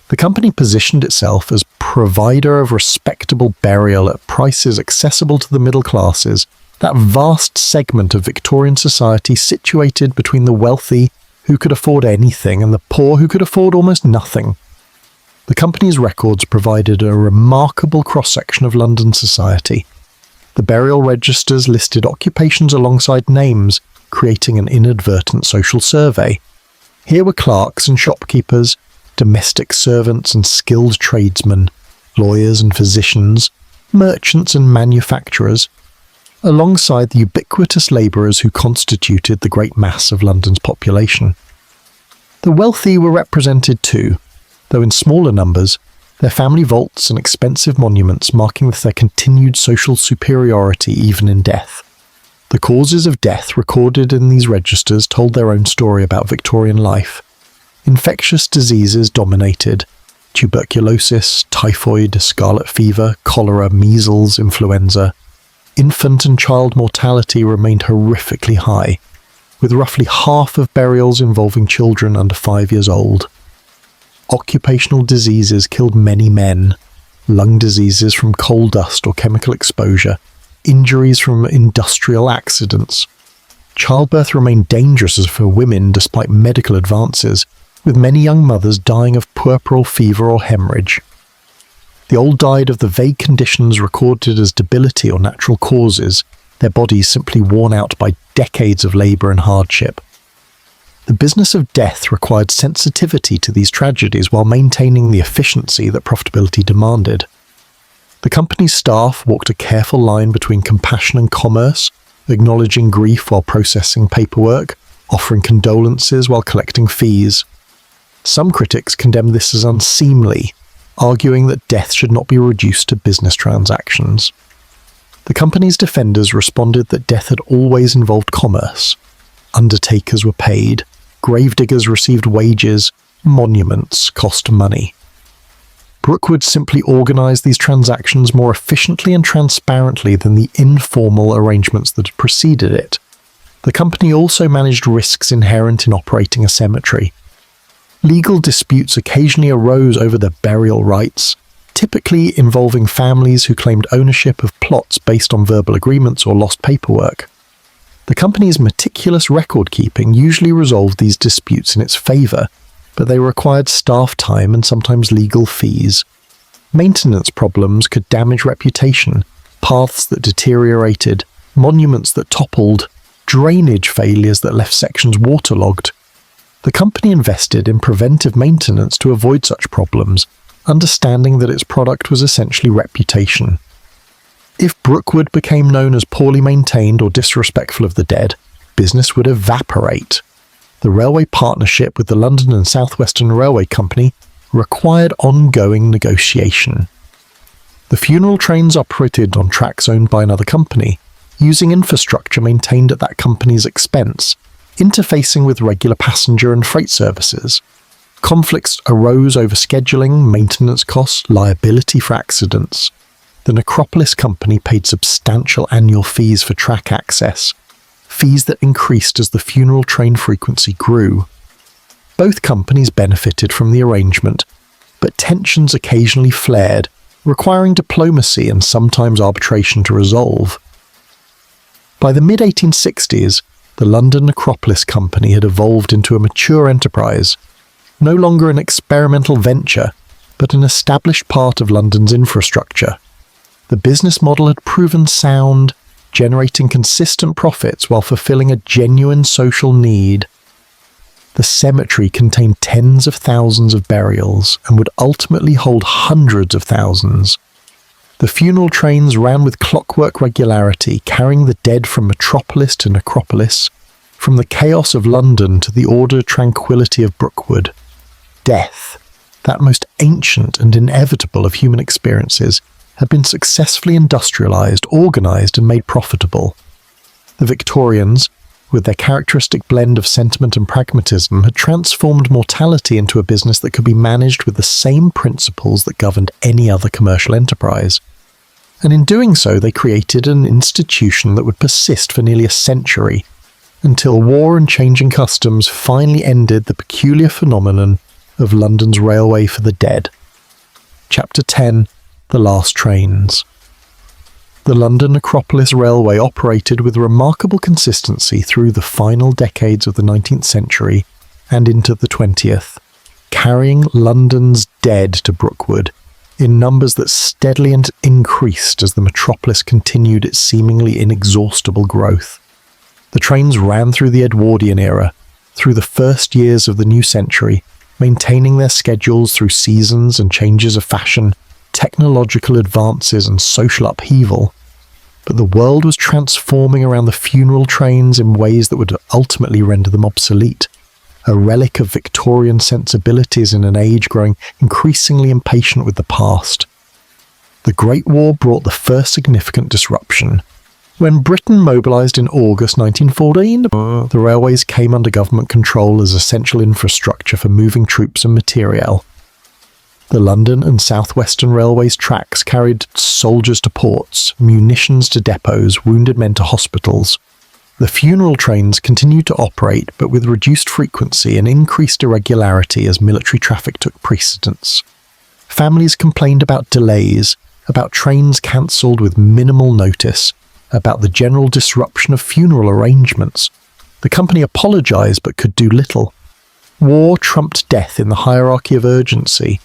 The company positioned itself as provider of respectable burial at prices accessible to the middle classes, that vast segment of Victorian society situated between the wealthy, who could afford anything, and the poor, who could afford almost nothing. The company's records provided a remarkable cross-section of London society. The burial registers listed occupations alongside names, creating an inadvertent social survey. Here were clerks and shopkeepers, domestic servants and skilled tradesmen, lawyers and physicians, merchants and manufacturers, alongside the ubiquitous labourers who constituted the great mass of London's population. The wealthy were represented too, though in smaller numbers, their family vaults and expensive monuments marking their continued social superiority even in death. The causes of death recorded in these registers told their own story about Victorian life. Infectious diseases dominated: tuberculosis, typhoid, scarlet fever, cholera, measles, influenza. Infant and child mortality remained horrifically high, with roughly half of burials involving children under 5 years old. Occupational diseases killed many men: lung diseases from coal dust or chemical exposure, injuries from industrial accidents. Childbirth remained dangerous for women despite medical advances, with many young mothers dying of puerperal fever or hemorrhage. The old died of the vague conditions recorded as debility or natural causes, their bodies simply worn out by decades of labour and hardship. The business of death required sensitivity to these tragedies while maintaining the efficiency that profitability demanded. The company's staff walked a careful line between compassion and commerce, acknowledging grief while processing paperwork, offering condolences while collecting fees. Some critics condemned this as unseemly, arguing that death should not be reduced to business transactions. The company's defenders responded that death had always involved commerce. Undertakers were paid, gravediggers received wages, monuments cost money. Brookwood simply organised these transactions more efficiently and transparently than the informal arrangements that had preceded it. The company also managed risks inherent in operating a cemetery. Legal disputes occasionally arose over the burial rights, typically involving families who claimed ownership of plots based on verbal agreements or lost paperwork. The company's meticulous record-keeping usually resolved these disputes in its favour, but they required staff time and sometimes legal fees. Maintenance problems could damage reputation, paths that deteriorated, monuments that toppled, drainage failures that left sections waterlogged. The company invested in preventive maintenance to avoid such problems, understanding that its product was essentially reputation. If Brookwood became known as poorly maintained or disrespectful of the dead, business would evaporate. The railway partnership with the London and South Western Railway Company required ongoing negotiation. The funeral trains operated on tracks owned by another company, using infrastructure maintained at that company's expense, interfacing with regular passenger and freight services. Conflicts arose over scheduling, maintenance costs, liability for accidents. The Necropolis Company paid substantial annual fees for track access, fees that increased as the funeral train frequency grew. Both companies benefited from the arrangement, but tensions occasionally flared, requiring diplomacy and sometimes arbitration to resolve. By the mid-1860s, the London Necropolis Company had evolved into a mature enterprise, no longer an experimental venture, but an established part of London's infrastructure. The business model had proven sound, generating consistent profits while fulfilling a genuine social need. The cemetery contained tens of thousands of burials and would ultimately hold hundreds of thousands. The funeral trains ran with clockwork regularity, carrying the dead from metropolis to necropolis, from the chaos of London to the ordered tranquility of Brookwood. Death, that most ancient and inevitable of human experiences, had been successfully industrialised, organised and made profitable. The Victorians, with their characteristic blend of sentiment and pragmatism, had transformed mortality into a business that could be managed with the same principles that governed any other commercial enterprise. And in doing so, they created an institution that would persist for nearly a century, until war and changing customs finally ended the peculiar phenomenon of London's railway for the dead. Chapter 10. The Last Trains. The London Necropolis Railway operated with remarkable consistency through the final decades of the 19th century and into the 20th, carrying London's dead to Brookwood in numbers that steadily increased as the metropolis continued its seemingly inexhaustible growth. The trains ran through the Edwardian era, through the first years of the new century, maintaining their schedules through seasons and changes of fashion, technological advances and social upheaval. But the world was transforming around the funeral trains in ways that would ultimately render them obsolete, a relic of Victorian sensibilities in an age growing increasingly impatient with the past. The Great War brought the first significant disruption. When Britain mobilised in August 1914, the railways came under government control as essential infrastructure for moving troops and materiel. The London and South Western Railway's tracks carried soldiers to ports, munitions to depots, wounded men to hospitals. The funeral trains continued to operate, but with reduced frequency and increased irregularity as military traffic took precedence. Families complained about delays, about trains cancelled with minimal notice, about the general disruption of funeral arrangements. The company apologised but could do little. War trumped death in the hierarchy of urgency.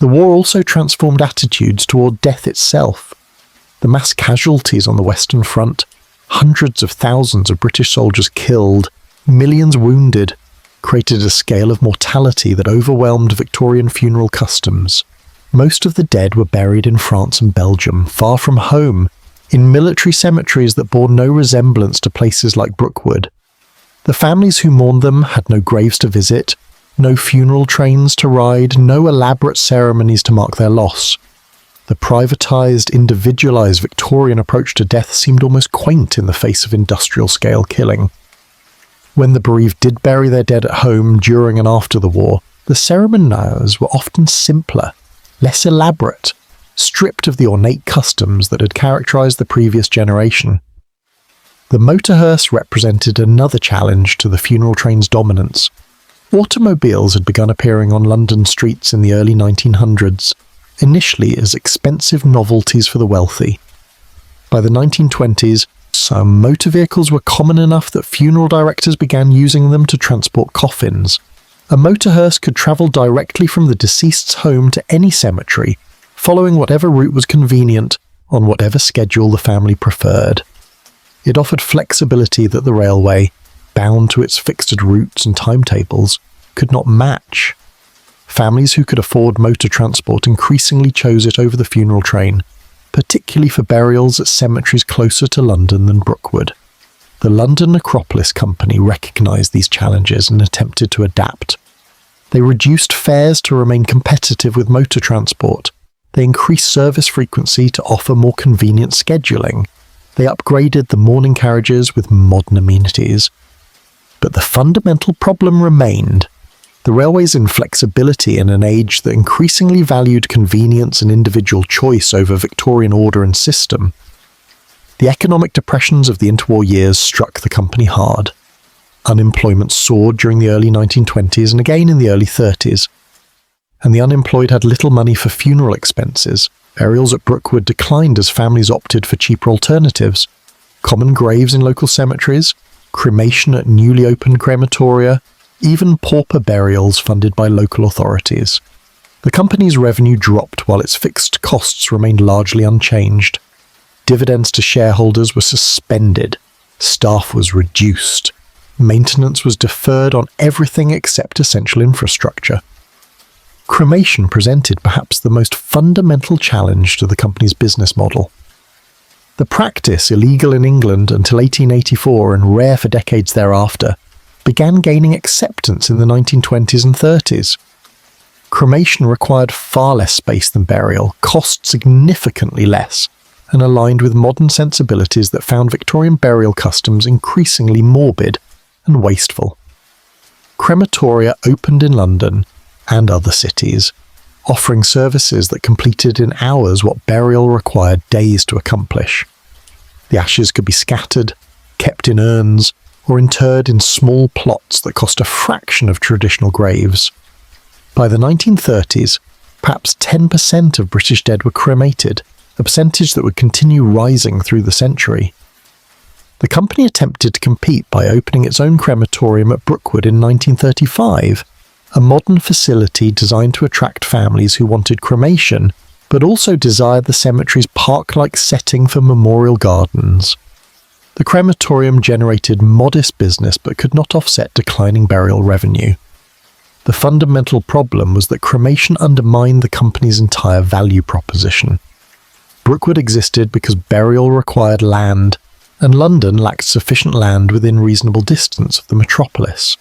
The war also transformed attitudes toward death itself. The mass casualties on the Western Front, hundreds of thousands of British soldiers killed, millions wounded, created a scale of mortality that overwhelmed Victorian funeral customs. Most of the dead were buried in France and Belgium, far from home, in military cemeteries that bore no resemblance to places like Brookwood. The families who mourned them had no graves to visit, no funeral trains to ride, no elaborate ceremonies to mark their loss. The privatised, individualised Victorian approach to death seemed almost quaint in the face of industrial-scale killing. When the bereaved did bury their dead at home during and after the war, the ceremonies were often simpler, less elaborate, stripped of the ornate customs that had characterised the previous generation. The motor hearse represented another challenge to the funeral train's dominance. Automobiles had begun appearing on London streets in the early 1900s, initially as expensive novelties for the wealthy. By the 1920s, some motor vehicles were common enough that funeral directors began using them to transport coffins. A motor hearse could travel directly from the deceased's home to any cemetery, following whatever route was convenient on whatever schedule the family preferred. It offered flexibility that the railway, bound to its fixed routes and timetables, could not match. Families who could afford motor transport increasingly chose it over the funeral train, particularly for burials at cemeteries closer to London than Brookwood. The London Necropolis Company recognised these challenges and attempted to adapt. They reduced fares to remain competitive with motor transport. They increased service frequency to offer more convenient scheduling. They upgraded the mourning carriages with modern amenities. But the fundamental problem remained: the railway's inflexibility in an age that increasingly valued convenience and individual choice over Victorian order and system. The economic depressions of the interwar years struck the company hard. Unemployment soared during the early 1920s and again in the early 30s. And the unemployed had little money for funeral expenses. Burials at Brookwood declined as families opted for cheaper alternatives. Common graves in local cemeteries, cremation at newly opened crematoria, even pauper burials funded by local authorities. The company's revenue dropped while its fixed costs remained largely unchanged. Dividends to shareholders were suspended. Staff was reduced. Maintenance was deferred on everything except essential infrastructure. Cremation presented perhaps the most fundamental challenge to the company's business model. The practice, illegal in England until 1884 and rare for decades thereafter, began gaining acceptance in the 1920s and 30s. Cremation required far less space than burial, cost significantly less, and aligned with modern sensibilities that found Victorian burial customs increasingly morbid and wasteful. Crematoria opened in London and other cities, offering services that completed in hours what burial required days to accomplish. The ashes could be scattered, kept in urns, or interred in small plots that cost a fraction of traditional graves. By the 1930s, perhaps 10% of British dead were cremated, a percentage that would continue rising through the century. The company attempted to compete by opening its own crematorium at Brookwood in 1935, a modern facility designed to attract families who wanted cremation, but also desired the cemetery's park-like setting for memorial gardens. The crematorium generated modest business but could not offset declining burial revenue. The fundamental problem was that cremation undermined the company's entire value proposition. Brookwood existed because burial required land, and London lacked sufficient land within reasonable distance of the metropolis.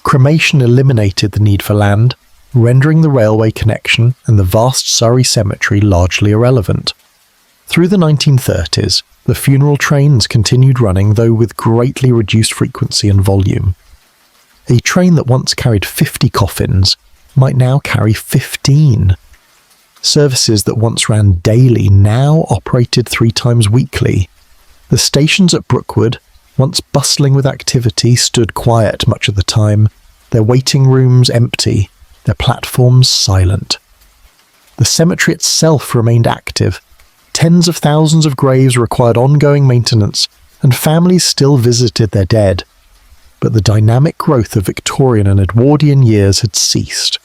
Cremation eliminated the need for land, rendering the railway connection and the vast Surrey cemetery largely irrelevant. Through the 1930s, the funeral trains continued running, though with greatly reduced frequency and volume. A train that once carried 50 coffins might now carry 15. Services that once ran daily now operated 3 times weekly. The stations at Brookwood, once bustling with activity, stood quiet much of the time, their waiting rooms empty, their platforms silent. The cemetery itself remained active, Tens of thousands of graves required ongoing maintenance, and families still visited their dead. But the dynamic growth of Victorian and Edwardian years had ceased.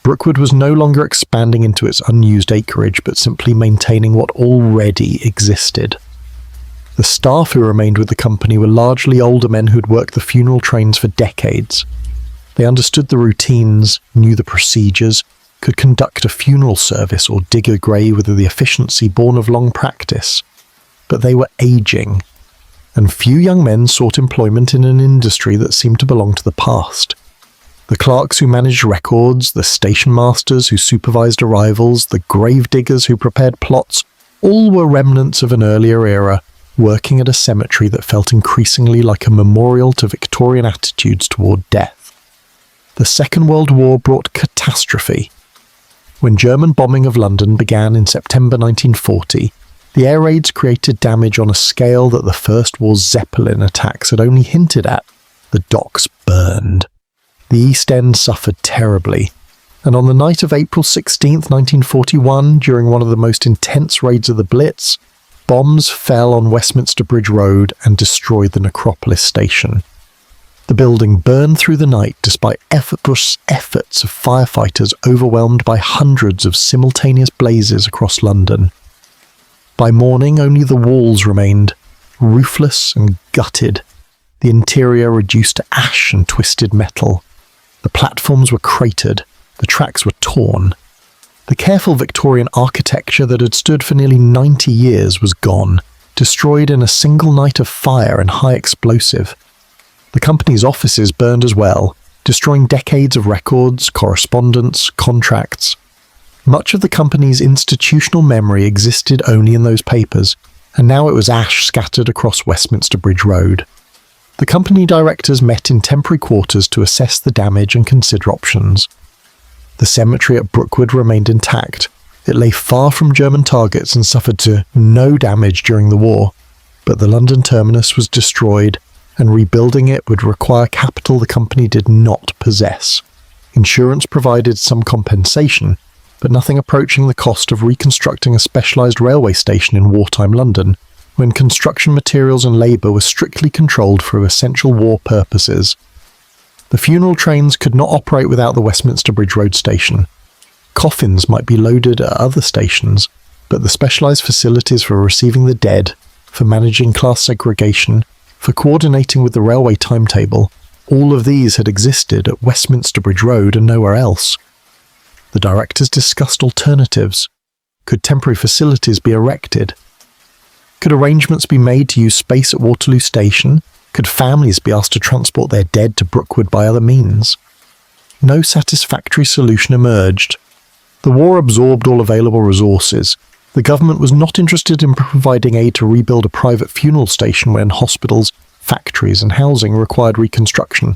Brookwood was no longer expanding into its unused acreage, but simply maintaining what already existed. The staff who remained with the company were largely older men who'd worked the funeral trains for decades. They understood the routines, knew the procedures, could conduct a funeral service or dig a grave with the efficiency born of long practice. But they were aging, and few young men sought employment in an industry that seemed to belong to the past. The clerks who managed records, the station masters who supervised arrivals, the grave diggers who prepared plots, all were remnants of an earlier era, working at a cemetery that felt increasingly like a memorial to Victorian attitudes toward death. The Second World War brought catastrophe. When German bombing of London began in September 1940, the air raids created damage on a scale that the First War's Zeppelin attacks had only hinted at. The docks burned. The East End suffered terribly, and on the night of April 16, 1941, during one of the most intense raids of the Blitz, bombs fell on Westminster Bridge Road and destroyed the Necropolis station. The building burned through the night despite effortless efforts of firefighters overwhelmed by hundreds of simultaneous blazes across London. By morning, only the walls remained, roofless and gutted, the interior reduced to ash and twisted metal. The platforms were cratered, the tracks were torn. The careful Victorian architecture that had stood for nearly 90 years was gone, destroyed in a single night of fire and high explosive. The company's offices burned as well, destroying decades of records, correspondence, contracts. Much of the company's institutional memory existed only in those papers, and now it was ash scattered across Westminster Bridge Road. The company directors met in temporary quarters to assess the damage and consider options. The cemetery at Brookwood remained intact. It lay far from German targets and suffered to no damage during the war, but the London terminus was destroyed, and rebuilding it would require capital the company did not possess. Insurance provided some compensation, but nothing approaching the cost of reconstructing a specialised railway station in wartime London, when construction materials and labour were strictly controlled for essential war purposes. The funeral trains could not operate without the Westminster Bridge Road station. Coffins might be loaded at other stations, but the specialised facilities for receiving the dead, for managing class segregation, for coordinating with the railway timetable, all of these had existed at Westminster Bridge Road and nowhere else. The directors discussed alternatives. Could temporary facilities be erected? Could arrangements be made to use space at Waterloo Station? Could families be asked to transport their dead to Brookwood by other means? No satisfactory solution emerged. The war absorbed all available resources. The government was not interested in providing aid to rebuild a private funeral station when hospitals, factories and housing required reconstruction.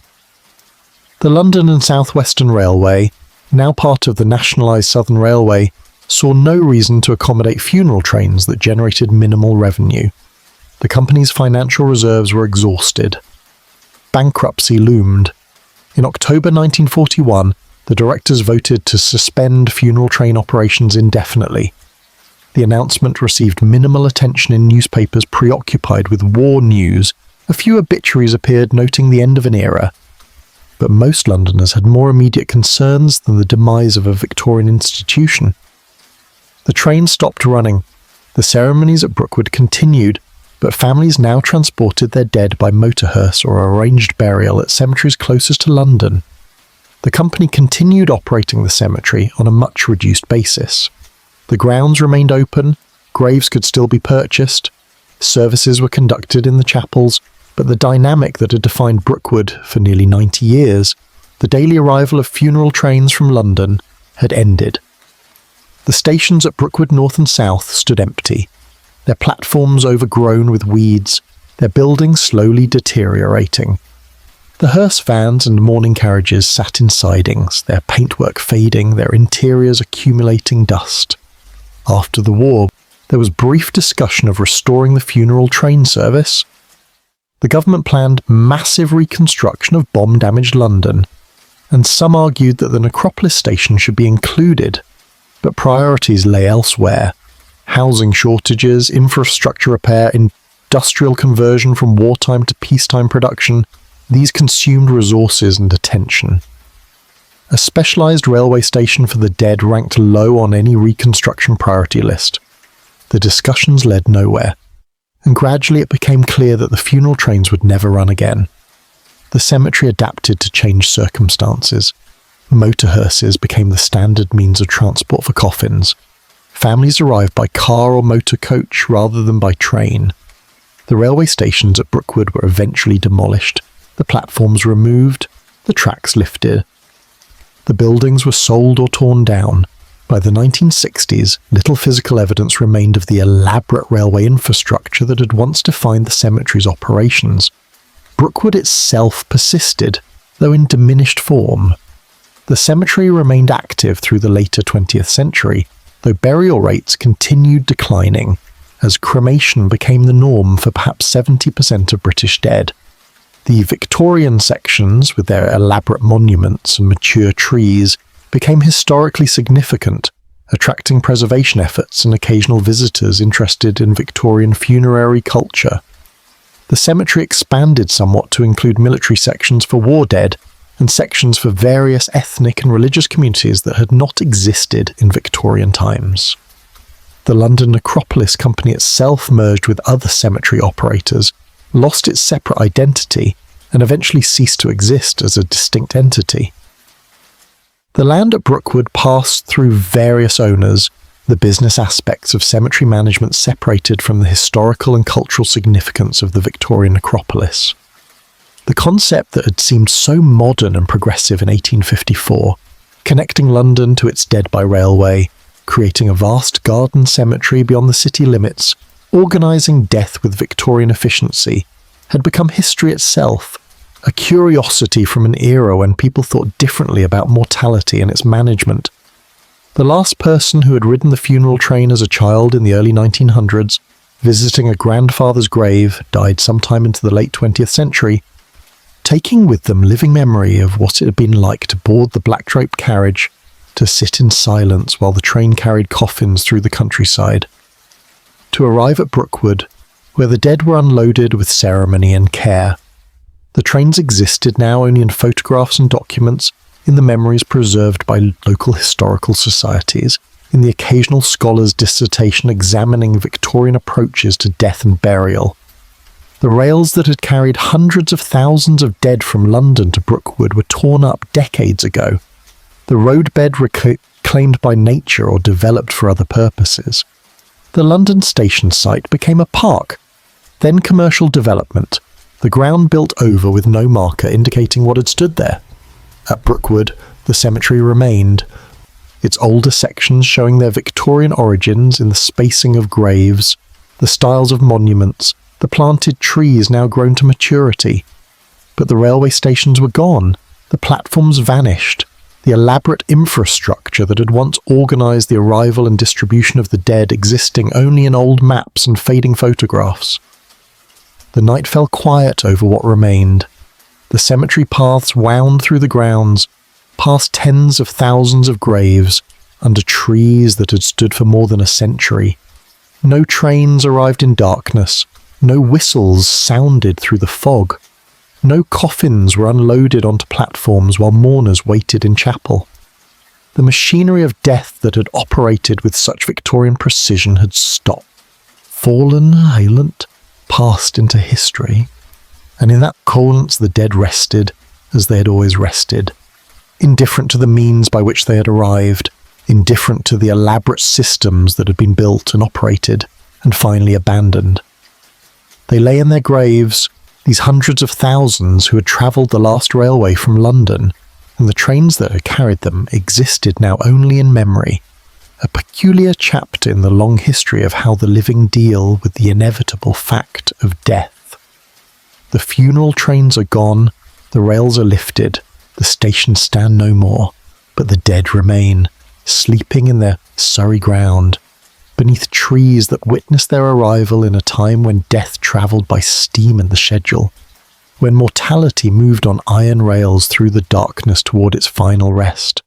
The London and South Western Railway, now part of the nationalised Southern Railway, saw no reason to accommodate funeral trains that generated minimal revenue. The company's financial reserves were exhausted. Bankruptcy loomed. In October 1941, the directors voted to suspend funeral train operations indefinitely. The announcement received minimal attention in newspapers preoccupied with war news. A few obituaries appeared noting the end of an era. But most Londoners had more immediate concerns than the demise of a Victorian institution. The train stopped running. The ceremonies at Brookwood continued, but families now transported their dead by motor hearse or arranged burial at cemeteries closest to London. The company continued operating the cemetery on a much reduced basis. The grounds remained open, graves could still be purchased, services were conducted in the chapels, but the dynamic that had defined Brookwood for nearly 90 years, the daily arrival of funeral trains from London, had ended. The stations at Brookwood North and South stood empty, their platforms overgrown with weeds, their buildings slowly deteriorating. The hearse vans and mourning carriages sat in sidings, their paintwork fading, their interiors accumulating dust. After the war, there was brief discussion of restoring the funeral train service. The government planned massive reconstruction of bomb-damaged London, and some argued that the Necropolis station should be included, but priorities lay elsewhere. Housing shortages, infrastructure repair, industrial conversion from wartime to peacetime production, these consumed resources and attention. A specialised railway station for the dead ranked low on any reconstruction priority list. The discussions led nowhere, and gradually it became clear that the funeral trains would never run again. The cemetery adapted to changed circumstances. Motor hearses became the standard means of transport for coffins. Families arrived by car or motor coach rather than by train. The railway stations at Brookwood were eventually demolished, the platforms removed, the tracks lifted. The buildings were sold or torn down. By the 1960s, little physical evidence remained of the elaborate railway infrastructure that had once defined the cemetery's operations. Brookwood itself persisted, though in diminished form. The cemetery remained active through the later 20th century, though burial rates continued declining, as cremation became the norm for perhaps 70% of British dead. The Victorian sections, with their elaborate monuments and mature trees, became historically significant, attracting preservation efforts and occasional visitors interested in Victorian funerary culture. The cemetery expanded somewhat to include military sections for war dead and sections for various ethnic and religious communities that had not existed in Victorian times. The London Necropolis Company itself merged with other cemetery operators, lost its separate identity, and eventually ceased to exist as a distinct entity. The land at Brookwood passed through various owners, the business aspects of cemetery management separated from the historical and cultural significance of the Victorian necropolis. The concept that had seemed so modern and progressive in 1854, connecting London to its dead by railway, creating a vast garden cemetery beyond the city limits, organising death with Victorian efficiency, had become history itself, a curiosity from an era when people thought differently about mortality and its management. The last person who had ridden the funeral train as a child in the early 1900s, visiting a grandfather's grave, died sometime into the late 20th century, taking with them living memory of what it had been like to board the black-draped carriage, to sit in silence while the train carried coffins through the countryside, to arrive at Brookwood, where the dead were unloaded with ceremony and care. The trains existed now only in photographs and documents, in the memories preserved by local historical societies, in the occasional scholar's dissertation examining Victorian approaches to death and burial. The rails that had carried hundreds of thousands of dead from London to Brookwood were torn up decades ago, the roadbed reclaimed by nature or developed for other purposes. The London station site became a park, then commercial development, the ground built over with no marker indicating what had stood there. At Brookwood, the cemetery remained, its older sections showing their Victorian origins in the spacing of graves, the styles of monuments, the planted trees now grown to maturity. But the railway stations were gone, the platforms vanished, the elaborate infrastructure that had once organised the arrival and distribution of the dead existing only in old maps and fading photographs. The night fell quiet over what remained. The cemetery paths wound through the grounds, past tens of thousands of graves, under trees that had stood for more than a century. No trains arrived in darkness, no whistles sounded through the fog. No coffins were unloaded onto platforms while mourners waited in chapel. The machinery of death that had operated with such Victorian precision had stopped. Fallen, Haylant, passed into history, and in that coolness the dead rested as they had always rested, indifferent to the means by which they had arrived, indifferent to the elaborate systems that had been built and operated and finally abandoned. They lay in their graves, these hundreds of thousands who had travelled the last railway from London, and the trains that had carried them existed now only in memory, a peculiar chapter in the long history of how the living deal with the inevitable fact of death. The funeral trains are gone, the rails are lifted, the stations stand no more, but the dead remain, sleeping in their Surrey ground, beneath trees that witnessed their arrival in a time when death travelled by steam in the schedule, when mortality moved on iron rails through the darkness toward its final rest.